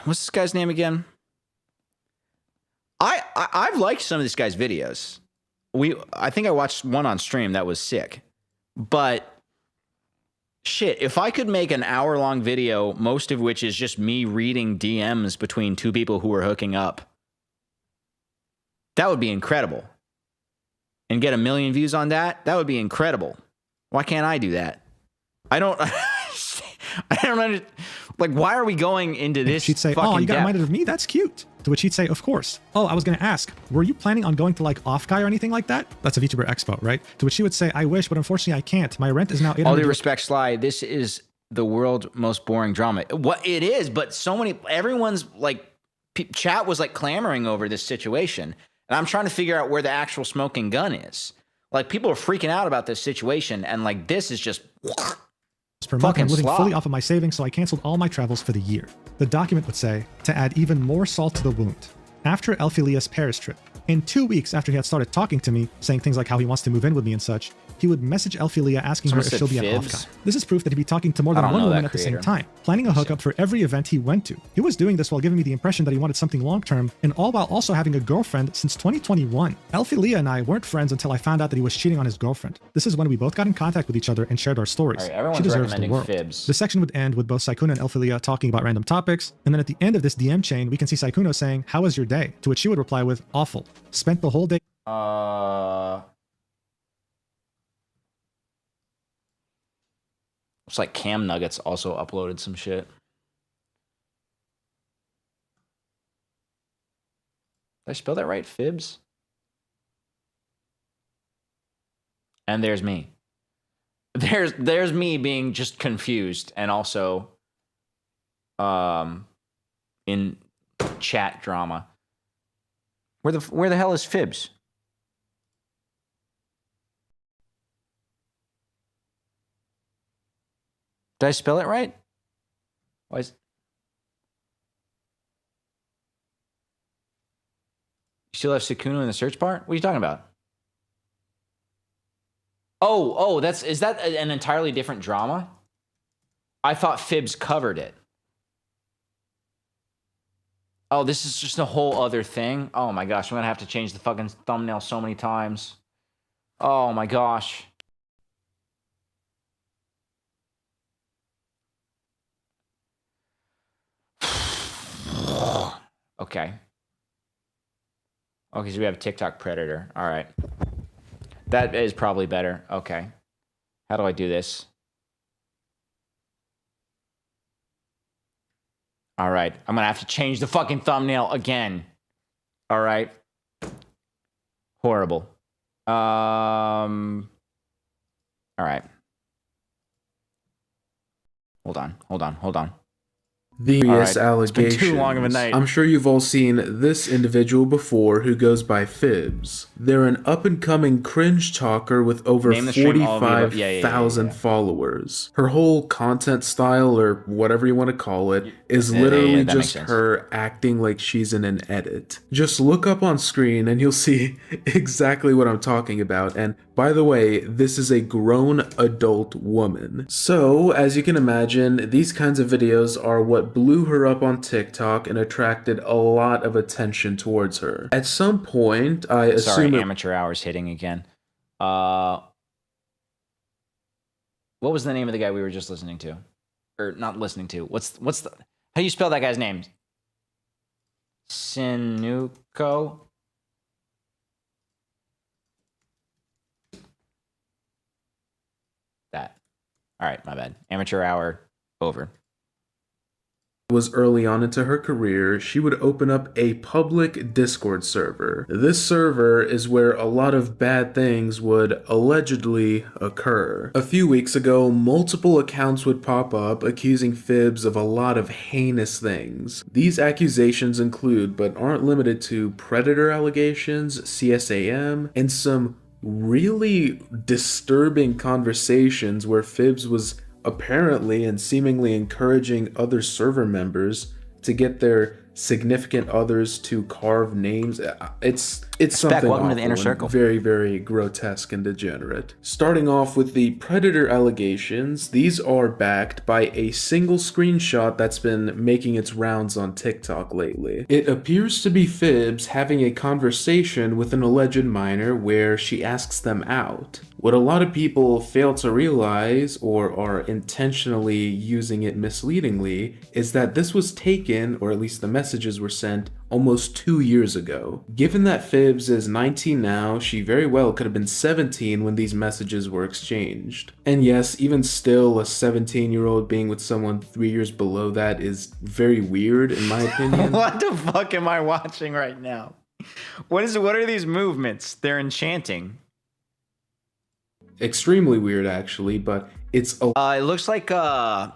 what's this guy's name again? I've liked some of this guy's videos. I think I watched one on stream that was sick. But shit, if I could make an hour-long video, most of which is just me reading DMs between two people who are hooking up, that would be incredible. And get 1 million views on that, that would be incredible. Why can't I do that? I don't understand. Like, why are we going into this? She'd say, oh, you got reminded of me? That's cute. To which he'd say, of course. Oh, I was going to ask, were you planning on going to like Off-Guy or anything like that? That's a VTuber Expo, right? To which she would say, I wish, but unfortunately I can't. My rent is now $800. All due respect, Sly, this is the world's most boring drama. What it is, but everyone's like, chat was like clamoring over this situation. And I'm trying to figure out where the actual smoking gun is. Like, people are freaking out about this situation. And like, this is just per month. I'm living fully off of my savings, so I canceled all my travels for the year. The document would say, to add even more salt to the wound. After Elphilia's Paris trip, in 2 weeks after he had started talking to me, saying things like how he wants to move in with me and such, he would message Elphilia asking her if she'll be at Off-Guy. This is proof that he'd be talking to more than one woman at the same time, planning a hookup for every event he went to. He was doing this while giving me the impression that he wanted something long-term, and all while also having a girlfriend since 2021. Elphilia and I weren't friends until I found out that he was cheating on his girlfriend. This is when we both got in contact with each other and shared our stories. Right, she deserves the world. Phibz. The section would end with both Sykkuno and Elphilia talking about random topics, and then at the end of this DM chain, we can see Sykkuno saying, how was your day? To which she would reply with, awful. Spent the whole day. It's like Cam Nuggets also uploaded some shit. Did I spell that right? Phibz? And there's me. There's me being just confused and also in chat drama. Where the hell is Phibz? Did I spell it right? Why is... You still have Sykkuno in the search bar? What are you talking about? Oh, is that an entirely different drama? I thought Phibz covered it. Oh, this is just a whole other thing? Oh my gosh, I'm gonna have to change the fucking thumbnail so many times. Oh my gosh. Okay. Okay, so we have TikTok Predator. All right. That is probably better. Okay. How do I do this? All right. I'm going to have to change the fucking thumbnail again. All right. Horrible. All right. Hold on. Various allegations. It's been too long of a night. I'm sure you've all seen this individual before who goes by Phibz. They're an up-and-coming cringe talker with over 45,000 followers. Her whole content style, or whatever you want to call it, is literally just her acting like she's in an edit. Just look up on screen and you'll see exactly what I'm talking about. And by the way, this is a grown adult woman. So, as you can imagine, these kinds of videos are what blew her up on TikTok and attracted a lot of attention towards her. At some point, I assume... Sorry, amateur hours hitting again. What was the name of the guy we were just listening to? Or not listening to. What's the... How do you spell that guy's name? Sykkuno? That. All right, my bad. Amateur hour over. Was early on into her career, she would open up a public Discord server. This server is where a lot of bad things would allegedly occur. A few weeks ago, multiple accounts would pop up accusing Phibz of a lot of heinous things. These accusations include, but aren't limited to, predator allegations, CSAM, and some really disturbing conversations where Phibz was apparently and seemingly encouraging other server members to get their significant others to carve names. It's Beck, something welcome to the awful inner and circle. very, very grotesque and degenerate. Starting off with the predator allegations, these are backed by a single screenshot that's been making its rounds on TikTok lately. It appears to be Phibz having a conversation with an alleged minor where she asks them out. What a lot of people fail to realize, or are intentionally using it misleadingly, is that this was taken, or at least the messages were sent, almost 2 years ago. Given that Phibz is 19 now, she very well could have been 17 when these messages were exchanged. And yes, even still, a 17-year-old being with someone 3 years below that is very weird, in my opinion. What the fuck am I watching right now? What are these movements? They're enchanting. Extremely weird, actually, but it's a... it looks like, have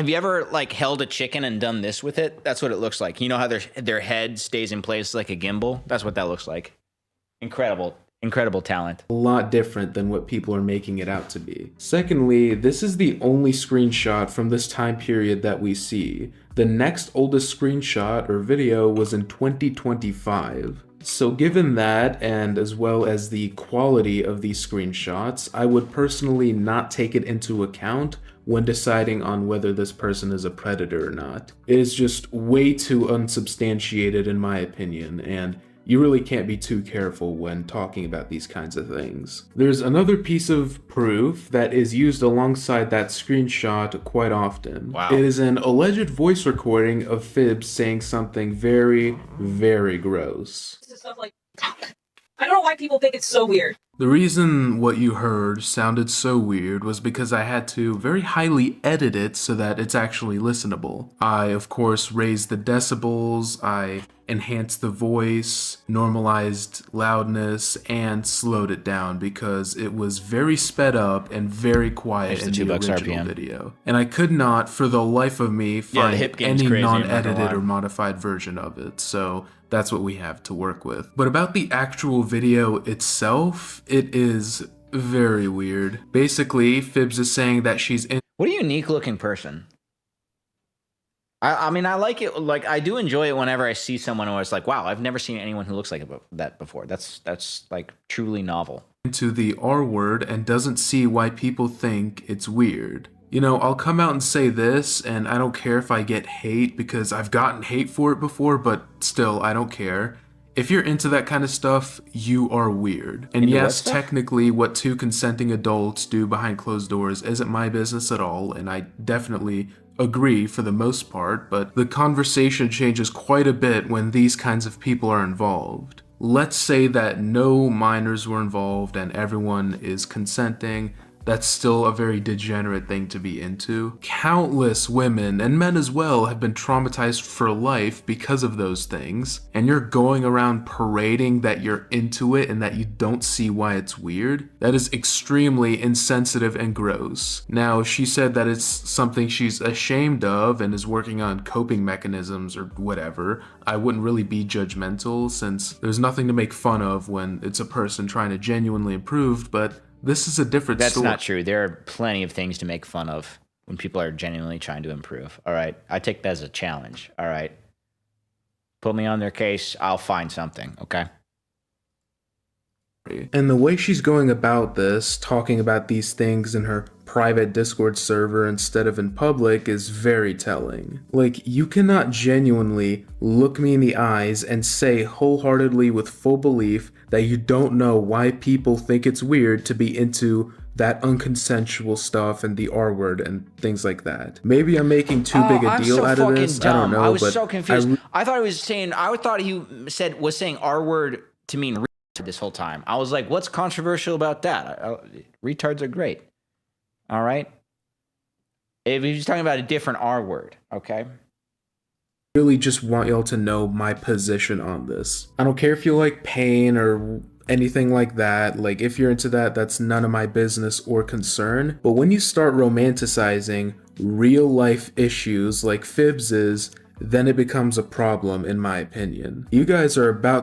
you ever, like, held a chicken and done this with it? That's what it looks like. You know how their head stays in place like a gimbal? That's what that looks like. Incredible. Incredible talent. A lot different than what people are making it out to be. Secondly, this is the only screenshot from this time period that we see. The next oldest screenshot or video was in 2025. So given that, and as well as the quality of these screenshots, I would personally not take it into account when deciding on whether this person is a predator or not. It is just way too unsubstantiated in my opinion, and you really can't be too careful when talking about these kinds of things. There's another piece of proof that is used alongside that screenshot quite often. Wow. It is an alleged voice recording of Phibz saying something very, very gross. Stuff like, I don't know why people think it's so weird. The reason what you heard sounded so weird was because I had to very highly edit it so that it's actually listenable. I, of course, raised the decibels, I enhanced the voice, normalized loudness, and slowed it down because it was very sped up and very quiet in the original RPM. video. And I could not, for the life of me, find hip game's any crazy, I'm not gonna non-edited lie. or modified version of it, so that's what we have to work with. But about the actual video itself, it is very weird. Basically, Phibz is saying that she's in... What a unique looking person. I mean, I like it. Like, I do enjoy it whenever I see someone who is like, wow, I've never seen anyone who looks like that before. That's like truly novel. ...into the R word and doesn't see why people think it's weird. You know, I'll come out and say this, and I don't care if I get hate because I've gotten hate for it before, but still, I don't care. If you're into that kind of stuff, you are weird. And Into what yes, stuff? technically what two consenting adults do behind closed doors isn't my business at all, and I definitely agree for the most part, but the conversation changes quite a bit when these kinds of people are involved. Let's say that no minors were involved and everyone is consenting. That's still a very degenerate thing to be into. Countless women, and men as well, have been traumatized for life because of those things, and you're going around parading that you're into it and that you don't see why it's weird? That is extremely insensitive and gross. Now, she said that it's something she's ashamed of and is working on coping mechanisms or whatever. I wouldn't really be judgmental since there's nothing to make fun of when it's a person trying to genuinely improve, but this is a different That's story. not true. There are plenty of things to make fun of when people are genuinely trying to improve. All right. I take that as a challenge. All right. Put me on their case. I'll find something. Okay. And the way she's going about this, talking about these things in her private Discord server instead of in public, is very telling. Like, you cannot genuinely look me in the eyes and say wholeheartedly with full belief that you don't know why people think it's weird to be into that unconsensual stuff and the R word and things like that. Maybe I'm making too big a deal out of this. I don't know. I was but so confused. I thought he was saying, I thought he was saying R word to mean retard this whole time. I was like, what's controversial about that? Retards are great. All right. If he's talking about a different R word, okay. Really just want y'all to know my position on this. I don't care if you like pain or anything like that. Like, if you're into that, that's none of my business or concern. But when you start romanticizing real life issues like Phibz is, then it becomes a problem in my opinion. You guys are about...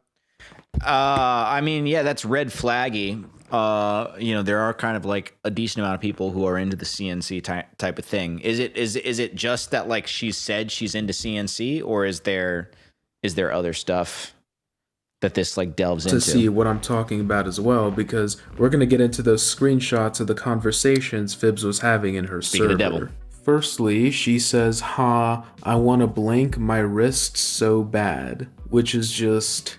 I mean, yeah, that's red flaggy. you know, there are kind of like a decent amount of people who are into the CNC type of thing. Is it just that like she said she's into CNC, or is there other stuff that this like delves into? To see what I'm talking about as well, because we're gonna get into those screenshots of the conversations Phibz was having in her Speaking server. of devil. Firstly, she says, "Ha, I want to blink my wrist so bad," which is just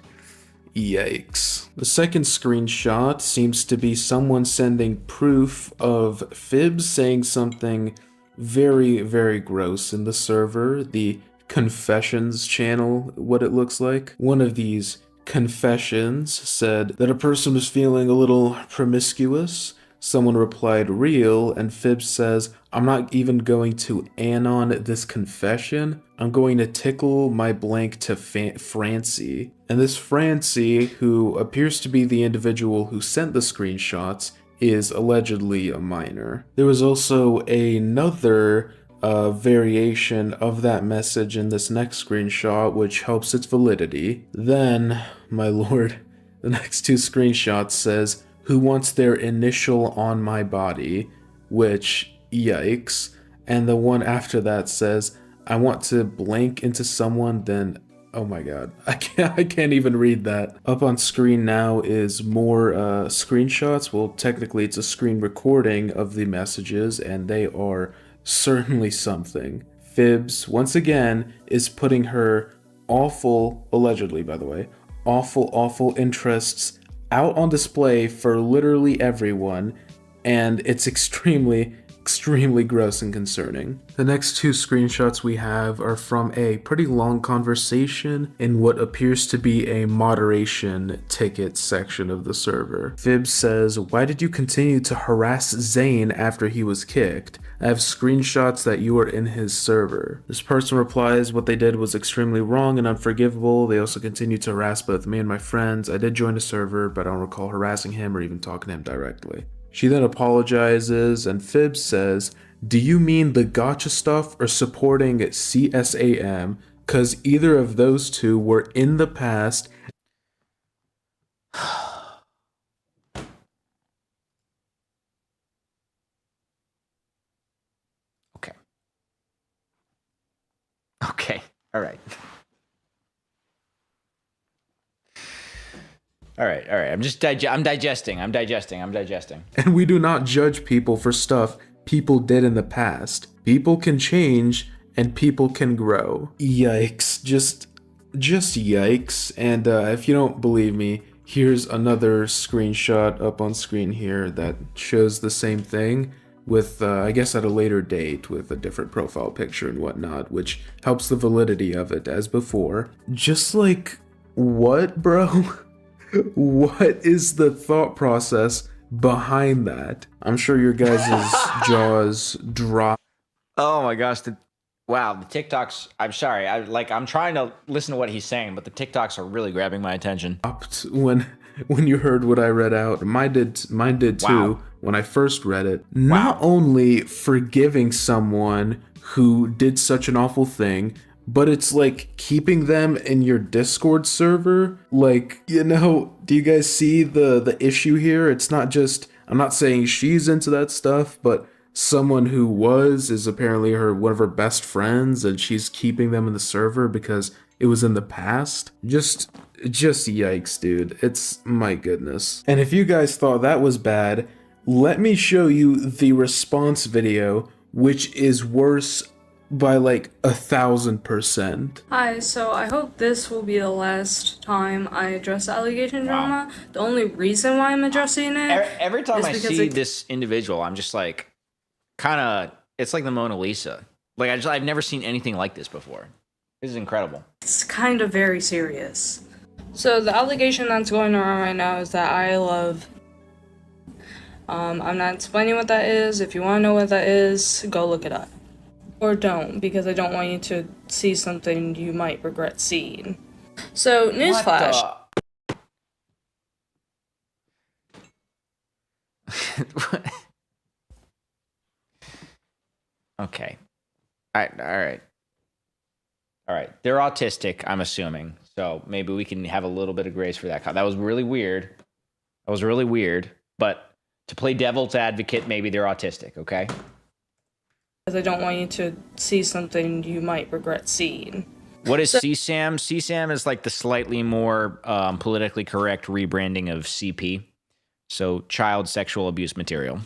yikes. The second screenshot seems to be someone sending proof of Phibz saying something very, very gross in the server, the confessions channel, what it looks like. One of these confessions said that a person was feeling a little promiscuous. Someone replied, "Real," and Phibz says, "I'm not even going to anon this confession. I'm going to tickle my blank to Francie." And this Francie, who appears to be the individual who sent the screenshots, is allegedly a minor. There was also another variation of that message in this next screenshot, which helps its validity. Then, my lord, the next two screenshots says, "Who wants their initial on my body?" Which, yikes. And the one after that says, "I want to blank into someone, then..." Oh my god, I can't even read that. Up on screen now is more screenshots. Well, technically it's a screen recording of the messages, and they are certainly something. Phibz, once again, is putting her awful, allegedly by the way, awful interests out on display for literally everyone, and it's extremely gross and concerning. The next two screenshots we have are from a pretty long conversation in what appears to be a moderation ticket section of the server. Phibz says, "Why did you continue to harass Zane after he was kicked? I have screenshots that you were in his server." This person replies, "What they did was extremely wrong and unforgivable. They also continued to harass both me and my friends. I did join a server, but I don't recall harassing him or even talking to him directly." She then apologizes, and Phibz says, "Do you mean the gotcha stuff or supporting CSAM? Cause either of those two were in the past." Okay. All right. All right. I'm just I'm digesting. And we do not judge people for stuff people did in the past. People can change and people can grow. Yikes. Just yikes. And if you don't believe me, here's another screenshot up on screen here that shows the same thing with, I guess at a later date with a different profile picture and whatnot, which helps the validity of it as before. Just like, what, bro? What is the thought process behind that? I'm sure your guys' jaws drop. Oh my gosh. Wow, the TikToks, I'm sorry. I'm trying to listen to what he's saying, but the TikToks are really grabbing my attention. When you heard what I read out, mine did too. Wow. When I first read it. Not only forgiving someone who did such an awful thing, but it's like keeping them in your Discord server. Like, you know, do you guys see the issue here? It's not just, I'm not saying she's into that stuff, but someone who is apparently one of her best friends, and she's keeping them in the server because it was in the past. Just yikes, dude. It's, my goodness. And if you guys thought that was bad, let me show you the response video, which is worse by like 1,000%. Hi, so I hope this will be the last time I address the allegation drama. The only reason why I'm addressing it every time is I because see this individual, I'm just like, kind of, it's like the Mona Lisa. Like I've never seen anything like this before. This is incredible. It's kind of very serious. So the allegation that's going around right now is that I love. I'm not explaining what that is. If you want to know what that is, go look it up. Or don't, because I don't want you to see something you might regret seeing. So, newsflash. Okay. All right. They're autistic, I'm assuming. So maybe we can have a little bit of grace for that. That was really weird. but to play devil's advocate, maybe they're autistic, okay? Because I don't want you to see something you might regret seeing. What is CSAM? CSAM is like the slightly more politically correct rebranding of CP. So child sexual abuse material.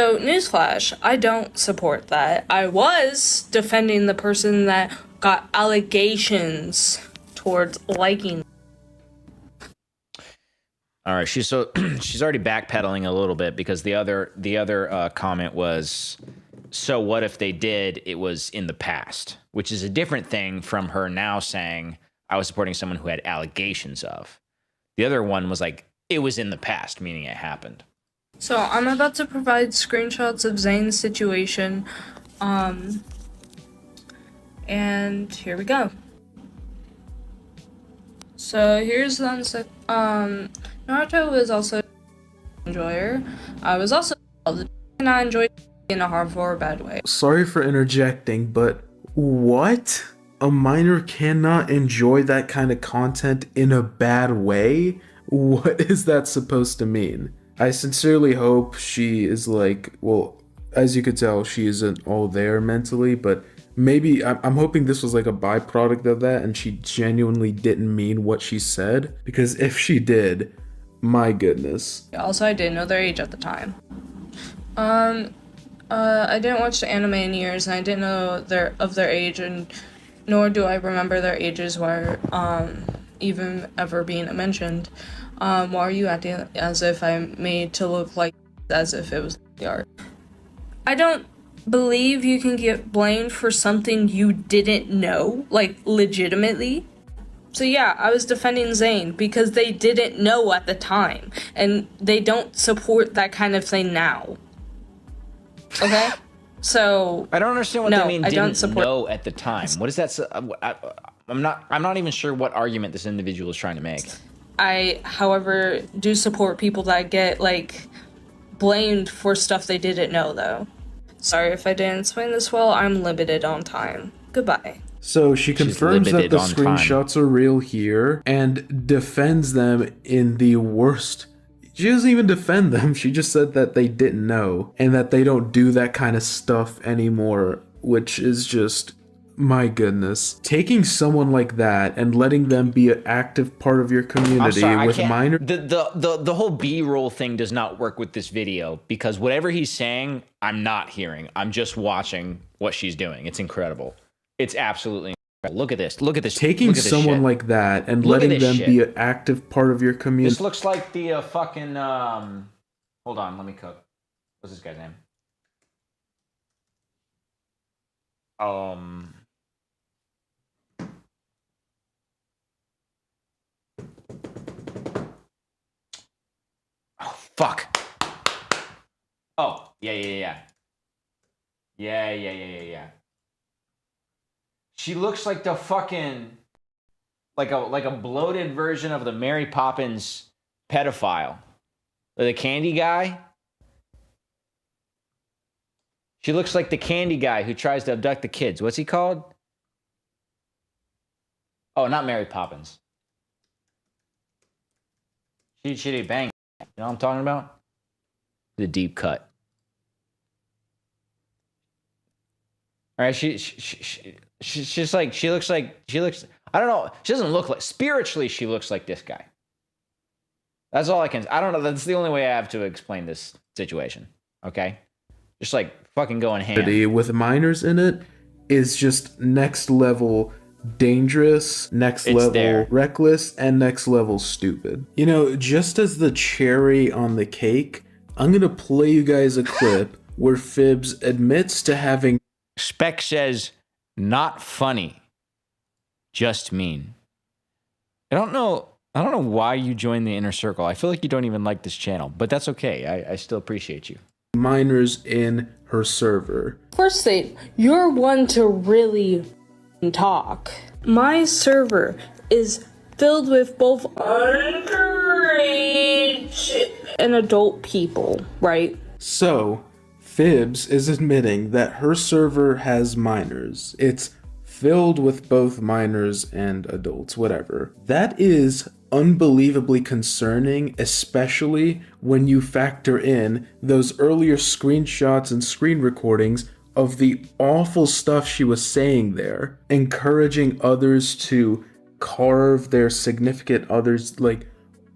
So, newsflash, I don't support that. I was defending the person that got allegations towards liking. All right, she's already backpedaling a little bit because the other comment was, so what if they did, it was in the past, which is a different thing from her now saying I was supporting someone who had allegations of. The other one was like, it was in the past, meaning it happened. So I'm about to provide screenshots of Zane's situation, and here we go. So here's the Naruto was also an enjoyer. I was also not enjoyed in a harmful or bad way. Sorry for interjecting, but what? A minor cannot enjoy that kind of content in a bad way? What is that supposed to mean? I sincerely hope she is like, well, as you could tell, she isn't all there mentally, but maybe I'm hoping this was like a byproduct of that and she genuinely didn't mean what she said, because if she did, my goodness. Also, I didn't know their age at the time. I didn't watch the anime in years, and I didn't know their age, and nor do I remember their ages were even ever being mentioned. Why are you acting as if I'm made to look like as if it was the art? I don't believe you can get blamed for something you didn't know, like legitimately. So yeah, I was defending Zane because they didn't know at the time, and they don't support that kind of thing now. Okay? So I don't understand what no, they mean. I don't Didn't support know at the time. What is that? I'm not even sure what argument this individual is trying to make. I, however, do support people that get like blamed for stuff they didn't know, though. Sorry if I didn't explain this well. I'm limited on time. Goodbye. So she confirms that the screenshots are real here and defends them in the worst. She doesn't even defend them. She just said that they didn't know and that they don't do that kind of stuff anymore, which is just, my goodness. Taking someone like that and letting them be an active part of your community with minor. The whole B-roll thing does not work with this video because whatever he's saying, I'm not hearing. I'm just watching what she's doing. It's incredible. It's absolutely incredible. Look at this. Look at this. Taking someone like that and letting them be an active part of your community. This looks like the fucking. Hold on, let me cook. What's this guy's name? Oh, fuck. Oh, yeah. Yeah. She looks like the fucking like a bloated version of the Mary Poppins pedophile. The candy guy. She looks like the candy guy who tries to abduct the kids. What's he called? Oh, not Mary Poppins. Shitty bang. You know what I'm talking about? The deep cut. All right, she's just like she looks. I don't know. She doesn't look like spiritually. She looks like this guy. That's all I can. I don't know. That's the only way I have to explain this situation. Okay, just like fucking going ham. With minors in it is just next level dangerous, next level reckless, and next level stupid. You know, just as the cherry on the cake, I'm gonna play you guys a clip where Phibz admits to having. Spec says, not funny, just mean. I don't know why you joined the inner circle. I feel like you don't even like this channel, but that's okay. I still appreciate you. Minors in her server. First thing, you're one to really talk. My server is filled with both underage and adult people, right? So, Phibz is admitting that her server has minors. It's filled with both minors and adults, whatever. That is unbelievably concerning, especially when you factor in those earlier screenshots and screen recordings of the awful stuff she was saying there, encouraging others to carve their significant others, like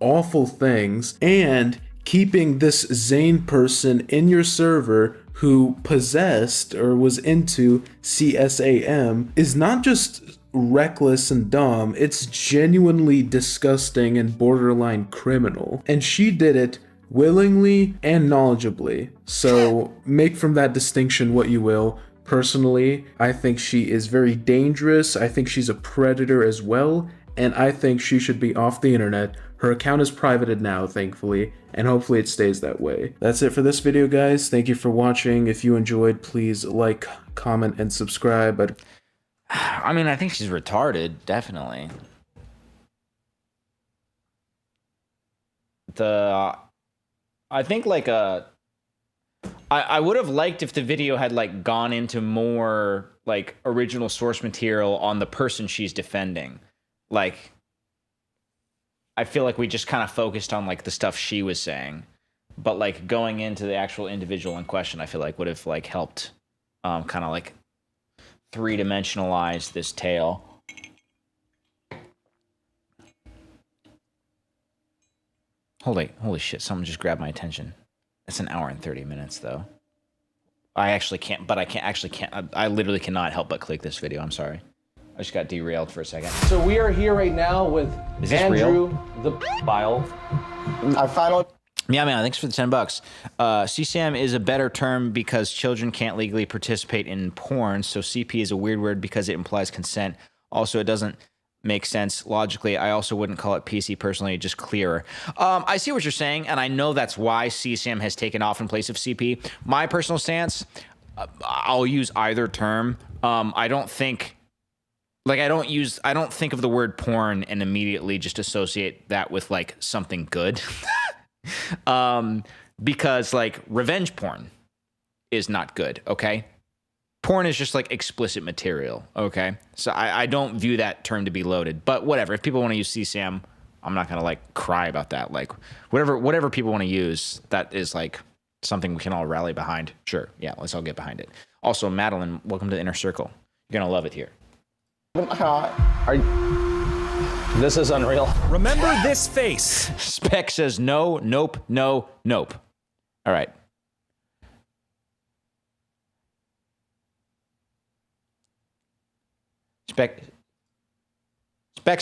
awful things, and keeping this Zane person in your server who possessed or was into CSAM is not just reckless and dumb, it's genuinely disgusting and borderline criminal. And she did it willingly and knowledgeably. So make from that distinction what you will. Personally, I think she is very dangerous. I think she's a predator as well. And I think she should be off the internet. Her account is privated now, thankfully, and hopefully it stays that way. That's it for this video, guys. Thank you for watching. If you enjoyed, please like, comment, and subscribe. I mean, I think she's retarded, definitely. I think like I would have liked if the video had like gone into more like original source material on the person she's defending. Like, I feel like we just kind of focused on like the stuff she was saying, but like going into the actual individual in question, I feel like would have like helped kind of like three-dimensionalize this tale. Holy shit, someone just grabbed my attention. It's an hour and 30 minutes though. I actually can't, but I literally cannot help but click this video. I'm sorry. I just got derailed for a second. So we are here right now with Andrew, the bile. I finally... Yeah, man, thanks for the $10. CSAM is a better term because children can't legally participate in porn, so CP is a weird word because it implies consent. Also, it doesn't make sense logically. I also wouldn't call it PC personally, just clearer. I see what you're saying, and I know that's why CSAM has taken off in place of CP. My personal stance, I'll use either term. I don't think of the word porn and immediately just associate that with like something good. Because like revenge porn is not good, okay? Porn is just like explicit material, okay? So I don't view that term to be loaded, but whatever. If people want to use CSAM, I'm not gonna like cry about that. Like whatever people want to use, that is like something we can all rally behind. Sure, yeah, let's all get behind it. Also, Madeline, welcome to the inner circle. You're gonna love it here. This is unreal. Remember this face. Spec says no, nope, no, nope. All right. Spec's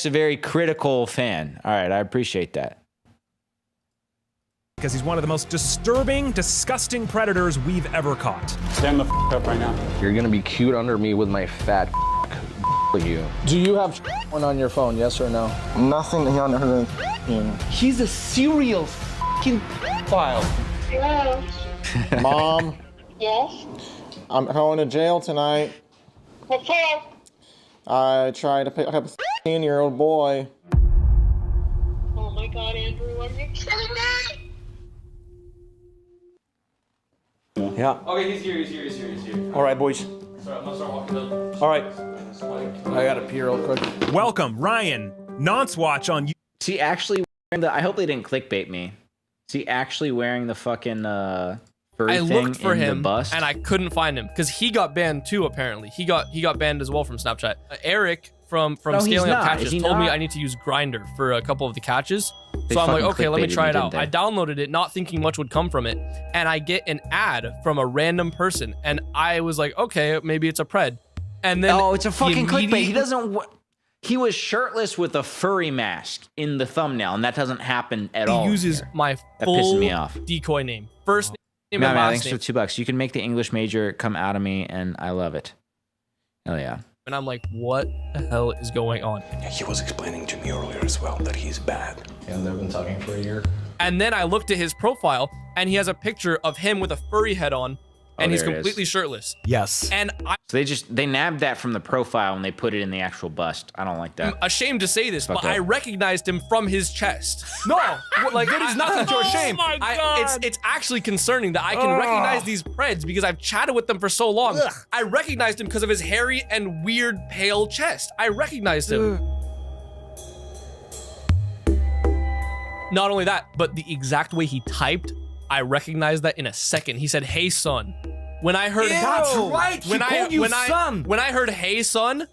a very critical fan. All right, I appreciate that. Because he's one of the most disturbing, disgusting predators we've ever caught. Stand the up right now. You're gonna be cute under me with my fat you. Do you have one on your phone, yes or no? Nothing on her. He's a serial file. Hello? Mom, Yes? I'm going to jail tonight. Okay. I tried to pick up a 16-year-old boy. Oh my god, Andrew, are you kidding me? Yeah. Okay, he's here. All right, boys. Sorry, I'm gonna start walking up. All right. I gotta pee real quick. Welcome, Ryan. Nonce Watch on you. Is he actually wearing the... I hope they didn't clickbait me. Is he actually wearing the fucking furry I thing looked for in him the bust? and I couldn't find him because he got banned too. Apparently, he got banned as well from Snapchat. Eric from No, he's Scaling Up not. Catches Is he told me not? I need to use Grindr for a couple of the catches. They So I'm like, fucking okay, let me clickbaited try me, it out. didn't I they? downloaded it, not thinking much would come from it, and I get an ad from a random person, and I was like, okay, maybe it's a pred. And then it's a fucking clickbait. He doesn't... He was shirtless with a furry mask in the thumbnail, and that doesn't happen at all. He uses my That pisses full me off. decoy name, first name No, and man, last thanks name. for $2. You can make the English major come out of me, and I love it. Hell yeah. And I'm like, what the hell is going on? He was explaining to me earlier as well that he's bad. Yeah, they've been talking for a year. And then I looked at his profile, and he has a picture of him with a furry head on, and he's there it is. completely shirtless. Yes. And So they nabbed that from the profile and they put it in the actual bust. I don't like that. I'm ashamed to say this, Fuck but I up. recognized him from his chest. No, like That is nothing to shame. Oh my God. It's actually concerning that I can recognize these preds because I've chatted with them for so long. Ugh. I recognized him because of his hairy and weird pale chest. I recognized him. Not only that, but the exact way he typed, I recognized that in a second. He said, "Hey son." When I heard, That's right. He called you son. When I heard "Hey son,"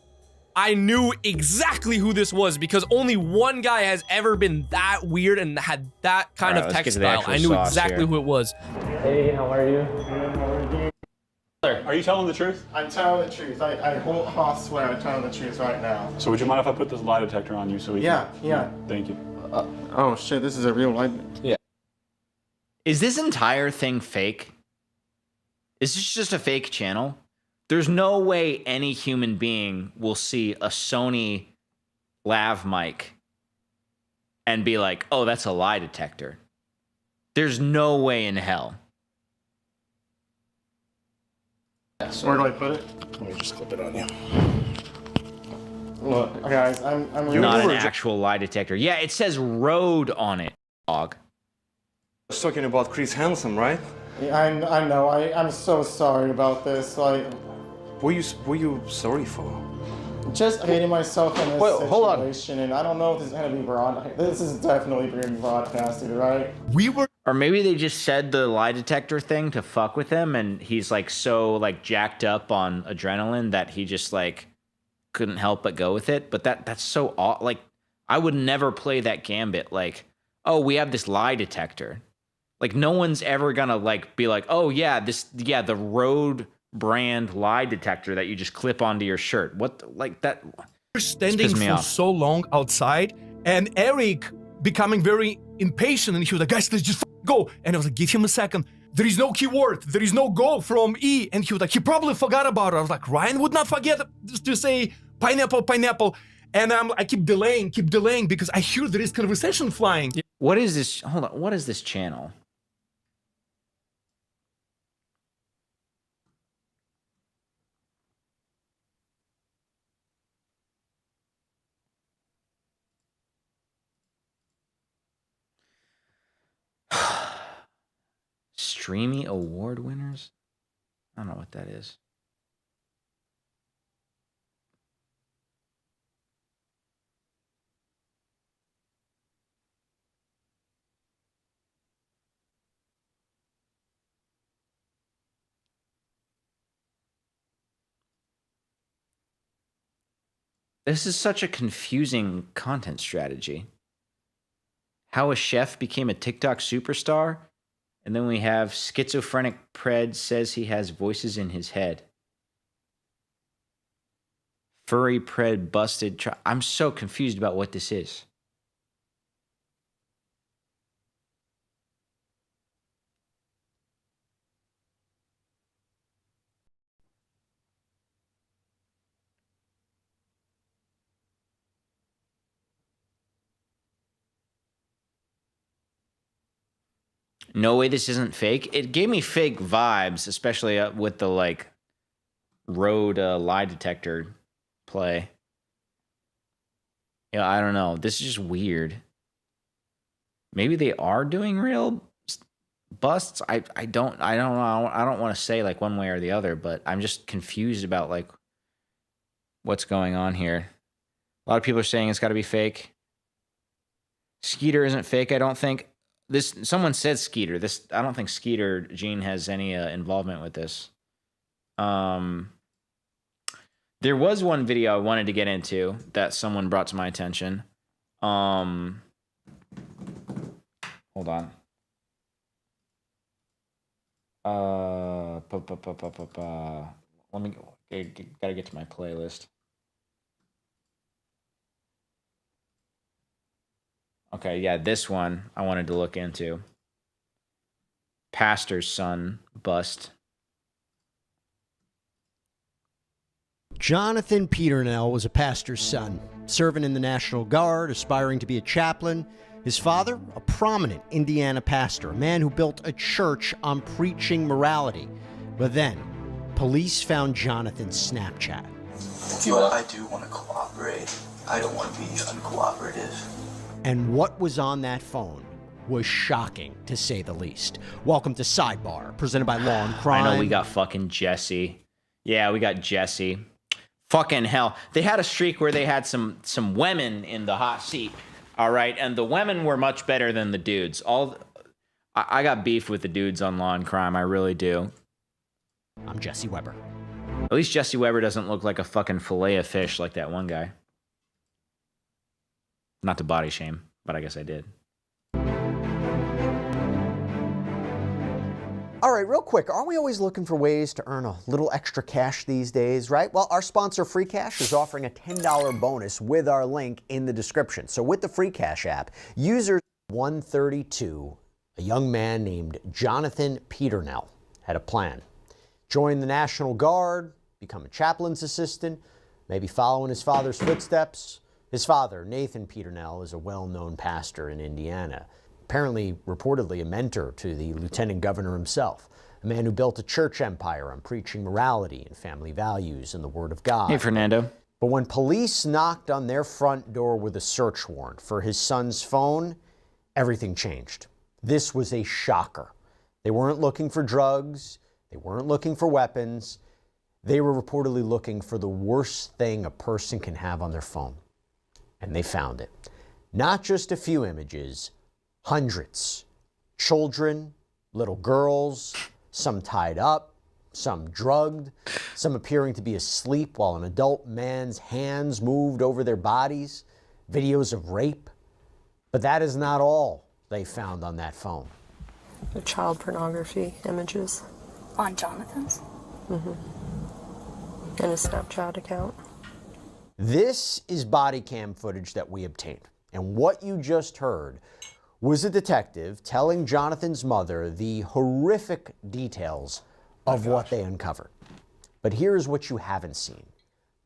I knew exactly who this was because only one guy has ever been that weird and had that kind of text style. I knew exactly who it was. Hey, how are you? Are you telling the truth? I'm telling the truth. I swear I'm telling the truth right now. So would you mind if I put this lie detector on you so we can... Yeah. Thank you. Oh shit, this is a real lie. Yeah. Is this entire thing fake? Is this just a fake channel? There's no way any human being will see a Sony lav mic and be like, oh, that's a lie detector. There's no way in hell. Where do I put it? Let me just clip it on you. Look, guys, I'm not an actual lie detector. Yeah, it says road on it, dog. I was talking about Chris Hansen, right? Yeah, I know. I'm so sorry about this. Like, What were you sorry for? just hating myself in this situation, and I don't know if this is gonna be broadcast. This is definitely being broadcasted, right? Or maybe they just said the lie detector thing to fuck with him, and he's like so like jacked up on adrenaline that he just like couldn't help but go with it. But that's so odd. Like, I would never play that gambit. Like, oh, we have this lie detector. Like, no one's ever gonna like be like, oh yeah, the Rode brand lie detector that you just clip onto your shirt. What like that? We're standing for so long outside, and Eric becoming very impatient, and he was like, guys, let's just go. And I was like, give him a second. There is no keyword. There is no go from E. And he was like, he probably forgot about it. I was like, Ryan would not forget to say pineapple, pineapple. And I keep delaying because I hear there is conversation flying. What is this? Hold on. What is this channel? Streamy award winners? I don't know what that is. This is such a confusing content strategy. How a chef became a TikTok superstar? And then we have schizophrenic pred says he has voices in his head. Furry pred busted. I'm so confused about what this is. No way this isn't fake. It gave me fake vibes, especially with the like Rode lie detector play. Yeah, I don't know. This is just weird. Maybe they are doing real busts. I don't know. I don't want to say like one way or the other, but I'm just confused about like what's going on here. A lot of people are saying it's got to be fake. Skeeter isn't fake, I don't think. Someone said Skeeter. I don't think Skeeter Gene has any involvement with this. There was one video I wanted to get into that someone brought to my attention. Hold on. Let me gotta get to my playlist. Okay, yeah, this one I wanted to look into. Pastor's son bust. Jonathan Peternell was a pastor's son, serving in the National Guard, aspiring to be a chaplain. His father, a prominent Indiana pastor, a man who built a church on preaching morality. But then, police found Jonathan's Snapchat. I do want to cooperate. I don't want to be uncooperative. And what was on that phone was shocking, to say the least. Welcome to Sidebar, presented by Law and Crime. I know we got fucking Jesse. Yeah, we got Jesse. Fucking hell. They had a streak where they had some women in the hot seat. All right, and the women were much better than the dudes. I got beef with the dudes on Law and Crime. I really do. I'm Jesse Weber. At least Jesse Weber doesn't look like a fucking fillet of fish like that one guy. Not to body shame, but I guess I did. All right, real quick, aren't we always looking for ways to earn a little extra cash these days, right? Well, our sponsor, Free Cash, is offering a $10 bonus with our link in the description. So with the Free Cash app, users 132, a young man named Jonathan Peternell, had a plan. Join the National Guard, become a chaplain's assistant, maybe following his father's footsteps. His father, Nathan Peternell, is a well-known pastor in Indiana. Apparently, reportedly a mentor to the lieutenant governor himself, a man who built a church empire on preaching morality and family values and the word of God. Hey, Fernando. But when police knocked on their front door with a search warrant for his son's phone, everything changed. This was a shocker. They weren't looking for drugs. They weren't looking for weapons. They were reportedly looking for the worst thing a person can have on their phone. And they found it. Not just a few images, hundreds. Children, little girls, some tied up, some drugged, some appearing to be asleep while an adult man's hands moved over their bodies, videos of rape. But that is not all they found on that phone. The child pornography images. On Jonathan's? Mm-hmm. And his Snapchat account. This is body cam footage that we obtained. And what you just heard was a detective telling Jonathan's mother the horrific details of what they uncovered. But here's what you haven't seen.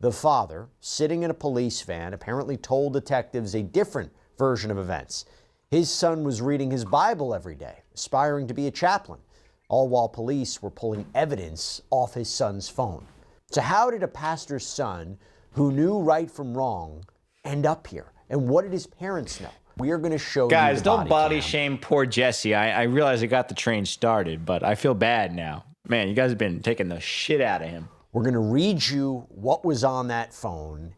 The father, sitting in a police van, apparently told detectives a different version of events. His son was reading his Bible every day, aspiring to be a chaplain, all while police were pulling evidence off his son's phone. So how did a pastor's son who knew right from wrong end up here? And what did his parents know? We are going to show Guys, you the don't body shame poor Jesse. I realize I got the train started, but I feel bad now. Man, you guys have been taking the shit out of him. We're going to read you what was on that phone.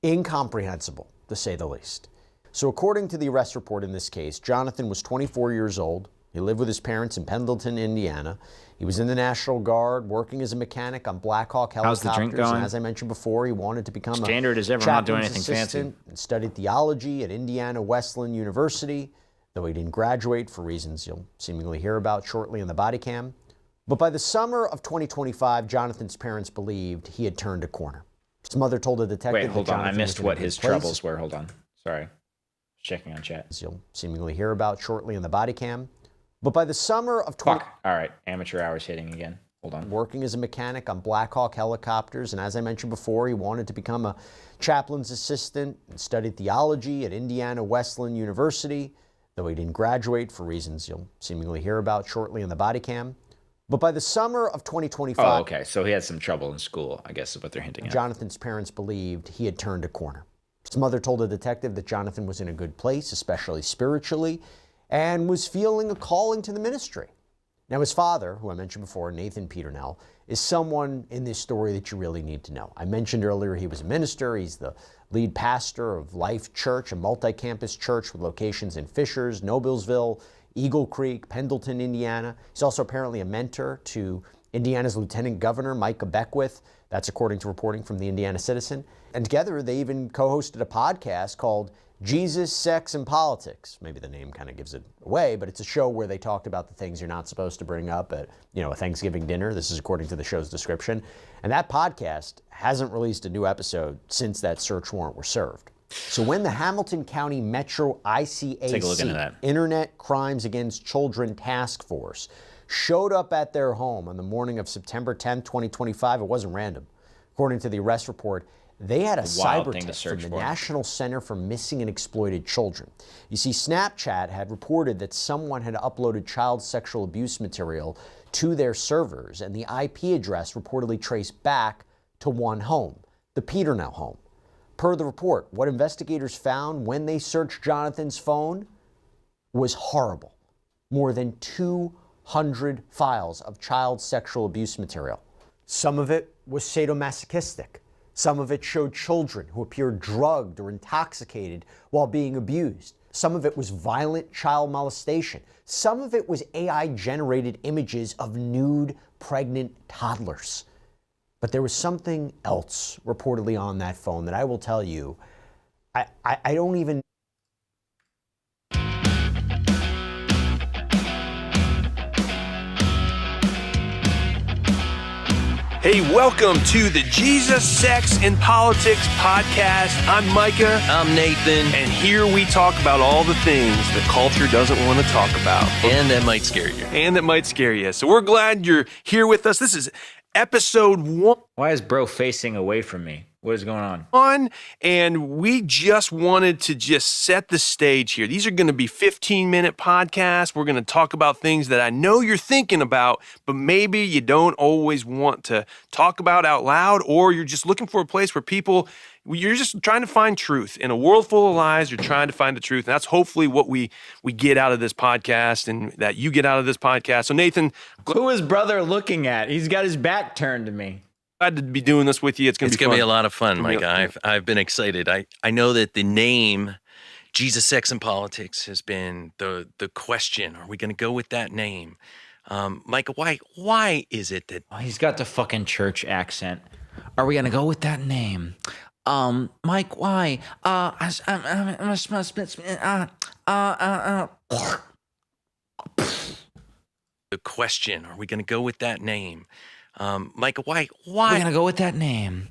Incomprehensible, to say the least. So according to the arrest report in this case, Jonathan was 24 years old. He lived with his parents in Pendleton, Indiana. He was in the National Guard, working as a mechanic on Black Hawk helicopters. How's the drink going? And as I mentioned before, he wanted to become Standard a as ever, not doing chaplain's anything assistant fancy. and studied theology at Indiana Wesleyan University, though he didn't graduate for reasons you'll seemingly hear about shortly in the body cam. But by the summer of 2025, Jonathan's parents believed he had turned a corner. His mother told a detective Wait, hold that on. I Jonathan missed was in a what good his place. troubles were. Hold on. Sorry. Checking on chat. As you'll seemingly hear about shortly in the body cam. But by the summer of 20... All right. Amateur hours hitting again. Hold on. Working as a mechanic on Black Hawk helicopters. And as I mentioned before, he wanted to become a chaplain's assistant and studied theology at Indiana Wesleyan University, though he didn't graduate for reasons you'll seemingly hear about shortly in the body cam. But by the summer of 2025... Oh, okay. So he had some trouble in school, I guess is what they're hinting at. Jonathan's parents believed he had turned a corner. His mother told a detective that Jonathan was in a good place, especially spiritually, and was feeling a calling to the ministry. Now, his father, who I mentioned before, Nathan Peternell, is someone in this story that you really need to know. I mentioned earlier he was a minister. He's the lead pastor of Life Church, a multi-campus church with locations in Fishers, Noblesville, Eagle Creek, Pendleton, Indiana. He's also apparently a mentor to Indiana's Lieutenant Governor, Micah Beckwith. That's according to reporting from the Indiana Citizen. And together, they even co-hosted a podcast called Jesus, Sex, and Politics. Maybe the name kind of gives it away, but it's a show where they talked about the things you're not supposed to bring up at, a Thanksgiving dinner. This is according to the show's description. And that podcast hasn't released a new episode since that search warrant was served. So when the Hamilton County Metro ICAC, Internet Crimes Against Children Task Force, showed up at their home on the morning of September 10, 2025, it wasn't random. According to the arrest report, they had a cyber tip from the National Center for Missing and Exploited Children. You see, Snapchat had reported that someone had uploaded child sexual abuse material to their servers, and the IP address reportedly traced back to one home, the Peternell home. Per the report, what investigators found when they searched Jonathan's phone was horrible. More than 200 files of child sexual abuse material. Some of it was sadomasochistic. Some of it showed children who appeared drugged or intoxicated while being abused. Some of it was violent child molestation. Some of it was AI-generated images of nude, pregnant toddlers. But there was something else reportedly on that phone that I will tell you, I don't even... Hey, welcome to the Jesus, Sex, and Politics podcast. I'm Micah. I'm Nathan. And here we talk about all the things that culture doesn't want to talk about. And that might scare you. And that might scare you. So we're glad you're here with us. This is episode 1. Why is bro facing away from me? What is going on? And we just wanted to just set the stage here. These are going to be 15-minute podcasts. We're going to talk about things that I know you're thinking about, but maybe you don't always want to talk about out loud, or you're just looking for a place where you're just trying to find truth. In a world full of lies, you're trying to find the truth. And that's hopefully what we get out of this podcast and that you get out of this podcast. So Nathan. Who is brother looking at? He's got his back turned to me. Glad to be doing this with you. It's going to be a lot of fun, Micah. I've been excited. I know that the name Jesus, Sex, and Politics has been the question. Are we going to go with that name? Micah, why is it that... Oh, he's got the fucking church accent. Are we going to go with that name? Mike, why? The question. Are we going to go with that name? Micah, why? We're gonna go with that name.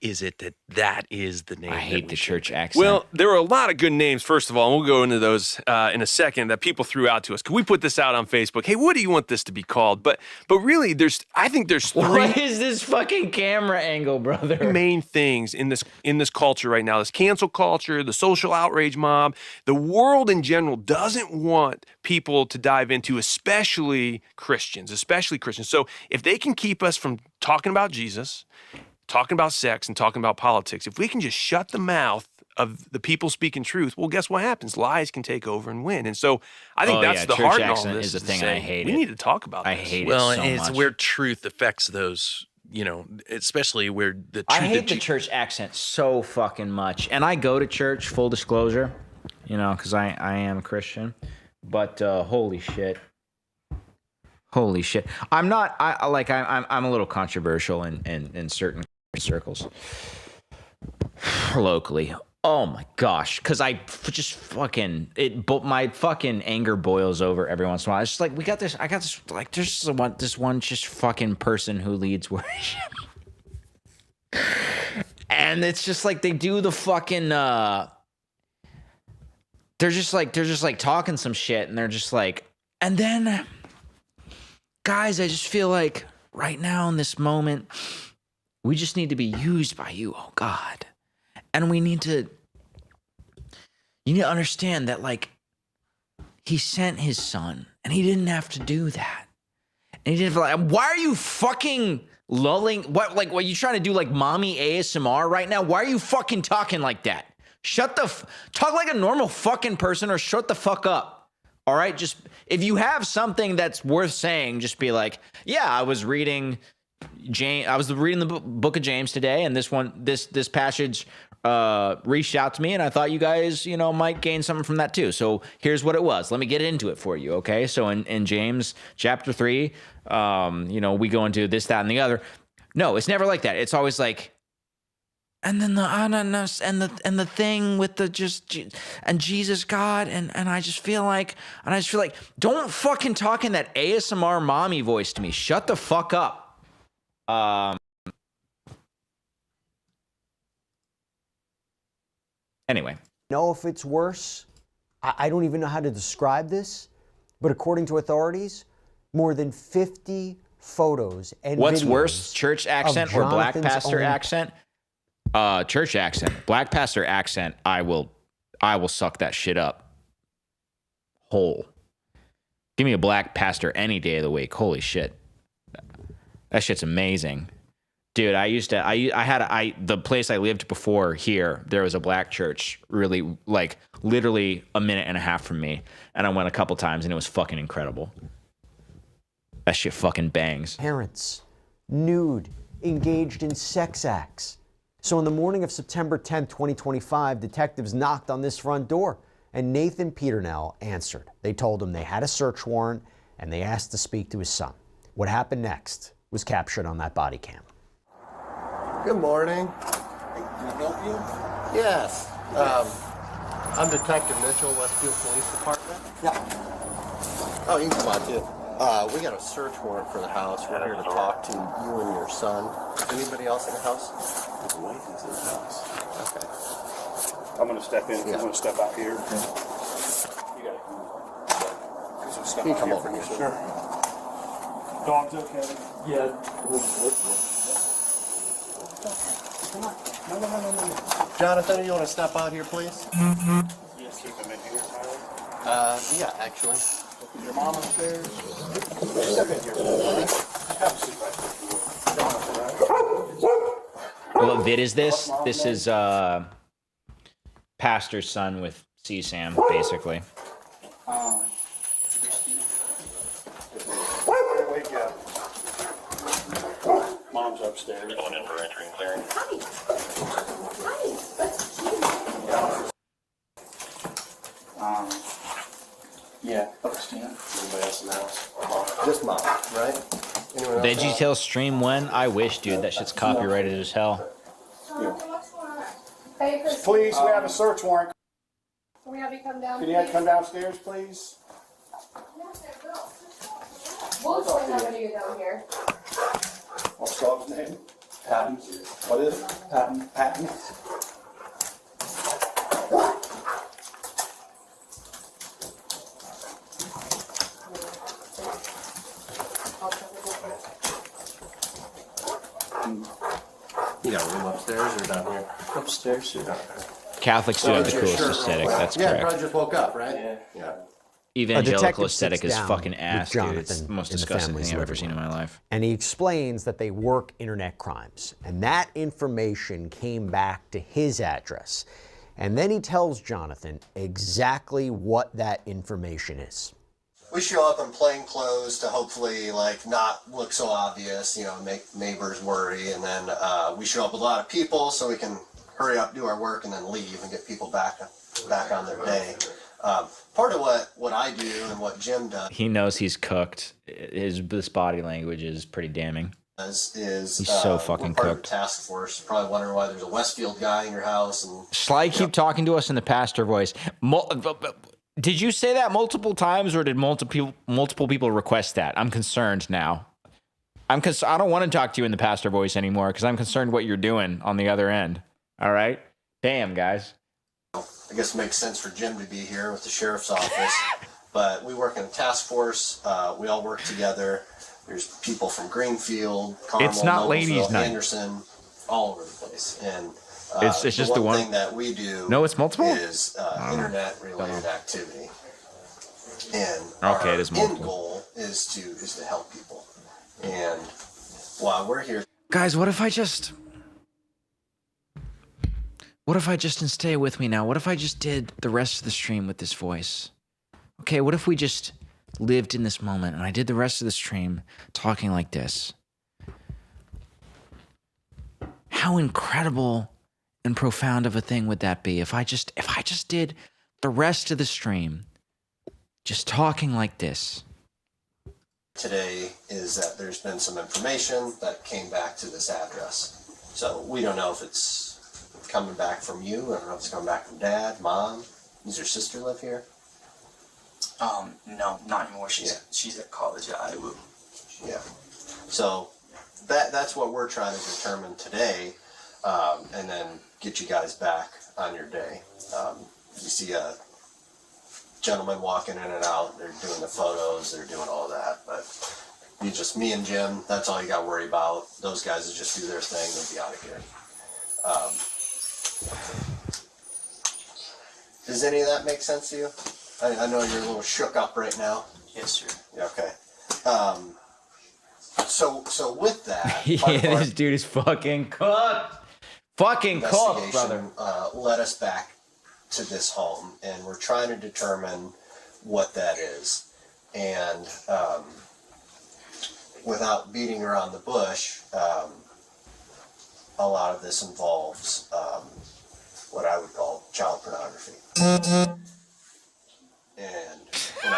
Is it that is the name? I hate the church accent. Well, there are a lot of good names, first of all, and we'll go into those in a second, that people threw out to us. Could we put this out on Facebook? Hey, what do you want this to be called? But really, I think there's three. What is this fucking camera angle, brother? Main things in this culture right now: this cancel culture, the social outrage mob. The world in general doesn't want people to dive into, especially Christians. So if they can keep us from talking about Jesus, talking about sex, and talking about politics, if we can just shut the mouth of the people speaking truth, well, guess what happens? Lies can take over and win. And so I think that's the heart of all this. Is the thing I hate. We need to talk about this. I hate it so it's much. Where truth affects those, especially where the truth... I hate the church accent so fucking much. And I go to church, full disclosure, because I am a Christian. But holy shit. Holy shit. I'm a little controversial in certain circles locally. Oh my gosh, because I just fucking my fucking anger boils over every once in a while. It's just like there's this one just fucking person who leads worship, and it's just like they do the fucking they're just like talking some shit, and they're just like, and then guys, I just feel like right now in this moment, we just need to be used by you, oh God. And you need to understand that, like, he sent his son, and he didn't have to do that. And he didn't feel like, why are you fucking lulling? What you trying to do, like mommy ASMR right now? Why are you fucking talking like that? Talk like a normal fucking person, or shut the fuck up. All right? Just, if you have something that's worth saying, just be like, yeah, I was reading the book of James today, and this passage reached out to me, and I thought you guys, might gain something from that too. So here's what it was. Let me get into it for you, okay? So in James chapter 3, we go into this, that, and the other. No, it's never like that. It's always like, and then the ananas and the thing with the and Jesus God, and I just feel like don't fucking talk in that ASMR mommy voice to me. Shut the fuck up. Anyway. Know if it's worse? I don't even know how to describe this, but according to authorities, more than 50 photos and What's videos worse, church accent or black pastor accent? Church accent. Black pastor accent, I will suck that shit up whole. Give me a black pastor any day of the week. Holy shit. That shit's amazing. Dude, the place I lived before here, there was a black church really, like, literally a minute and a half from me. And I went a couple times, and it was fucking incredible. That shit fucking bangs. Parents nude, engaged in sex acts. So on the morning of September 10th, 2025, detectives knocked on this front door, and Nathan Peternell answered. They told him they had a search warrant, and they asked to speak to his son. What happened next was captured on that body cam. Good morning. Can I help you? Yes. I'm Detective Mitchell, Westfield Police Department. Yeah. Oh, you can come on too. We got a search warrant for the house. We're here to talk to you and your son. Anybody else in the house? His wife is in the house. Okay. I'm gonna step in. Yeah. I'm gonna step out here. Okay. You gotta step You out come here over for me, here. sir. Dog's okay? Yeah. No. Jonathan, you want to step out here, please? Yes, keep him in here, Tyler. Yeah, actually. Is your mom upstairs? Step in here. Have a seat right there. What vid is this? This is pastor's son with CSAM, basically. Wake up. Mom's upstairs. Going in for entry and clearing. Yeah, upstairs. Anybody else in the house? Just Mom, right? Anyone else? VeggieTales stream when? I wish, dude. That shit's copyrighted as hell. Hey, Chris. Please, we have a search warrant. Can we have you come down? Can you come downstairs, please? We'll explain how to get down here. What's the dog's name? Patton. What is it? Patton. Patton. You got a room upstairs or down here? Upstairs, sir. Catholics do have the coolest aesthetic. That's Yeah, correct. probably just woke up, right? Yeah. Evangelical aesthetic is down fucking with ass, dude. It's Jonathan the most in the disgusting family's thing I've ever living seen in room. my life. And he explains that they work internet crimes. And that information came back to his address. And then he tells Jonathan exactly what that information is. We show up in plain clothes to hopefully not look so obvious, make neighbors worry, and then we show up with a lot of people so we can hurry up, do our work, and then leave and get people back on their day. Part of what I do and what Jim does. He knows he's cooked. This body language is pretty damning. Is he's so fucking we're part of cooked. the task force. You're probably wondering why there's a Westfield guy in your house. And Sly, keep talking to us in the pastor voice. Did you say that multiple times, or did multiple people request that? I'm concerned now. I don't want to talk to you in the pastor voice anymore because I'm concerned what you're doing on the other end. All right? Damn, guys. I guess it makes sense for Jim to be here with the sheriff's office. But we work in a task force. We all work together. There's people from Greenfield, Carmel, It's not Noblesville, ladies' night. Anderson, all over the place. And It's just the one thing that we do. No, it's multiple? Is internet-related activity. And Okay, it is our end multiple. goal is to help people. And while we're here, Guys, what if I just and stay with me now? What if I just did the rest of the stream with this voice? Okay, what if we just lived in this moment and I did the rest of the stream talking like this? How incredible and profound of a thing would that be if I just did the rest of the stream just talking like this? today is that there's been some information that came back to this address. So we don't know if it's coming back from you. I don't know if it's coming back from Dad, Mom. Does your sister live here? No, not anymore. She's at college at Iowa. Yeah. So that's what we're trying to determine today, and then get you guys back on your day. You see a gentleman walking in and out. They're doing the photos. They're doing all that. But you just me and Jim. That's all you got to worry about. Those guys will just do their thing. They'll be out of here. Does any of that make sense to you? I know you're a little shook up right now. Yes, sir. Yeah, okay. So with that, yeah, this dude is fucking cooked. Fucking cooked, brother. Led us back to this home, and we're trying to determine what that is. And without beating around the bush, a lot of this involves what I would call child pornography. And when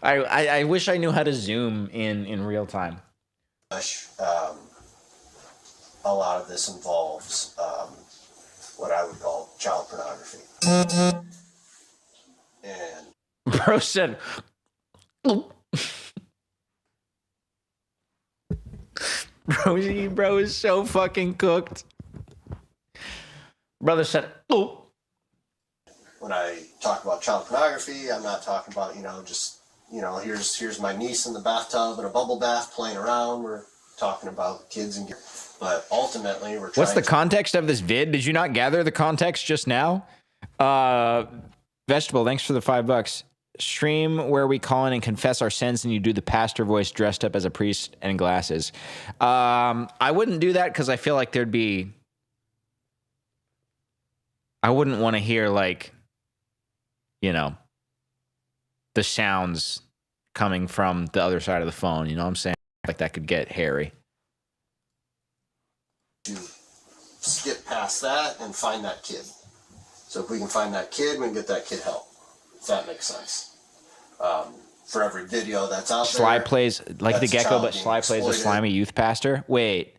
I wish I knew how to zoom in real time. A lot of this involves what I would call child pornography. And bro said, bro is so fucking cooked. Brother said, oh. When I talk about child pornography, I'm not talking about, just, here's my niece in the bathtub in a bubble bath playing around. We're talking about kids and but ultimately we're trying. What's the context of this vid? Did you not gather the context just now? Vegetable, thanks for the $5. Stream where we call in and confess our sins and you do the pastor voice dressed up as a priest and glasses. I wouldn't do that because I feel like I wouldn't want to hear the sounds coming from the other side of the phone. You know what I'm saying? Like that could get hairy. To skip past that and find that kid. So if we can find that kid, we can get that kid help. If that makes sense. For every video that's out there. Sly plays like the gecko, but Sly plays a slimy youth pastor. Wait.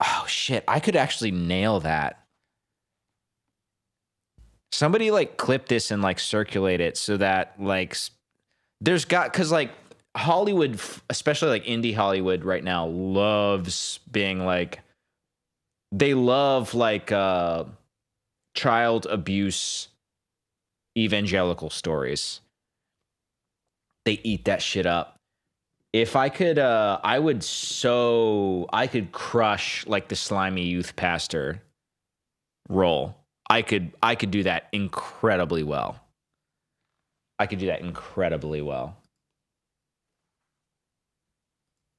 Oh shit! I could actually nail that. Somebody clip this and circulate it so that there's because Hollywood, especially indie Hollywood right now, loves being they love child abuse evangelical stories. They eat that shit up. If I could, I could crush the slimy youth pastor role. I could do that incredibly well.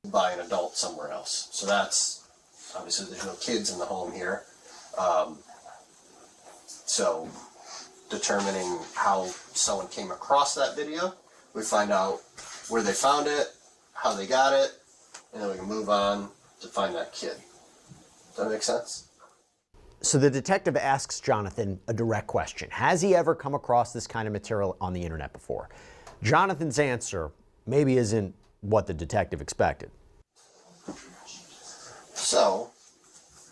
By an adult somewhere else. So that's obviously there's no kids in the home here. So determining how someone came across that video, we find out where they found it, how they got it, and then we can move on to find that kid. Does that make sense? So the detective asks Jonathan a direct question. Has he ever come across this kind of material on the internet before? Jonathan's answer maybe isn't what the detective expected. So,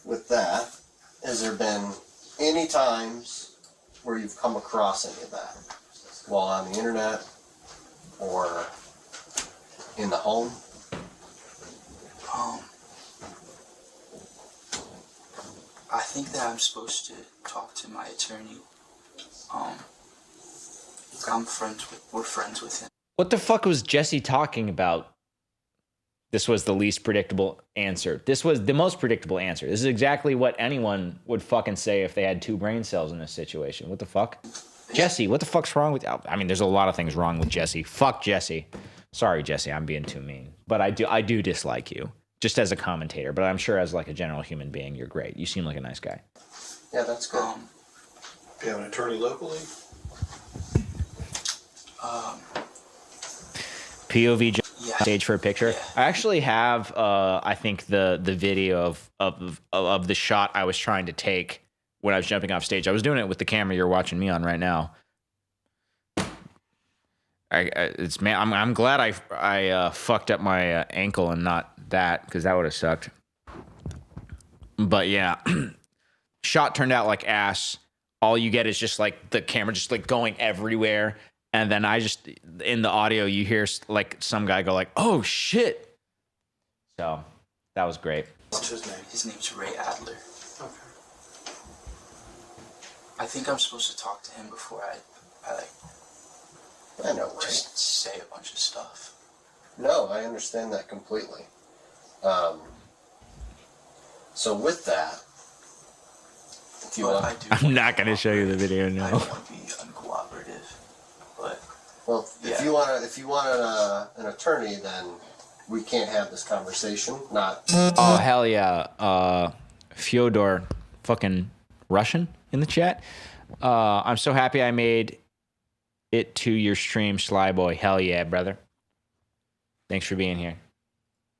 with that, has there been any times where you've come across any of that while on the internet or in the home? I think that I'm supposed to talk to my attorney. We're friends with him. What the fuck was Jesse talking about? This was the least predictable answer. This was the most predictable answer. This is exactly what anyone would fucking say if they had 2 brain cells in this situation. What the fuck? Jesse, what the fuck's wrong with you? I mean, there's a lot of things wrong with Jesse. Fuck Jesse. Sorry, Jesse, I'm being too mean. But I do dislike you. Just as a commentator, but I'm sure as a general human being, you're great. You seem like a nice guy. Yeah, that's good. Do you have an attorney locally? POV stage for a picture. Yeah. I actually have, I think the video of the shot I was trying to take when I was jumping off stage. I was doing it with the camera you're watching me on right now. I'm glad I fucked up my ankle and not that, because that would have sucked. But yeah, shot turned out like ass. All you get is just the camera just going everywhere, and then I just in the audio you hear some guy go oh shit. So that was great. What's his name? His name's Ray Adler. Okay. I think I'm supposed to talk to him before I know, right? Just say a bunch of stuff. No, I understand that completely. So with that, if you want, I'm not going to show you the video now. I don't want to be uncooperative, but well, if you want an attorney, then we can't have this conversation. Not. Oh hell yeah, Fyodor, fucking Russian in the chat. I'm so happy I made it to your stream, Slyboy. Hell yeah, brother. Thanks for being here.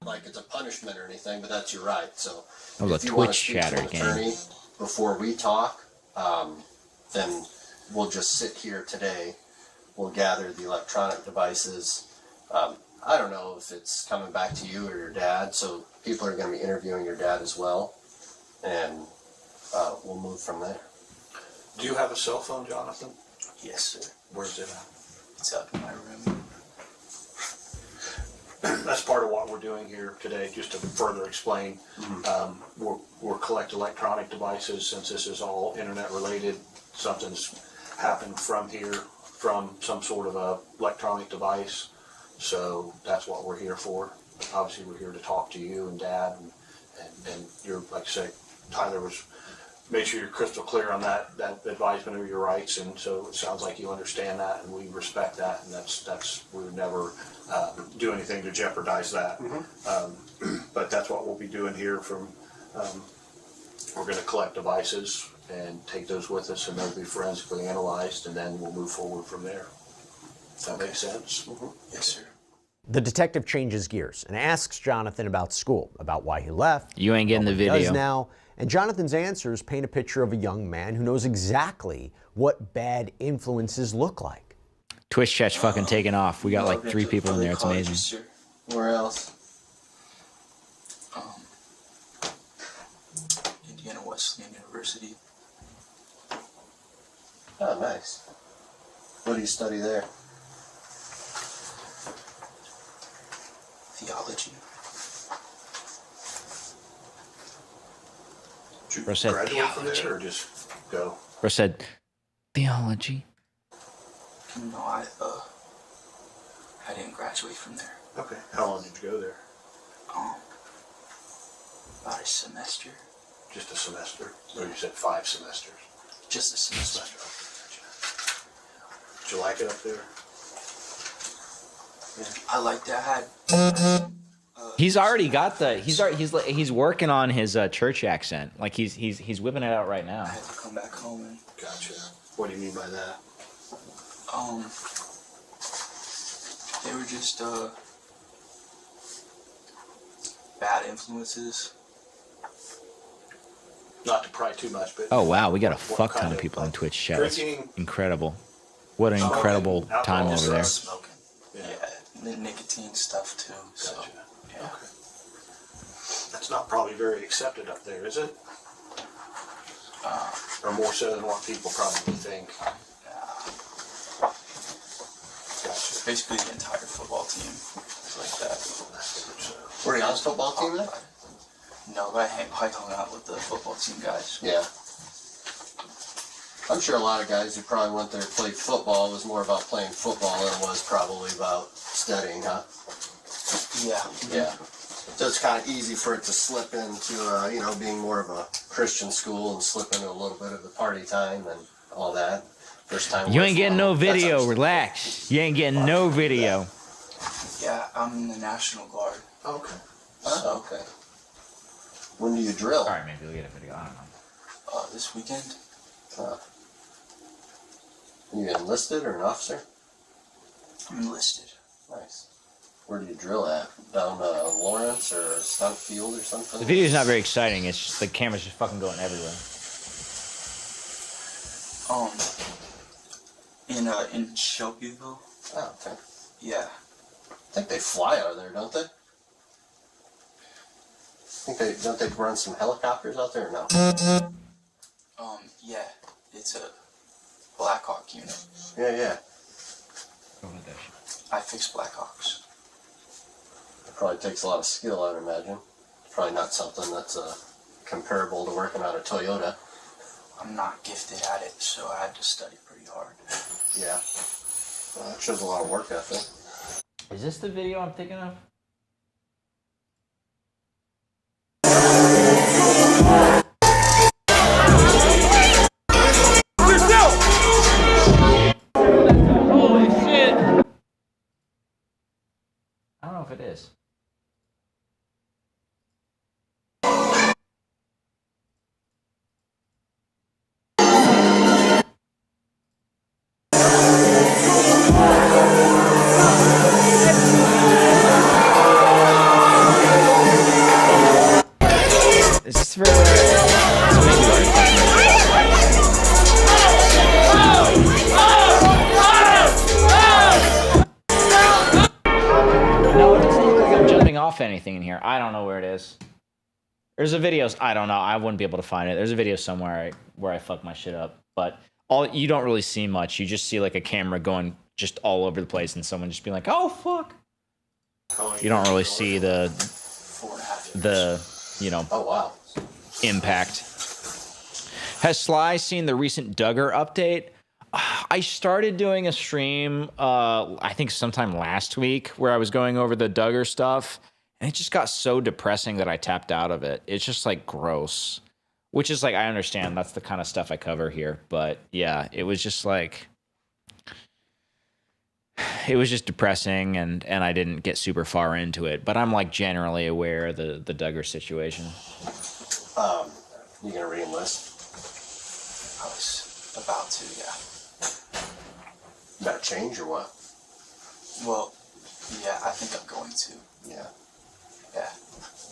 Like it's a punishment or anything, but that's your right. So that was if a you want to Twitch speak to chatter an game. attorney before we talk, then we'll just sit here today. We'll gather the electronic devices. I don't know if it's coming back to you or your dad, so people are going to be interviewing your dad as well, and we'll move from there. Do you have a cell phone, Jonathan? Yes, sir. Where's it at? It's up in my room. That's part of what we're doing here today, just to further explain. We're collecting electronic devices since this is all internet related. Something's happened from here, from some sort of a electronic device. So that's what we're here for. Obviously, we're here to talk to you and Dad, and you're, like I say, Tyler was. Make sure you're crystal clear on that advisement of your rights, and so it sounds like you understand that, and we respect that, and that's we would never do anything to jeopardize that. But that's what we'll be doing here. We're going to collect devices and take those with us, and they'll be forensically analyzed, and then we'll move forward from there. Does that make sense? Yes, sir. The detective changes gears and asks Jonathan about school, about why he left. You ain't getting the video. He does now. And Jonathan's answers paint a picture of a young man who knows exactly what bad influences look like. Twitch chat's fucking taking off. We got like 3 people in there. It's amazing. Sir. Where else? Indiana Wesleyan University. Oh, nice. What do you study there? Theology. Bro said Graduate from theology. there, or just go? Bro said theology. No, I didn't graduate from there. Okay. How long did you go there? About a semester. Just a semester? Or you said 5 semesters? Just a semester. Did you like it up there? I liked it. I had. He's already got the. He's working on his church accent. Like he's whipping it out right now. I had to come back home and. Gotcha. What do you mean by that? They were just bad influences. Not to pry too much, but. Oh wow, we got a fuck ton of people in Twitch chat. It's incredible. What an incredible time over there. Smoking. Yeah, the nicotine stuff too. So. Gotcha. Yeah. Okay. That's not probably very accepted up there, is it? Or more so than what people probably think. Gotcha. Basically, the entire football team is like that. Were you on the football team then? No, but I hung out with the football team guys. Yeah. I'm sure a lot of guys who probably went there to play football was more about playing football than it was probably about studying, huh? Yeah. Yeah. So it's kind of easy for it to slip into, being more of a Christian school and slip into a little bit of the party time and all that. First time. You ain't getting no video. Relax. You ain't getting no video. Yeah, I'm in the National Guard. Okay. Oh, okay. When do you drill? All right, maybe we'll get a video. I don't know. This weekend. You enlisted or an officer? I'm enlisted. Nice. Where do you drill at? Down Lawrence or Stunt Field or something? The video's not very exciting. It's just the camera's just fucking going everywhere. In Shelbyville. Oh, okay. Yeah. I think they fly out of there, don't they? Don't they run some helicopters out there or no? Yeah. It's a Black Hawk unit. Yeah. I fix Black Hawks. It probably takes a lot of skill, I'd imagine. It's probably not something that's comparable to working on a Toyota. I'm not gifted at it, so I had to study pretty hard. Yeah. Well, that shows a lot of work ethic. Is this the video I'm thinking of? Holy shit! I don't know if it is. off anything in here. I don't know where it is. There's a video. I don't know. I wouldn't be able to find it. There's a video somewhere where I fuck my shit up. But you don't really see much. You just see like a camera going just all over the place and someone just being like, "Oh fuck." You don't really see the Oh wow. impact. Has Sly seen the recent Duggar update? I started doing a stream, I think sometime last week, where I was going over the Duggar stuff, and it just got so depressing that I tapped out of it. It's just like gross, which is like, I understand that's the kind of stuff I cover here, but yeah, it was just like, it was just depressing, and I didn't get super far into it, but I'm like generally aware of the Duggar situation. You gonna re-enlist? I was about to, yeah. That change or what? Well, yeah, I think I'm going to. Yeah. Yeah.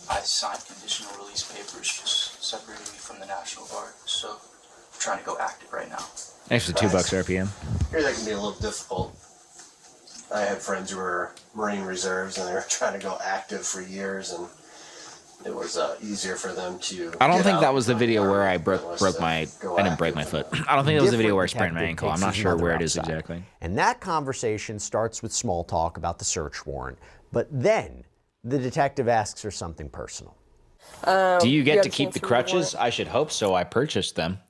I signed conditional release papers, just separating me from the National Guard, so I'm trying to go active right now. Thanks for $2 RPM. Here that can be a little difficult. I had friends who were Marine Reserves and they were trying to go active for years, and it was easier for them to. I don't think that was the video where I broke my. I didn't break my foot. I don't think that was the video where I sprained my ankle. I'm not sure where it is exactly. And that conversation starts with small talk about the search warrant, but then the detective asks her something personal. Do you get to keep the crutches? I should hope so. I purchased them.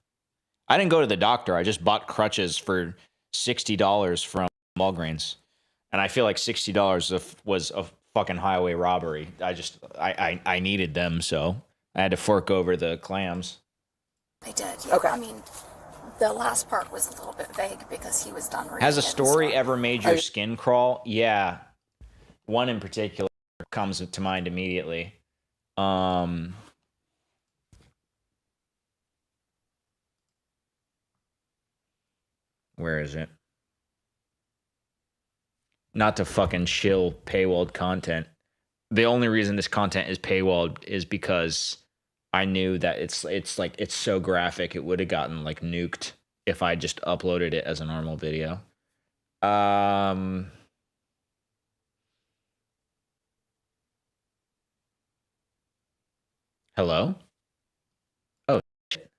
I didn't go to the doctor. I just bought crutches for $60 from Walgreens, and I feel like $60 was a fucking highway robbery. I needed them, so I had to fork over the clams. I did. Yeah. Okay. I mean, the last part was a little bit vague because he was done reading. Has a story ever made your skin crawl? Yeah, one in particular comes to mind immediately. Where is it? Not to fucking shill paywalled content. The only reason this content is paywalled is because I knew that it's so graphic it would have gotten like nuked if I just uploaded it as a normal video. Hello? Oh, shit.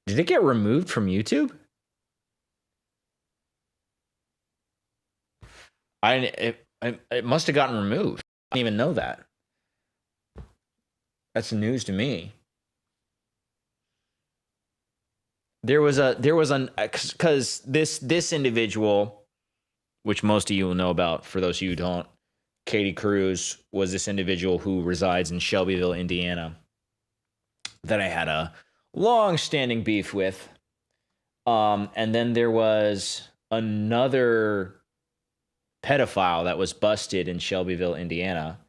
Did it get removed from YouTube? It must have gotten removed. I didn't even know that. That's news to me. Because this individual, which most of you will know about, for those of you who don't, Katie Cruz was this individual who resides in Shelbyville, Indiana, that I had a long-standing beef with. And then there was another pedophile that was busted in Shelbyville, Indiana,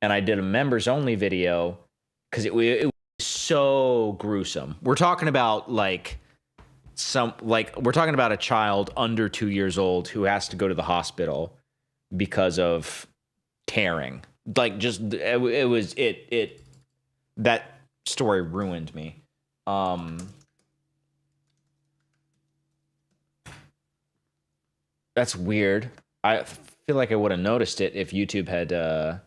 and I did a members only video because it was so gruesome. We're talking about we're talking about a child under 2 years old who has to go to the hospital because of tearing. Like, just that story ruined me. That's weird. I feel like I would have noticed it if YouTube had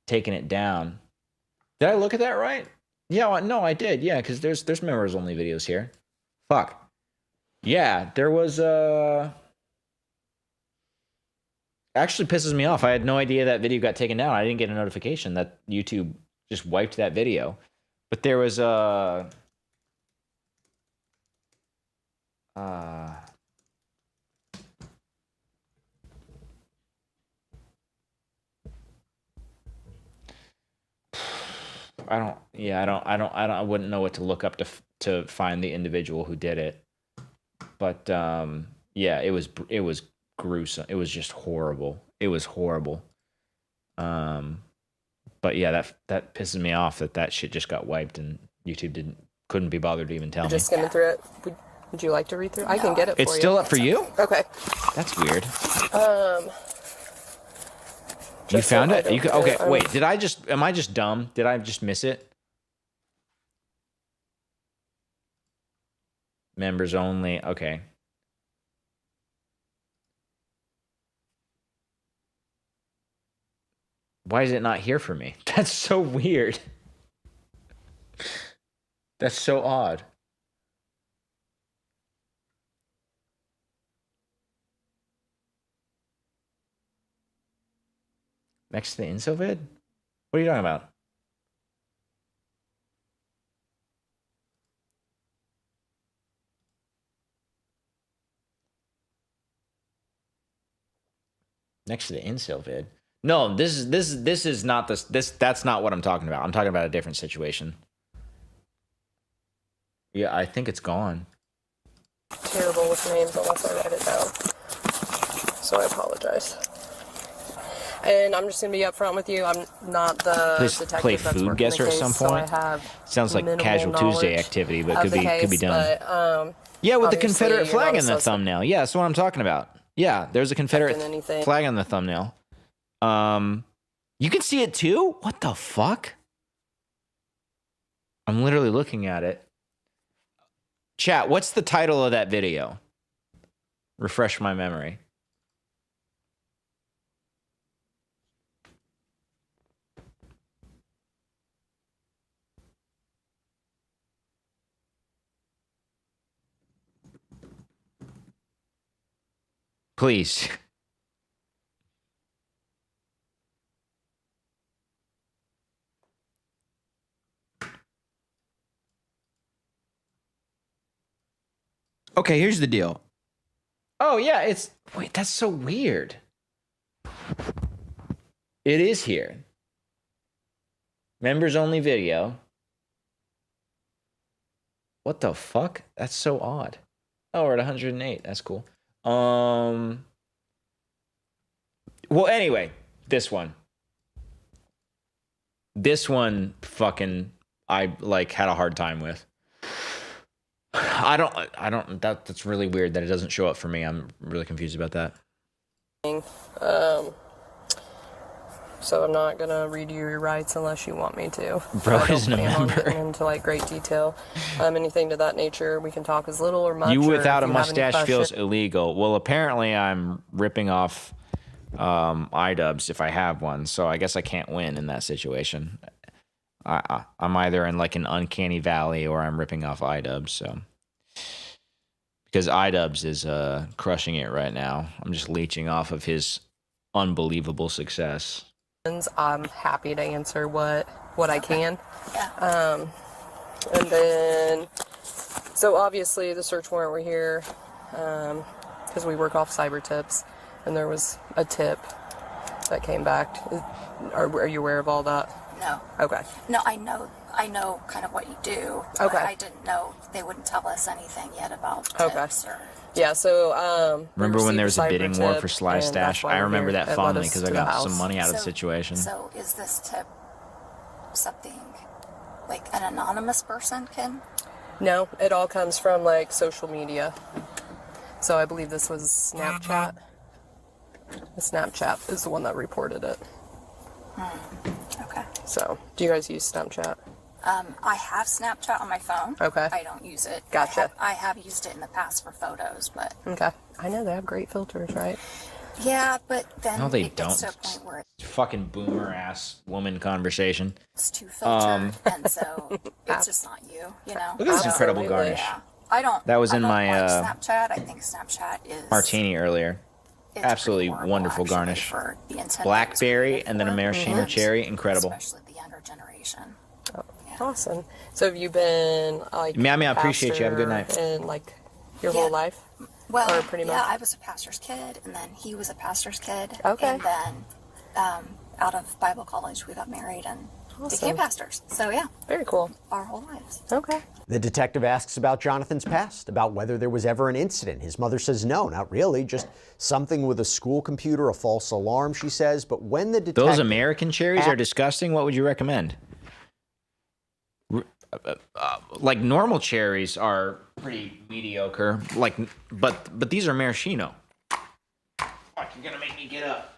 taken it down. Did I look at that right? Yeah, no, I did. Yeah, because there's members only videos here. Fuck. Yeah, there was actually pisses me off. I had no idea that video got taken down. I didn't get a notification that YouTube just wiped that video. But there was I wouldn't know what to look up to find the individual who did it. But yeah, it was gruesome. It was just horrible. It was horrible. But yeah, that pisses me off that shit just got wiped and YouTube couldn't be bothered to even tell me. Just skimming through it. Would you like to read through? I can get it for you. It's still up for you? Okay. That's weird. You found it? Okay, wait, am I just dumb? Did I just miss it? Members only, okay. Why is it not here for me? That's so weird. That's so odd. Next to the incel vid? What are you talking about? Next to the incel vid? No, this is not that's not what I'm talking about. I'm talking about a different situation. Yeah, I think it's gone. Terrible with names unless I write it down. So I apologize. And I'm just gonna be upfront with you. I'm not the Please detective play that's food working the guesser at case, some so I point. have Sounds like minimal casual Tuesday knowledge activity, but of could the be case, done. But, Yeah, with the obviously, Confederate you're flag not a in the suspect thumbnail. Yeah, that's what I'm talking about. Yeah, there's a Confederate in anything. flag on the thumbnail. You can see it too? What the fuck? I'm literally looking at it. Chat, what's the title of that video? Refresh my memory. Please. Okay, here's the deal. Oh, yeah, it's... Wait, that's so weird. It is here. Members only video. What the fuck? That's so odd. Oh, we're at 108. That's cool. Well, anyway, this one. This one fucking I like had a hard time with. I don't that's really weird that it doesn't show up for me. I'm really confused about that. So I'm not gonna read you your rights unless you want me to. Bro I don't isn't a plan on member. getting into like great detail. Anything to that nature. We can talk as little or much. You or without if a you have any mustache feels questions- illegal. Well, apparently I'm ripping off iDubbbz if I have one, so I guess I can't win in that situation. I'm either in like an uncanny valley or I'm ripping off iDubbbz, so because iDubbbz is crushing it right now. I'm just leeching off of his unbelievable success. I'm happy to answer what I can. And then, so obviously the search warrant we're here because we work off cyber tips, and there was a tip that came back. Are you aware of all that? No. Okay. No, I know kind of what you do. But Okay. I didn't know they wouldn't tell us anything yet about Okay. tips or... Yeah, so Remember when there was a cyber bidding war tip, for Sly and that's Stash? why I we're remember here. that It led fondly us because I to the got some house. money out of the situation. So is this tip something like an anonymous person can? No, it all comes from like social media. So I believe this was Snapchat. Snapchat is the one that reported it. Okay. So, do you guys use Snapchat? I have Snapchat on my phone. Okay. I don't use it. Gotcha. I have used it in the past for photos, but... Okay. I know they have great filters, right? Yeah, but then No, they it gets don't. to a point where Fucking boomer ass woman conversation. it's too filtered, and so it's just not you, you know? Look at this incredible garnish. Yeah. I don't... That was in I don't my, like Snapchat. I think Snapchat is... Martini earlier. Absolutely wonderful garnish. for the intent Blackberry and then a maraschino cherry. Incredible. Especially the younger generation. Awesome. So have you been like Mammy, I appreciate you. Have a good night. In like your whole life? Well, Or pretty much? I was a pastor's kid, and then he was a pastor's kid. Okay. And then out of Bible college, we got married and Awesome. became pastors. So, yeah. Very cool. Our whole lives. Okay. The detective asks about Jonathan's past, about whether there was ever an incident. His mother says no, not really, just something with a school computer, a false alarm, she says. But when the detective... Those American cherries are disgusting. What would you recommend? Like normal cherries are pretty mediocre. Like, but these are maraschino. Fuck, you're gonna make me get up.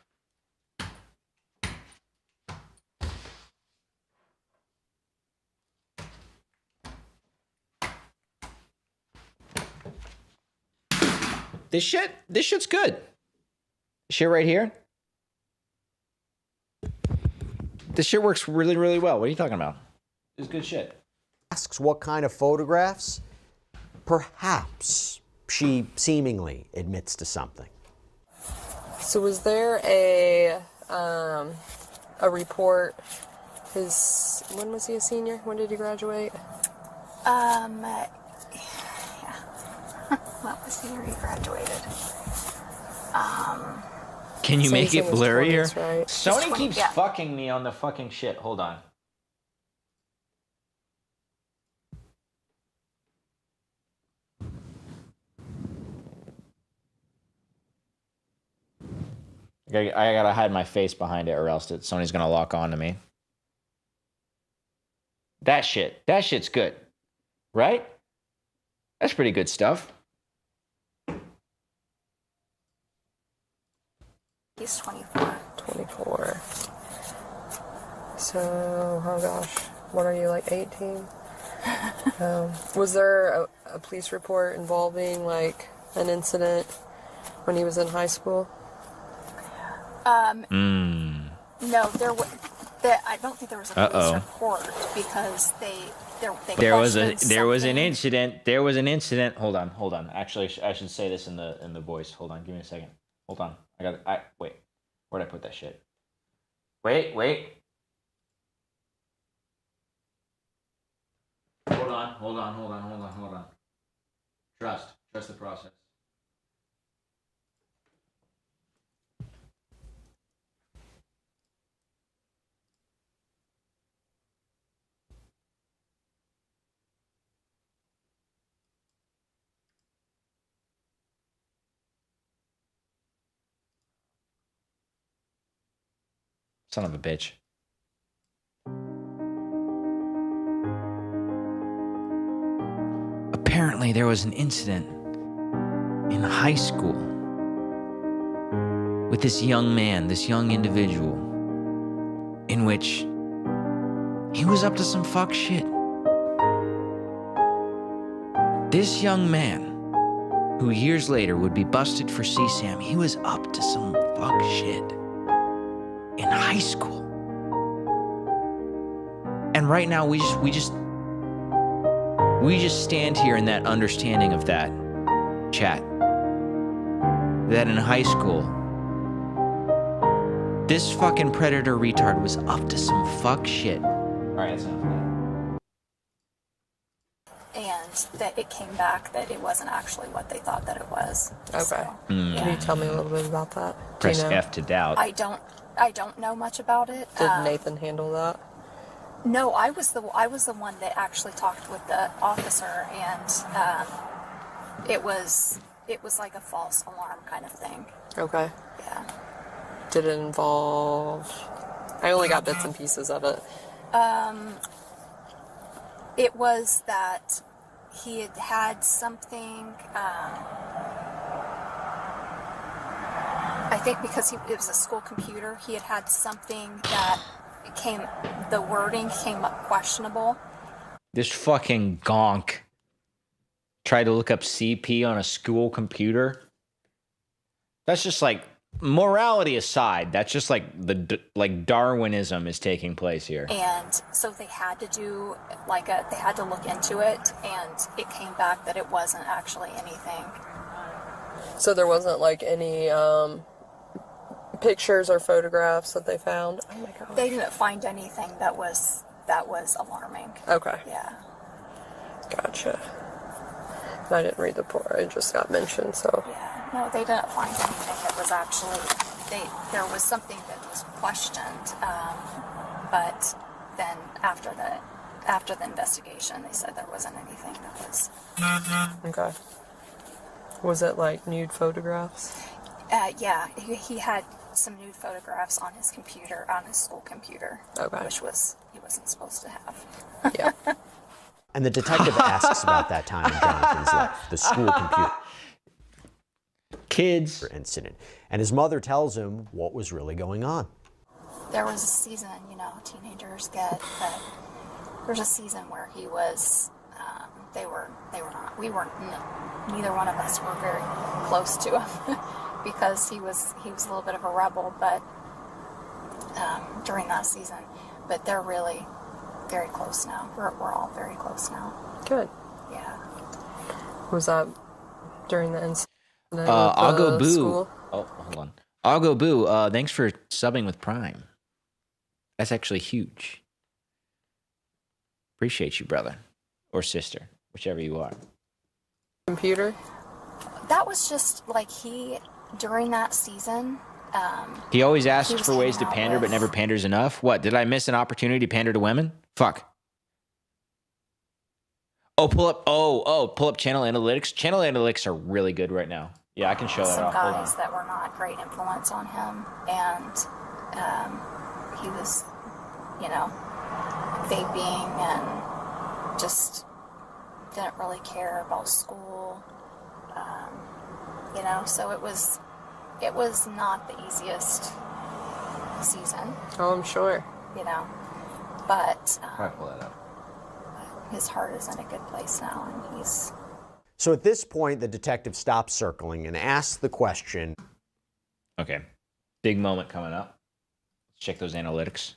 This shit's good. Shit right here. This shit works really, really well. What are you talking about? It's good shit. Asks what kind of photographs. Perhaps she seemingly admits to something. So was there a report? When was he a senior? When did he graduate? Yeah. What was the year he graduated? Can you make it blurrier? 20s, right? Sony keeps fucking me on the fucking shit. Hold on. I gotta hide my face behind it, or else Sony's gonna lock on to me. That shit's good, right? That's pretty good stuff. He's 24. 24. So, oh gosh, what are you, like 18? Was there a police report involving like an incident when he was in high school? No, I don't think there was a police report because there was an incident. There was an incident. Hold on. Actually, I should say this in the voice. Hold on. Give me a second. Hold on. Wait. Where'd I put that shit? Wait. Hold on. Trust the process. Son of a bitch. Apparently, there was an incident in high school with this young man, this young individual, in which he was up to some fuck shit. This young man, who years later would be busted for CSAM, he was up to some fuck shit in high school. And right now we just stand here in that understanding of that, chat. That in high school, this fucking predator retard was up to some fuck shit. Alright, that's enough of that. And that it came back that it wasn't actually what they thought that it was. Okay. So, Can you tell me a little bit about that? Press F to doubt. I don't know much about it. Did Nathan handle that? No, I was the one that actually talked with the officer, and it was like a false alarm kind of thing. Okay. Yeah. Did it involve? I only got bits and pieces of it. It was that he had something. I think because it was a school computer, he had something that the wording came up questionable. This fucking gonk tried to look up CP on a school computer. That's just like, morality aside, that's just like Darwinism is taking place here. And so they had to do they had to look into it, and it came back that it wasn't actually anything. So there wasn't like any pictures or photographs that they found? Oh my god. They didn't find anything that was alarming. Okay. Yeah. Gotcha. I didn't read the report. It just got mentioned, so. Yeah. No, they didn't find anything that was actually. There was something that was questioned, but then after the investigation, they said there wasn't anything that was. Okay. Was it like nude photographs? Yeah, he had some nude photographs on his computer, on his school computer, okay. Which he wasn't supposed to have. Yeah. And the detective asks about that time in Jonathan's life, the school computer kids incident, and his mother tells him what was really going on. There was a season, teenagers get that. There's a season where he was. Neither one of us were very close to him because he was a little bit of a rebel, but during that season. But they're really very close now. We're all very close now. Good. Yeah. Was that during the incident? I'll go boo. School? Oh, hold on. I'll go boo. Thanks for subbing with Prime. That's actually huge. Appreciate you, brother or sister, whichever you are. Computer? That was just like during that season. He always asks for ways to pander, but never panders enough. What? Did I miss an opportunity to pander to women? Fuck. Oh, pull up. Pull up channel analytics. Channel analytics are really good right now. Yeah, I can show that Some off. guys that were not great influence on him, and he was, vaping and just didn't really care about school. So it was not the easiest season. Oh, I'm sure. But pull that up. His heart is in a good place now, and he's. So at this point, the detective stops circling and asks the question. Okay. Big moment coming up. Let's check those analytics.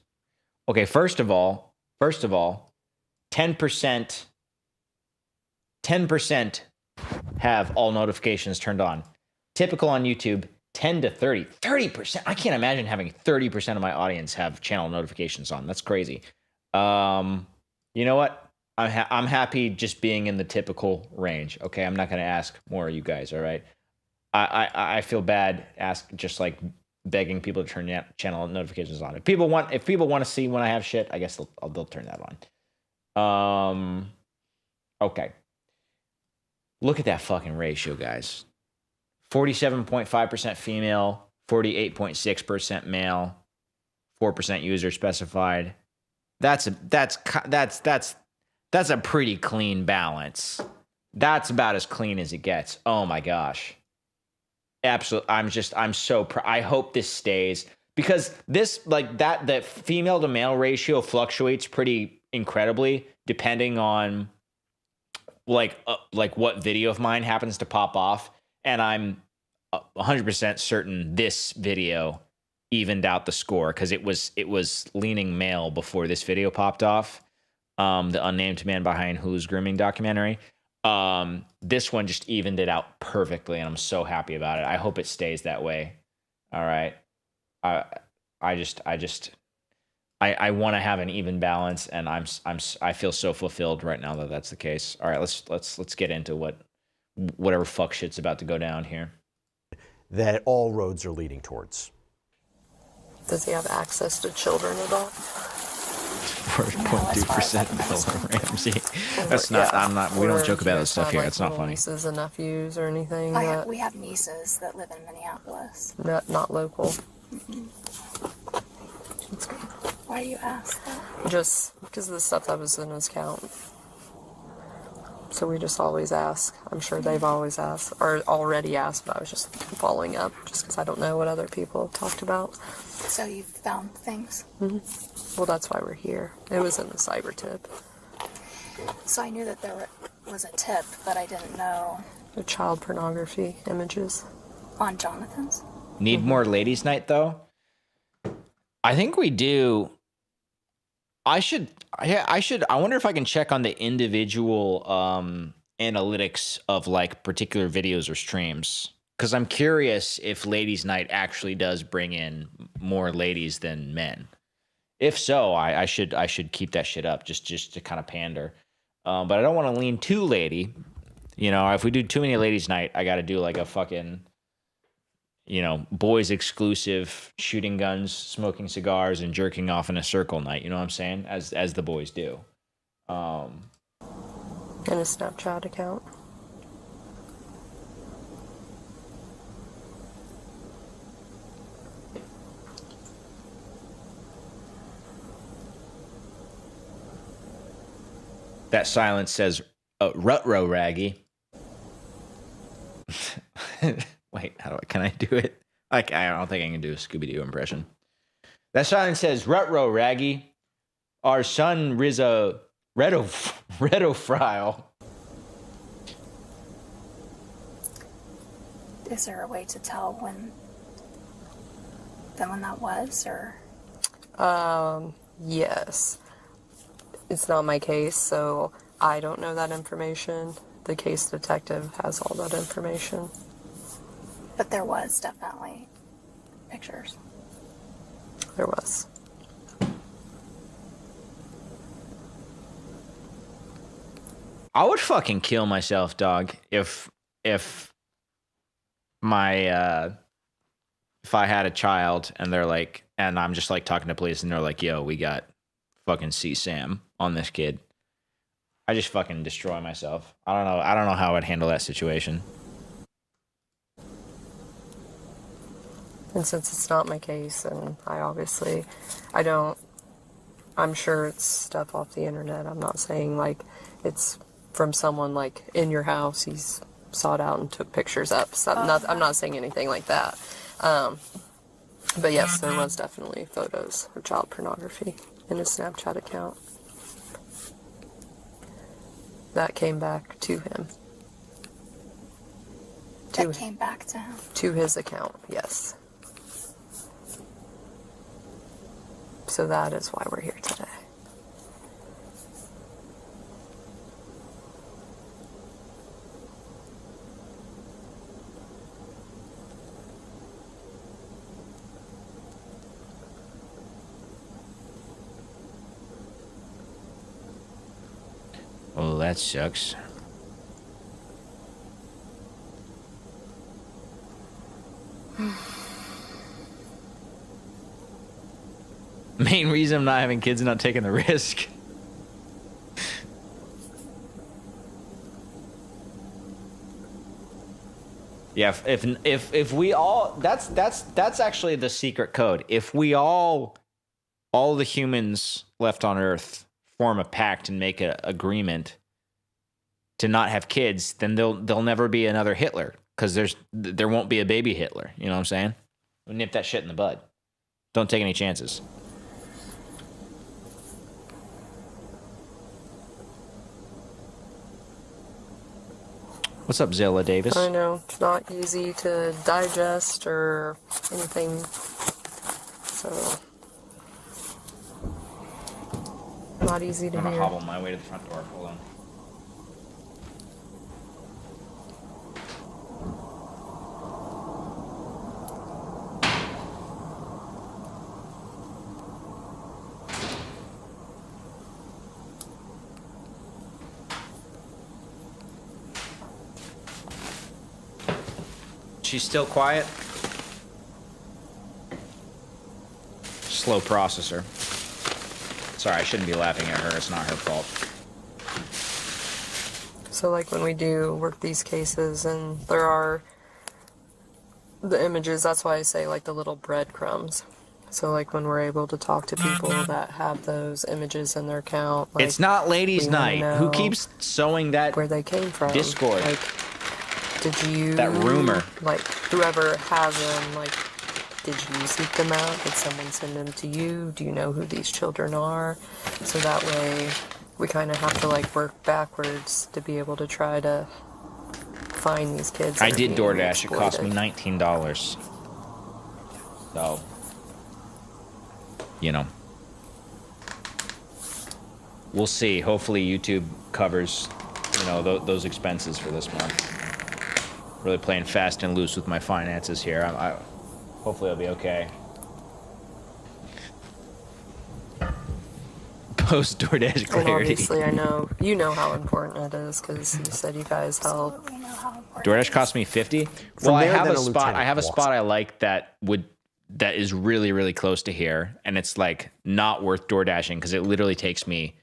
Okay, first of all, 10% have all notifications turned on. Typical on YouTube, 10 to 30. 30%. I can't imagine having 30% of my audience have channel notifications on. That's crazy. You know what? I'm happy just being in the typical range. Okay, I'm not going to ask more of you guys. All right. I feel bad just like begging people to turn channel notifications on. If people want to see when I have shit, I guess they'll turn that on. Okay. Look at that fucking ratio, guys. 47.5% female, 48.6% male, 4% user specified. That's a pretty clean balance. That's about as clean as it gets. Oh my gosh. Absolutely. I'm so proud. I hope this stays because this the female to male ratio fluctuates pretty incredibly depending on like what video of mine happens to pop off. And I'm 100% certain this video evened out the score because it was leaning male before this video popped off. The unnamed man behind Hulu's grooming documentary. This one just evened it out perfectly, and I'm so happy about it. I hope it stays that way. All right. I want to have an even balance, and I feel so fulfilled right now that that's the case. All right, let's get into whatever fuck shit's about to go down here. That all roads are leading towards. Does he have access to children at all? 4.2% Bill Ramsey. That's not. I'm not. We don't joke about this stuff here. It's not funny. Nieces and nephews or anything. We have nieces that live in Minneapolis. Not local. Mm-hmm. Why do you ask that? Just because of the stuff that was in his count. So we just always ask. I'm sure they've always asked or already asked, but I was just following up just because I don't know what other people have talked about. So you've found things? Mm-hmm. Well, that's why we're here. It was in the cyber tip. So I knew that there was a tip, but I didn't know. The child pornography images. On Jonathan's? Need more ladies' night, though? I think we do. I wonder if I can check on the individual analytics of like particular videos or streams. Because I'm curious if ladies' night actually does bring in more ladies than men. If so, I should keep that shit up just to kind of pander. But I don't want to lean too lady. If we do too many ladies' night, I got to do like a fucking, boys exclusive shooting guns, smoking cigars, and jerking off in a circle night. You know what I'm saying? As the boys do. And a Snapchat account. That silence says, "Rut-row raggy." Wait, can I do it? I don't think I can do a Scooby-Doo impression. That silence says, "Rut-row raggy, our son Rizzo Redo-Fryle." Is there a way to tell when that was, or? Yes. It's not my case, so I don't know that information. The case detective has all that information. But there was definitely pictures. There was. I would fucking kill myself, dog, if my if I had a child and they're like, and I'm just like talking to police and they're like, yo, we got fucking C-SAM on this kid. I just fucking destroy myself. I don't know how I'd handle that situation. And since it's not my case, and I'm sure it's stuff off the internet. I'm not saying like it's from someone like in your house. He's sought out and took pictures up. So I'm not saying anything like that. But yes, there was definitely photos of child pornography in his Snapchat account. That came back to him. Came back to him? To his account, yes. So that is why we're here today. Oh, that sucks. Main reason I'm not having kids and not taking the risk. Yeah, if we all, that's actually the secret code. If we all the humans left on Earth form a pact and make an agreement to not have kids, then there'll never be another Hitler, because there won't be a baby Hitler. You know what I'm saying? We'll nip that shit in the bud. Don't take any chances. What's up, Zilla Davis? I know, it's not easy to digest or anything, so not easy to I'm hear. gonna hobble my way to the front door. Hold on. She's still quiet. Slow processor. Sorry, I shouldn't be laughing at her. It's not her fault. So like when we do work these cases and there are the images, that's why I say like the little breadcrumbs. So like when we're able to talk to people that have those images in their account. Like, it's not ladies' night. Who keeps sowing that where they came from? Discord. Like, did you, that rumor, like whoever has them, like, did you seek them out? Did someone send them to you? Do you know who these children are? So that way we kind of have to like work backwards to be able to try to find these kids. I did DoorDash. It cost me $19. So, you know, we'll see. Hopefully YouTube covers, you know, those expenses for this month. Really playing fast and loose with my finances here. Hopefully I'll be okay. Post DoorDash clarity. And obviously, I know you know how important it is because you said you guys help. DoorDash cost me $50. Well, I have a spot. I have a spot I like that is really, really close to here, and it's like not worth DoorDashing because it literally takes me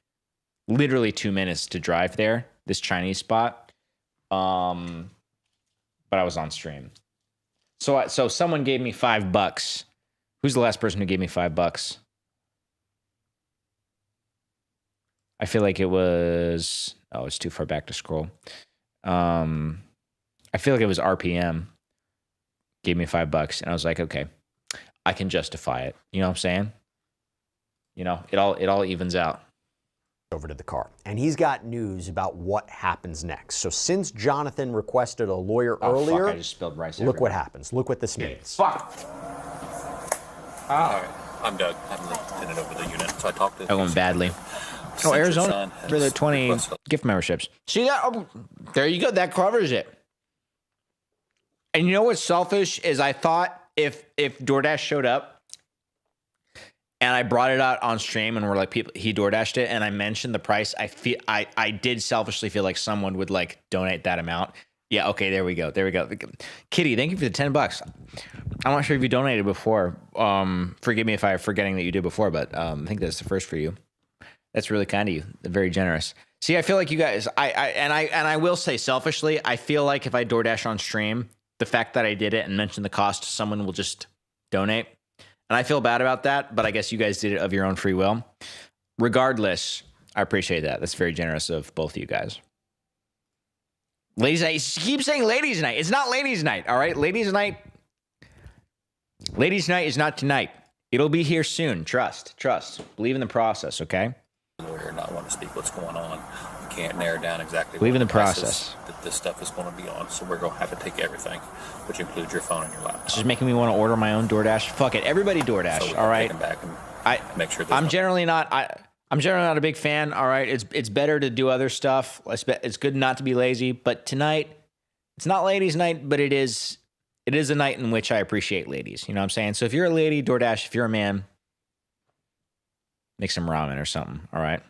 2 minutes to drive there. This Chinese spot. But I was on stream. So someone gave me $5. Who's the last person who gave me $5? I feel like it was... Oh, it's too far back to scroll. I feel like it was RPM. Gave me $5, and I was like, okay, I can justify it. You know what I'm saying? You know, it all evens out. Over to the car. And he's got news about what happens next. So since Jonathan requested a lawyer earlier, fuck, I just spilled rice look what happens. Look what this means. Fuck. Oh. I'm Doug. I'm the lieutenant over the unit. So I talked to. That went badly. Oh, Arizona for the 20 gift memberships. See that? Oh, there you go. That covers it. And you know what's selfish is I thought if DoorDash showed up and I brought it out on stream and we're like, people, he DoorDashed it and I mentioned the price, I did selfishly feel like someone would like donate that amount. Yeah, okay, there we go. Kitty, thank you for the $10. I'm not sure if you donated before. Forgive me if I'm forgetting that you did before, but I think that's the first for you. That's really kind of you. Very generous. See, I feel like you guys, I will say selfishly, I feel like if I DoorDash on stream, the fact that I did it and mentioned the cost, someone will just donate. And I feel bad about that, but I guess you guys did it of your own free will. Regardless, I appreciate that. That's very generous of both of you guys. Ladies' night. You keep saying ladies' night. It's not ladies' night, all right? Ladies' night is not tonight. It'll be here soon. Trust. Believe in the process, okay? Lawyer not want to speak what's going on. We can't narrow down exactly. Believe what in the process that this stuff is going to be on. So we're going to have to take everything, which includes your phone and your laptop. It's just making me want to order my own DoorDash. Fuck it, everybody DoorDash. All right. Back and make sure. I'm generally not a big fan. All right. It's better to do other stuff. It's good not to be lazy. But tonight, it's not ladies' night, but it is a night in which I appreciate ladies. You know what I'm saying? So if you're a lady, DoorDash. If you're a man, make some ramen or something. All right.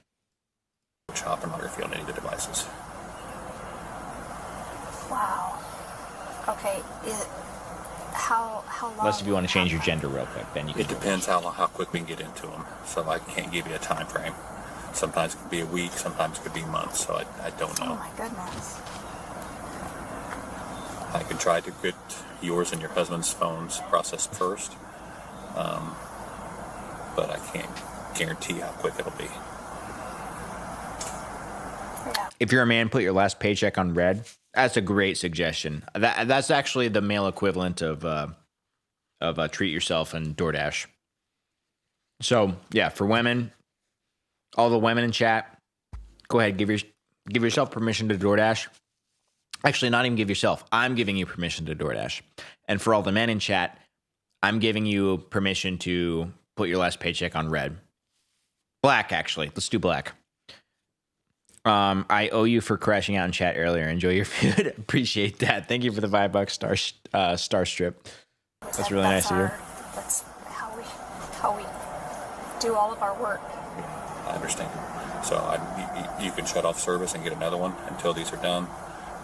Shop and order if you on any of the devices. Wow. Okay. How long? Unless if you want to change your gender real quick, then you can. It depends how quick we can get into them. So I can't give you a time frame. Sometimes it could be a week. Sometimes it could be months. So I don't know. Oh my goodness. I can try to get yours and your husband's phones processed first, but I can't guarantee how quick it'll be. If you're a man, put your last paycheck on red. That's a great suggestion. That's actually the male equivalent of Treat Yourself and DoorDash. So yeah, for women, all the women in chat, go ahead, give yourself permission to DoorDash. Actually, not even give yourself. I'm giving you permission to DoorDash. And for all the men in chat, I'm giving you permission to put your last paycheck on red. Black, actually. Let's do black. I owe you for crashing out in chat earlier. Enjoy your food. Appreciate that. Thank you for the $5 star strip. That's really nice to hear. That's how we do all of our work. I understand. So you can shut off service and get another one until these are done.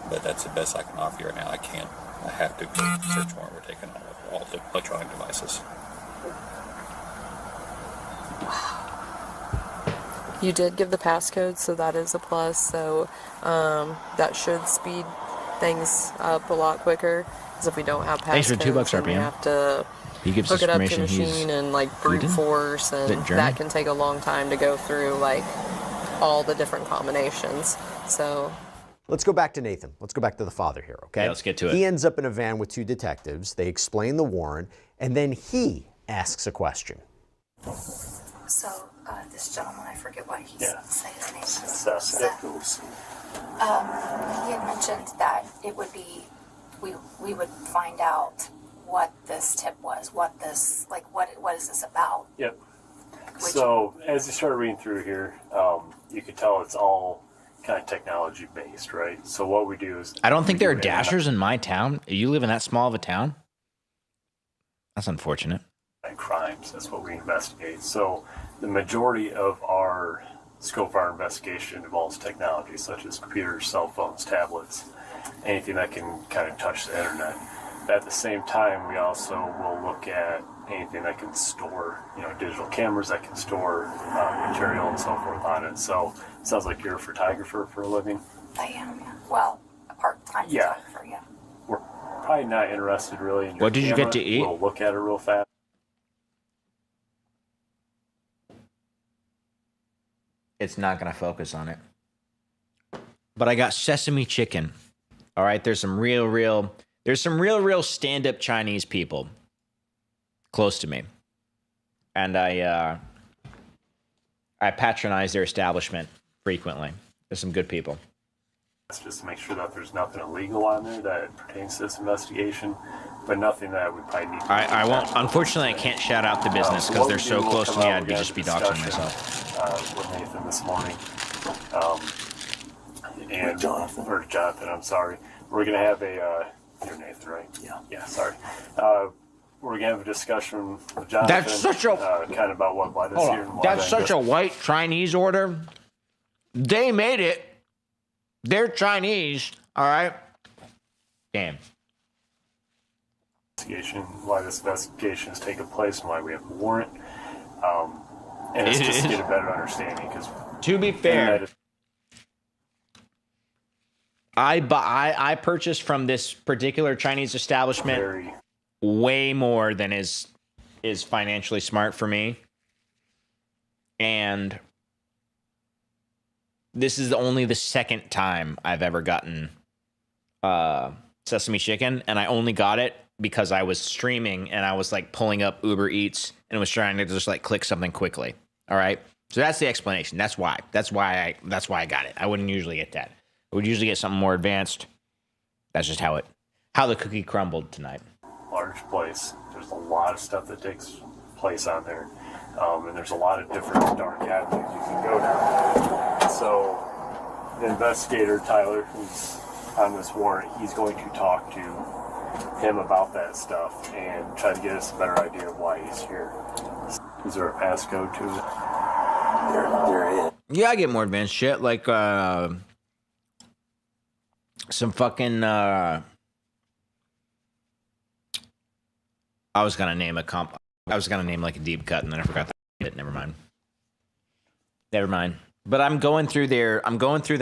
But that's the best I can offer you right now. I can't. I have to search warrant. We're taking all the electronic devices. You did give the passcode, so that is a plus. So that should speed things up a lot quicker. Because if we don't have passcodes, thanks for $2 RPM. We have to hook it up to the machine and like brute force, and that can take a long time to go through like all the different combinations. So. Let's go back to Nathan. Let's go back to the father here, okay? Yeah, let's get to it. He ends up in a van with two detectives. They explain the warrant, and then he asks a question. So, this gentleman, I forget what he said his name was. Seth. He had mentioned that it would be, we would find out what this tip was, what is this about? Yep. So, as you started reading through here, you could tell it's all kind of technology based, right? So what we do is... I don't think there are dashers in my town. You live in that small of a town? That's unfortunate. And crimes, that's what we investigate. So the majority of our scope of our investigation involves technology, such as computers, cell phones, tablets, anything that can kind of touch the internet. But at the same time, we also will look at anything that can store, digital cameras that can store material and so forth on it. So it sounds like you're a photographer for a living. I am, yeah. Well, a part-time photographer, yeah. We're probably not interested really in your What did you get to eat? We'll look at it real fast. It's not going to focus on it. But I got sesame chicken. All right, there's some real stand-up Chinese people close to me. And I patronize their establishment frequently. There's some good people. just to make sure that there's nothing illegal on there that pertains to this investigation, but nothing that we probably need to I won't. Unfortunately, I can't shout out the business because they're so close to me. I'd just be doxing myself. With Nathan this morning, and Jonathan, I'm sorry. We're gonna have a. You're Nathan, right? Yeah. Yeah. Sorry. We're gonna have a discussion with Jonathan. That's such a kind of about what led us here. And that's such a white Chinese order. They made it. They're Chinese. All right. Damn. Why this investigation is taking place and why we have a warrant. And it's just to get a better understanding. Because to be fair, I purchased from this particular Chinese establishment way more than is financially smart for me. And this is only the second time I've ever gotten sesame chicken, and I only got it because I was streaming and I was like pulling up Uber Eats and was trying to just like click something quickly. All right. So that's the explanation. That's why I got it. I wouldn't usually get that. I would usually get something more advanced. That's just how the cookie crumbled tonight. Large place. There's a lot of stuff that takes place on there. And there's a lot of different dark avenues you can go down. So the investigator, Tyler, who's on this warrant, he's going to talk to him about that stuff and try to get us a better idea of why he's here. Is there a passcode to it? There is. Yeah, I get more advanced shit like some fucking I was gonna name like a deep cut and then I forgot that. Never mind. But I'm going through their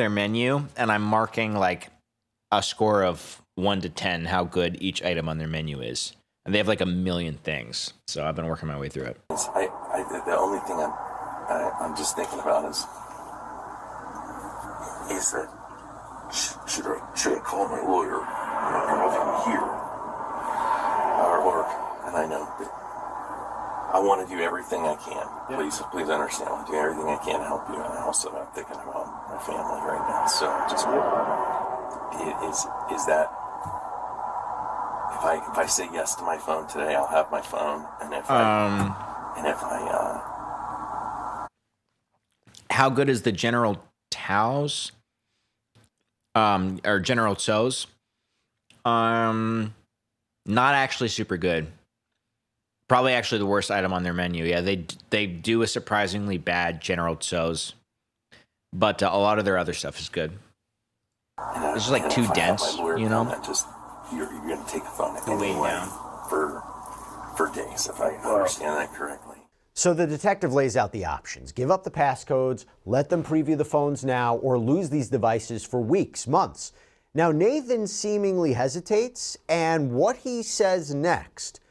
menu and I'm marking like a score of 1 to 10 how good each item on their menu is. And they have like a million things. So I've been working my way through it. The only thing I'm just thinking about is that should I call my lawyer and have him here? And I know that I want to do everything I can. Please understand. I want to do everything I can to help you. And I also am thinking about my family right now. So just is that if I say yes to my phone today, I'll have my phone. And if how good is the General Tao's? Or General Tso's? Not actually super good. Probably actually the worst item on their menu. Yeah, they do a surprisingly bad General Tso's, but a lot of their other stuff is good. It's just like too dense, you know. You're going to take the phone anyway for days, if I understand that correctly. So the detective lays out the options. Give up the passcodes, let them preview the phones now, or lose these devices for weeks, months. Now, Nathan seemingly hesitates, and what he says next...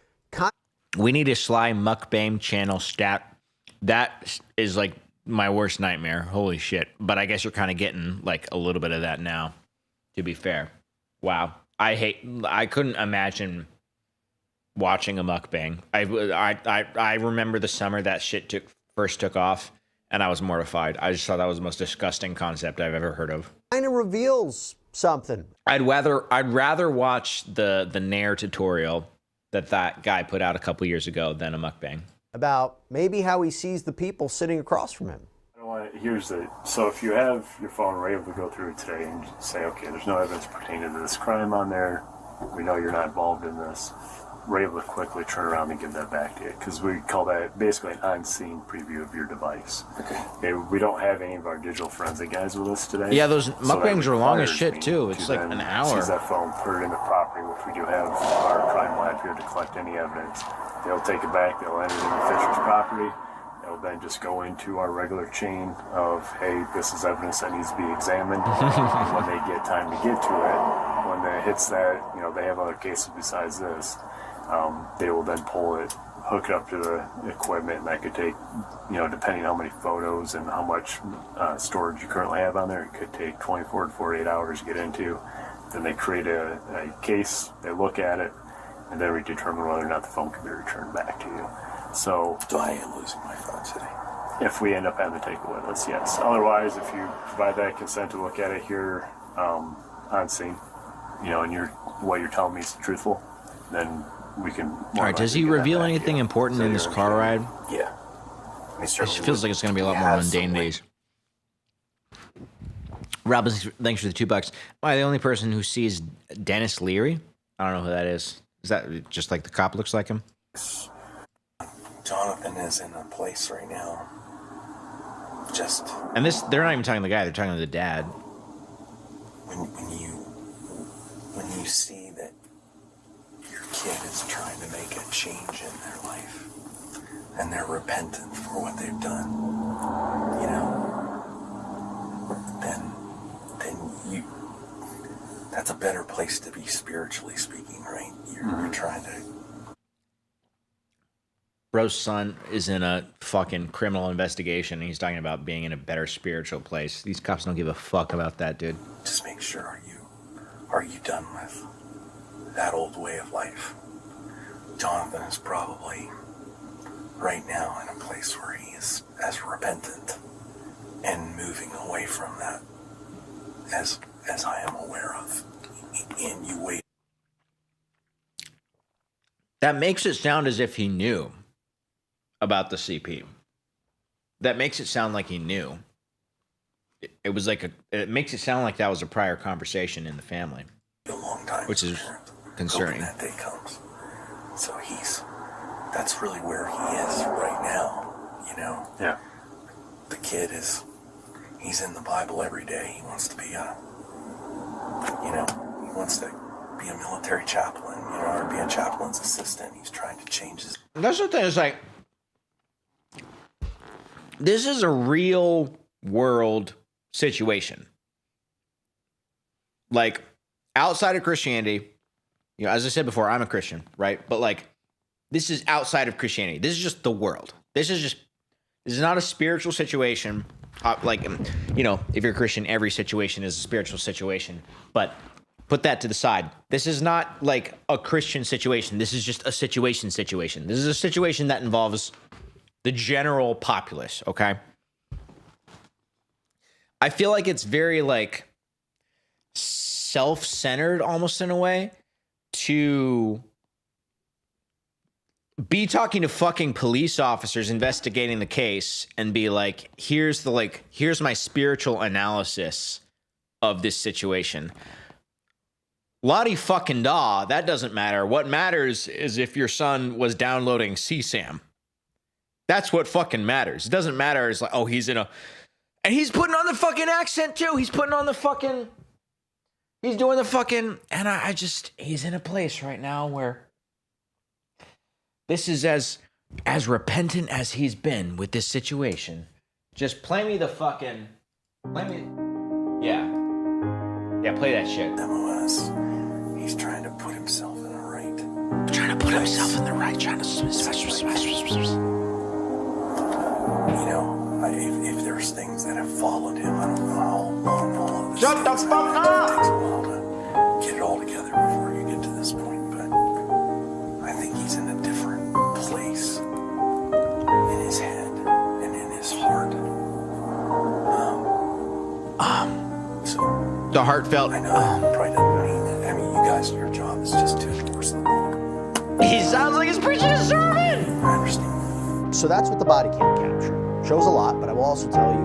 We need a Sly mukbang channel stat. That is like my worst nightmare. Holy shit. But I guess you're kind of getting like a little bit of that now, to be fair. Wow. I couldn't imagine watching a mukbang. I remember the summer that shit first took off, and I was mortified. I just thought that was the most disgusting concept I've ever heard of. Kind of reveals something. I'd rather watch the Nair tutorial that guy put out a couple years ago than a mukbang. About maybe how he sees the people sitting across from him. So if you have your phone, we're able to go through it today and say, okay, there's no evidence pertaining to this crime on there. We know you're not involved in this. We're able to quickly turn around and give that back to you because we call that basically an on-scene preview of your device. Okay. We don't have any of our digital forensic guys with us today. Yeah, those mukbangs are long as shit too. It's like an hour. Seize that phone, put it in the property, which we do have our crime lab here to collect any evidence. They'll take it back. They'll enter it in the Fisher's property. They'll then just go into our regular chain of, hey, this is evidence that needs to be examined. And when they get time to get to it, when it hits that, they have other cases besides this. They will then pull it, hook it up to the equipment, and that could take, depending on how many photos and how much storage you currently have on there, it could take 24 to 48 hours to get into. Then they create a case, they look at it, and then we determine whether or not the phone can be returned back to you. So I am losing my phone today. If we end up having to take it with us, yes. Otherwise, if you provide that consent to look at it here on scene, and what you're telling me is truthful, then we can. All right, does he reveal anything important in this car ride? Yeah. It feels like it's going to be a lot more mundane days. Rob, thanks for the $2. Am I the only person who sees Dennis Leary? I don't know who that is. Is that just like the cop looks like him? Jonathan is in a place right now. And they're not even talking to the guy, they're talking to the dad. When you see that your kid is trying to make a change in their life and they're repentant for what they've done, then you, that's a better place to be spiritually speaking, right? You're trying to. Bro's son is in a fucking criminal investigation. And he's talking about being in a better spiritual place. These cops don't give a fuck about that, dude. Just make sure, are you done with that old way of life? Jonathan is probably right now in a place where he is as repentant and moving away from that as I am aware of. And you wait. That makes it sound as if he knew about the CP. That makes it sound like he knew. It was like it makes it sound like that was a prior conversation in the family. A long time. Which is concerning. That day comes. So that's really where he is right now, Yeah. The kid he's in the Bible every day. He wants to be he wants to be a military chaplain, or be a chaplain's assistant. He's trying to change his. That's the thing, it's like, this is a real world situation. Like, outside of Christianity, as I said before, I'm a Christian, right? But like, this is outside of Christianity. This is just the world. This is not a spiritual situation. If you're a Christian, every situation is a spiritual situation. But put that to the side. This is not like a Christian situation. This is just a situation. This is a situation that involves the general populace, okay? I feel like it's very, like, self-centered almost in a way to be talking to fucking police officers investigating the case and be like, here's my spiritual analysis of this situation. Lottie fucking da, that doesn't matter. What matters is if your son was downloading CSAM. That's what fucking matters. It doesn't matter. It's like, and he's putting on the fucking accent too. He's doing the fucking, and he's in a place right now where this is as repentant as he's been with this situation. Just play me, yeah, play that shit. MOS, he's trying to put himself in the right. If there's things that have followed him, I don't know how long all of this. Shut the fuck up! It takes a while to get it all together before you get to this point, but I think he's in a different place in his head and in his heart. So the heartfelt. I know probably doesn't mean it. I mean, you guys, your job is just to enforce the law. He sounds like he's preaching a sermon. I understand. So that's what the body cam captured. Shows a lot, but I will also tell you,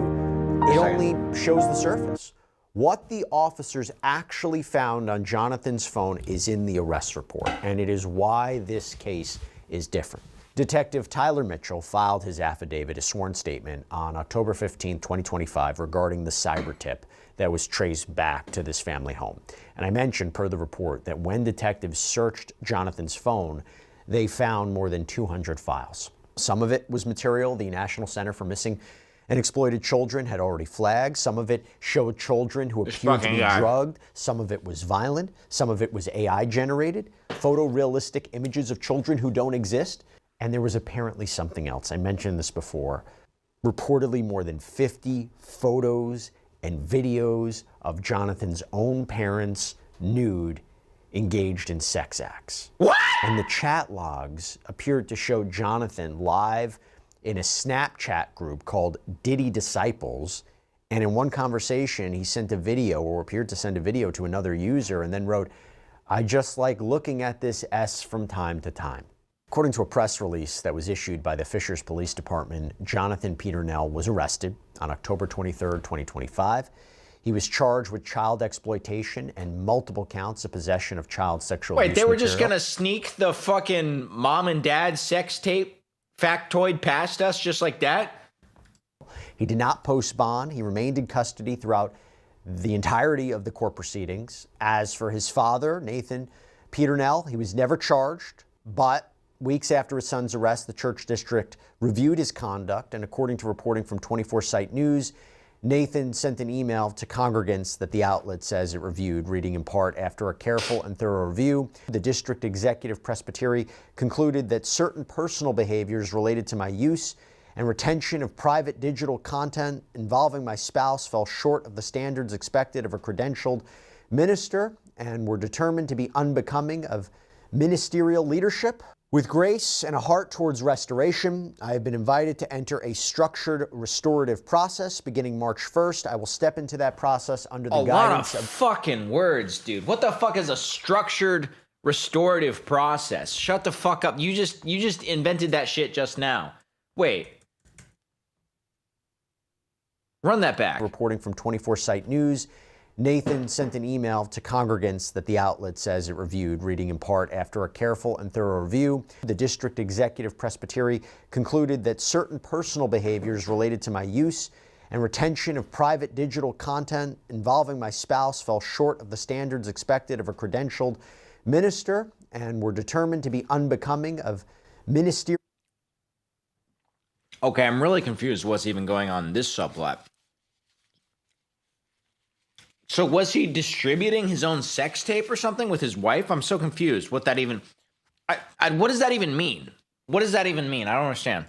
it only shows the surface. What the officers actually found on Jonathan's phone is in the arrest report, and it is why this case is different. Detective Tyler Mitchell filed his affidavit, a sworn statement, on October 15, 2025 regarding the cyber tip that was traced back to this family home. And I mentioned, per the report, that when detectives searched Jonathan's phone, they found more than 200 files. Some of it was material the National Center for Missing and Exploited Children had already flagged. Some of it showed children who appeared to be drugged. Some of it was violent. Some of it was AI generated, photorealistic images of children who don't exist. And there was apparently something else. I mentioned this before. Reportedly more than 50 photos and videos of Jonathan's own parents nude, engaged in sex acts. What? And the chat logs appeared to show Jonathan live in a Snapchat group called Diddy Disciples, And in one conversation, he sent a video, or appeared to send a video, to another user and then wrote, "I just like looking at this S from time to time." According to a press release that was issued by the Fishers Police Department, Jonathan Peternell was arrested on October 23rd, 2025. He was charged with child exploitation and multiple counts of possession of child sexual abuse Wait, they were just material. gonna sneak the fucking mom and dad sex tape factoid past us just like that? He did not post bond. He remained in custody throughout the entirety of the court proceedings. As for his father, Nathan Peternell, he was never charged, but weeks after his son's arrest, the church district reviewed his conduct, and according to reporting from 24/7 News, Nathan sent an email to congregants that the outlet says it reviewed, reading in part, "After a careful and thorough review, the district executive presbytery concluded that certain personal behaviors related to my use and retention of private digital content involving my spouse fell short of the standards expected of a credentialed minister and were determined to be unbecoming of ministerial leadership. With grace and a heart towards restoration, I have been invited to enter a structured restorative process beginning March 1st. I will step into that process under the guidance A lot of fucking words, dude. What the fuck is a structured restorative process? Shut the fuck up. You just invented that shit just now. Wait. Run that back. Reporting from 24/7 News, Nathan sent an email to congregants that the outlet says it reviewed, reading in part, "After a careful and thorough review, the district executive presbytery concluded that certain personal behaviors related to my use and retention of private digital content involving my spouse fell short of the standards expected of a credentialed minister and were determined to be unbecoming of ministerial." Okay, I'm really confused what's even going on in this subplot. So was he distributing his own sex tape or something with his wife? I'm so confused. What that even... what does that even mean? What does that even mean? I don't understand.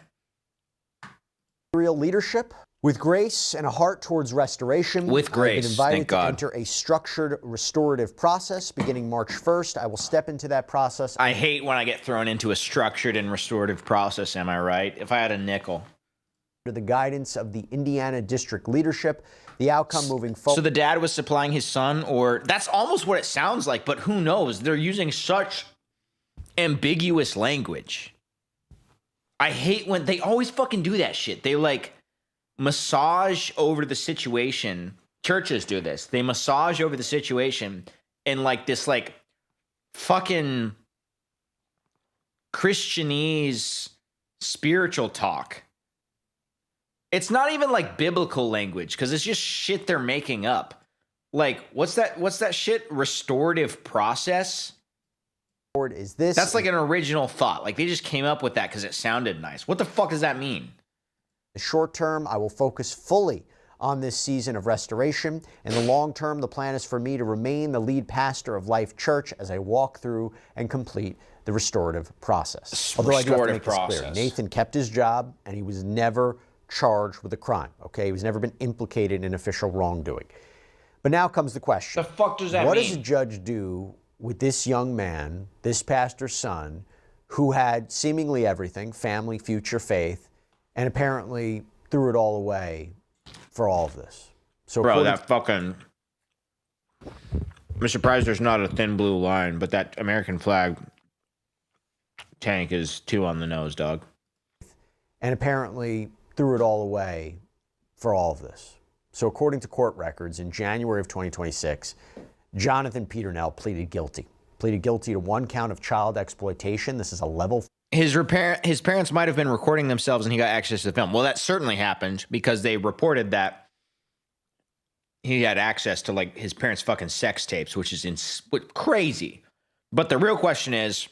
Leadership. With grace and a heart towards restoration, with grace, I've been invited thank to God. enter a structured restorative process beginning March 1st. I will step into that process. I hate when I get thrown into a structured and restorative process, am I right? If I had a nickel. Under the guidance of the Indiana district leadership, the outcome moving forward. So the dad was supplying his son, or that's almost what it sounds like, but who knows? They're using such ambiguous language. I hate when they always fucking do that shit. They like massage over the situation. Churches do this. They massage over the situation in like this like fucking Christianese spiritual talk. It's not even like biblical language because it's just shit they're making up. Like, what's that shit? Restorative process? Is this? That's like an original thought. Like they just came up with that because it sounded nice. What the fuck does that mean? The short term, I will focus fully on this season of restoration. In the long term, the plan is for me to remain the lead pastor of Life Church as I walk through and complete the restorative process. Although I do have to make this clear, Nathan kept his job and he was never charged with a crime, okay? He's never been implicated in official wrongdoing. But now comes the question. The fuck does that mean? What does a judge do with this young man, this pastor's son, who had seemingly everything, family, future, faith, and apparently threw it all away for all of this? So bro, that fucking... I'm surprised there's not a thin blue line, but that American flag tank is too on the nose, dog. And apparently threw it all away for all of this. So according to court records, in January of 2026, Jonathan Peternell pleaded guilty. Pleaded guilty to one count of child exploitation. This is a level... His parents might have been recording themselves and he got access to the film. Well, that certainly happened because they reported that he had access to like his parents' fucking sex tapes, which is crazy. But the real question is,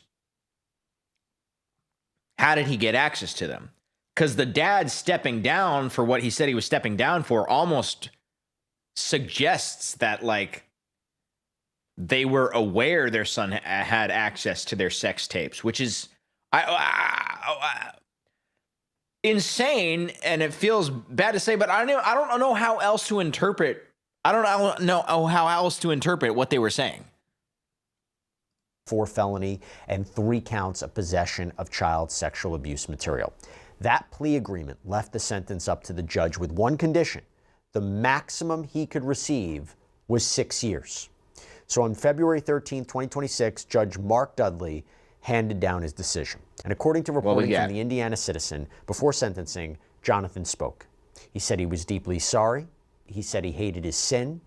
how did he get access to them? Because the dad stepping down for what he said he was stepping down for almost suggests that, like, they were aware their son had access to their sex tapes, which is insane, and it feels bad to say, but I don't know how else to interpret. I don't know how else to interpret what they were saying. 4 felony and 3 counts of possession of child sexual abuse material. That plea agreement left the sentence up to the judge with one condition, the maximum he could receive was 6 years. So on February 13, 2026, Judge Mark Dudley handed down his decision. And according to reporting from the Indiana Citizen, before sentencing, Jonathan spoke. He said he was deeply sorry. He said he hated his sin.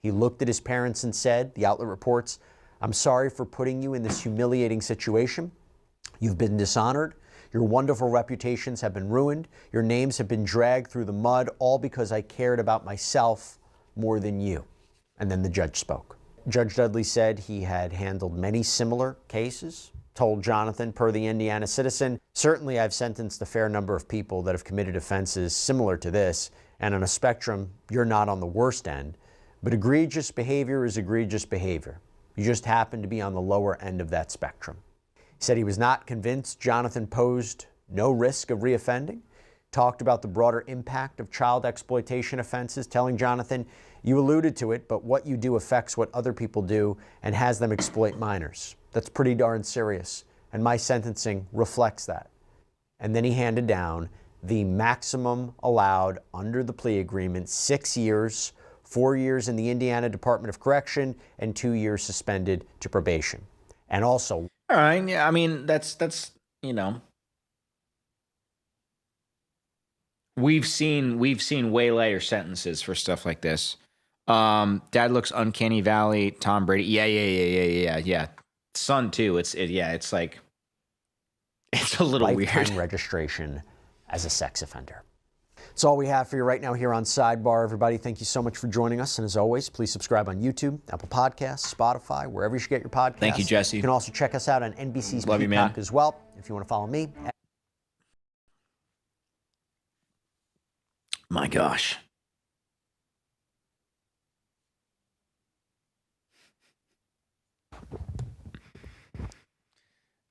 He looked at his parents and said, the outlet reports, "I'm sorry for putting you in this humiliating situation. You've been dishonored. Your wonderful reputations have been ruined. Your names have been dragged through the mud, all because I cared about myself more than you." And then the judge spoke. Judge Dudley said he had handled many similar cases, told Jonathan, per the Indiana Citizen, "Certainly I've sentenced a fair number of people that have committed offenses similar to this, and on a spectrum, you're not on the worst end. But egregious behavior is egregious behavior. You just happen to be on the lower end of that spectrum." He said he was not convinced Jonathan posed no risk of reoffending, talked about the broader impact of child exploitation offenses, telling Jonathan, "You alluded to it, but what you do affects what other people do and has them exploit minors. That's pretty darn serious, and my sentencing reflects that." And then he handed down the maximum allowed under the plea agreement, 6 years, 4 years in the Indiana Department of Correction, and 2 years suspended to probation. And also, all right, yeah, I mean, that's you know, we've seen way lighter sentences for stuff like this. Dad looks uncanny valley, Tom Brady. Yeah. Son too. It's like it's a little lifetime weird. registration as a sex offender. That's all we have for you right now here on Sidebar, everybody. Thank you so much for joining us. And as always, please subscribe on YouTube, Apple Podcasts, Spotify, wherever you should get your podcasts. Thank you, Jesse. You can also check us out on NBC's Love you, man. Peacock as well, if you want to follow me. My gosh.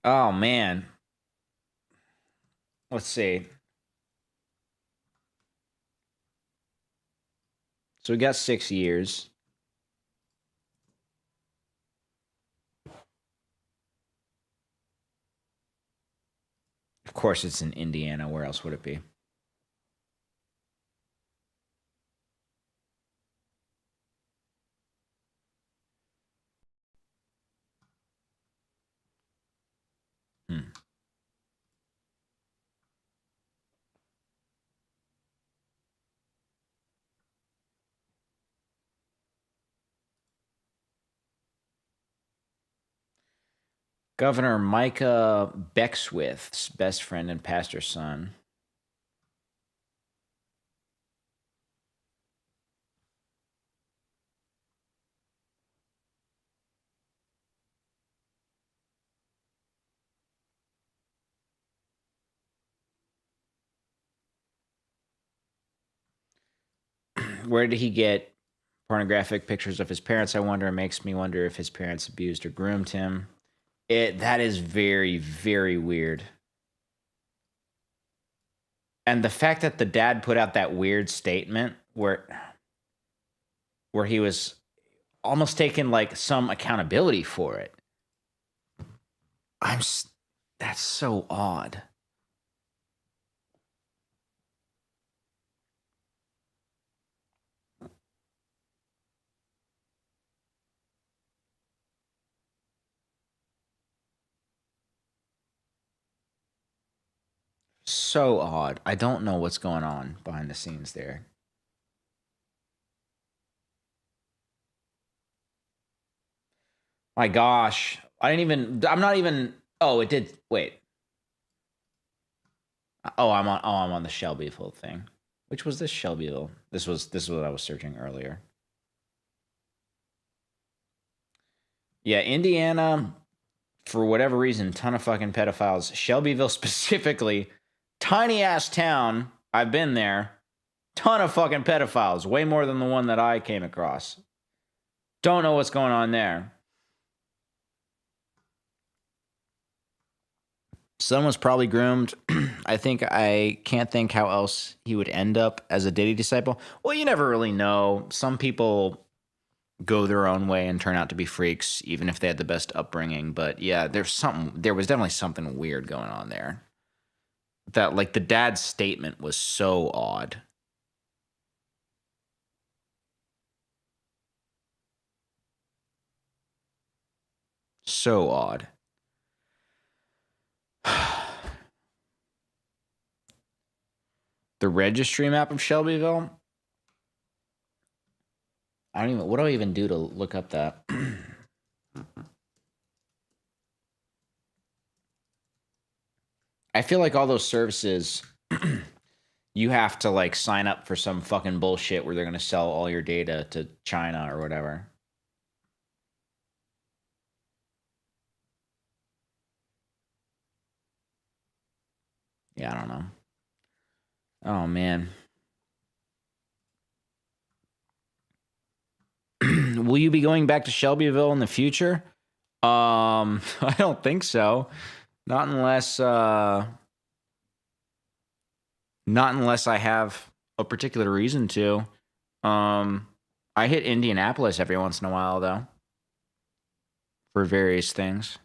Oh, man. Let's see. So we got 6 years. Of course, it's in Indiana. Where else would it be? Governor Micah Beckwith's best friend and pastor's son. Where did he get pornographic pictures of his parents? I wonder. It makes me wonder if his parents abused or groomed him. That is very, very weird. And the fact that the dad put out that weird statement where he was almost taking like some accountability for it. That's so odd. So odd. I don't know what's going on behind the scenes there. My gosh. I'm not even, oh, it did, wait. Oh, I'm on the Shelbyville thing. Which was this Shelbyville? This was what I was searching earlier. Yeah, Indiana, for whatever reason, ton of fucking pedophiles. Shelbyville specifically, tiny ass town. I've been there. Ton of fucking pedophiles. Way more than the one that I came across. Don't know what's going on there. Son was probably groomed. I can't think how else he would end up as a Diddy disciple. Well, you never really know. Some people go their own way and turn out to be freaks, even if they had the best upbringing. But yeah, there was definitely something weird going on there. That, like, the dad's statement was so odd. So odd. The registry map of Shelbyville? What do I even do to look up that? I feel like all those services, you have to like sign up for some fucking bullshit where they're going to sell all your data to China or whatever. Yeah, I don't know. Oh, man. Will you be going back to Shelbyville in the future? I don't think so. Not unless I have a particular reason to. I hit Indianapolis every once in a while, though, for various things.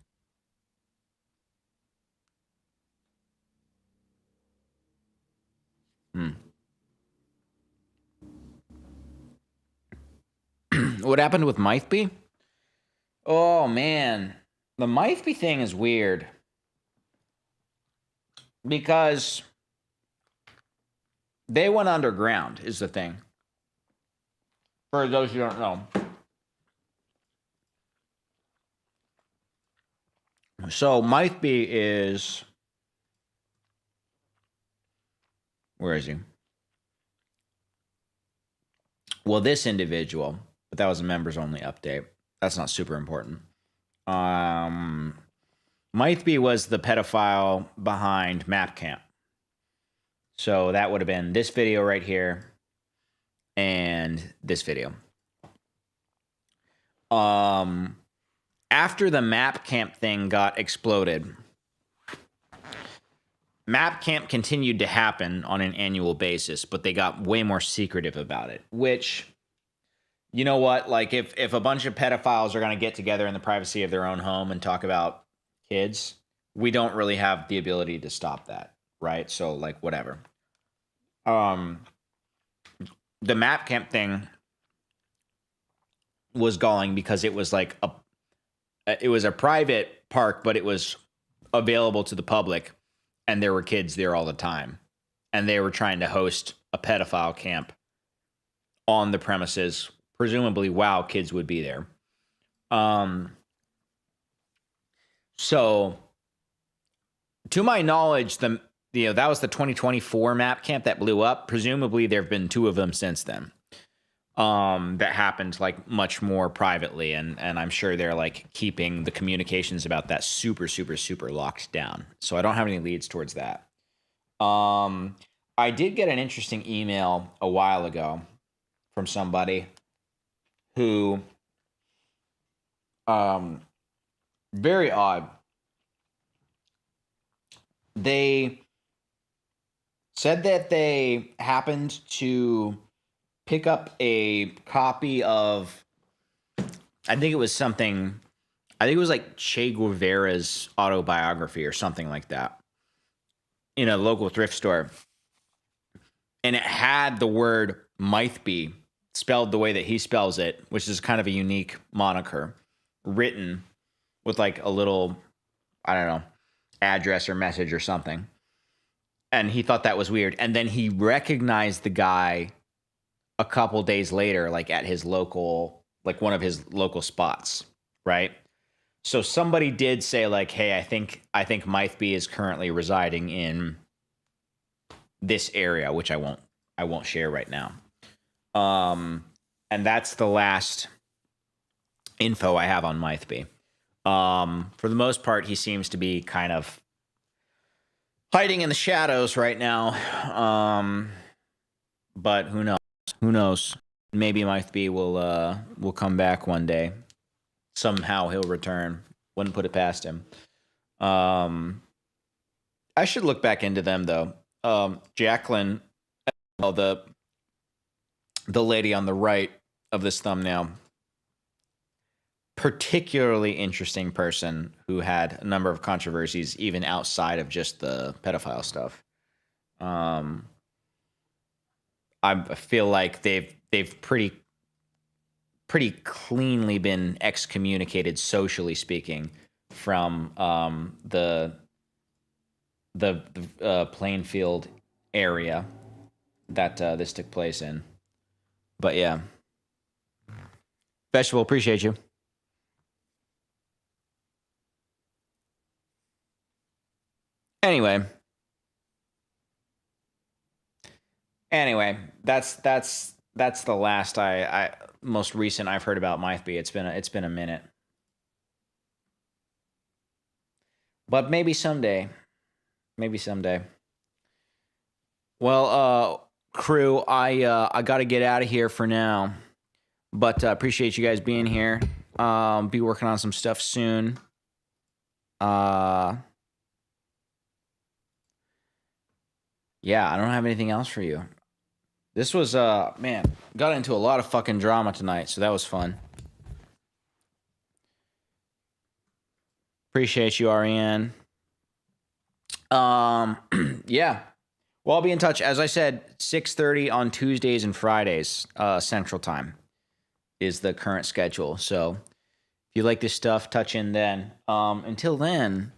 What happened with Mythby? Oh, man. The Mythby thing is weird. Because they went underground, is the thing. For those who don't know. So, Mythby is... Where is he? Well, this individual, but that was a members only update. That's not super important. Mythby was the pedophile behind MapCamp. So that would have been this video right here and this video. After the MapCamp thing got exploded, MapCamp continued to happen on an annual basis, but they got way more secretive about it, which, you know what? Like, if a bunch of pedophiles are going to get together in the privacy of their own home and talk about kids, we don't really have the ability to stop that, right? So, like, whatever. The MapCamp thing was galling because it was like it was a private park, but it was available to the public. And there were kids there all the time. And they were trying to host a pedophile camp on the premises, presumably while kids would be there. So, to my knowledge, that was the 2024 map camp that blew up. Presumably, there have been 2 of them since then. That happened like much more privately, and I'm sure they're like keeping the communications about that super, super, super locked down. So I don't have any leads towards that. I did get an interesting email a while ago from somebody who, very odd. They said that they happened to pick up a copy of, I think it was like Che Guevara's autobiography or something like that in a local thrift store. And it had the word Mythby spelled the way that he spells it, which is kind of a unique moniker, written with like a little, I don't know, address or message or something. And he thought that was weird. And then he recognized the guy a couple days later, like at his local, like one of his local spots, right? So somebody did say like, hey, I think Mythby is currently residing in this area, which I won't share right now. And that's the last info I have on Mythby. For the most part, he seems to be kind of hiding in the shadows right now. But who knows? Who knows? Maybe Mythby will come back one day. Somehow he'll return. Wouldn't put it past him. I should look back into them though. Jacqueline, the lady on the right of this thumbnail, particularly interesting person who had a number of controversies even outside of just the pedophile stuff. I feel like they've pretty pretty cleanly been excommunicated, socially speaking, from the Plainfield area that this took place in. But yeah, Vegetable, appreciate you. Anyway, that's the last I most recent I've heard about Mythby. It's been a minute, but maybe someday. Well, crew, I got to get out of here for now, but appreciate you guys being here. Be working on some stuff soon. Yeah, I don't have anything else for you. This was, man, got into a lot of fucking drama tonight, so that was fun. Appreciate you, Ariane. Yeah. Well, I'll be in touch. As I said, 6:30 on Tuesdays and Fridays, Central Time is the current schedule. So if you like this stuff, touch in then. Until then,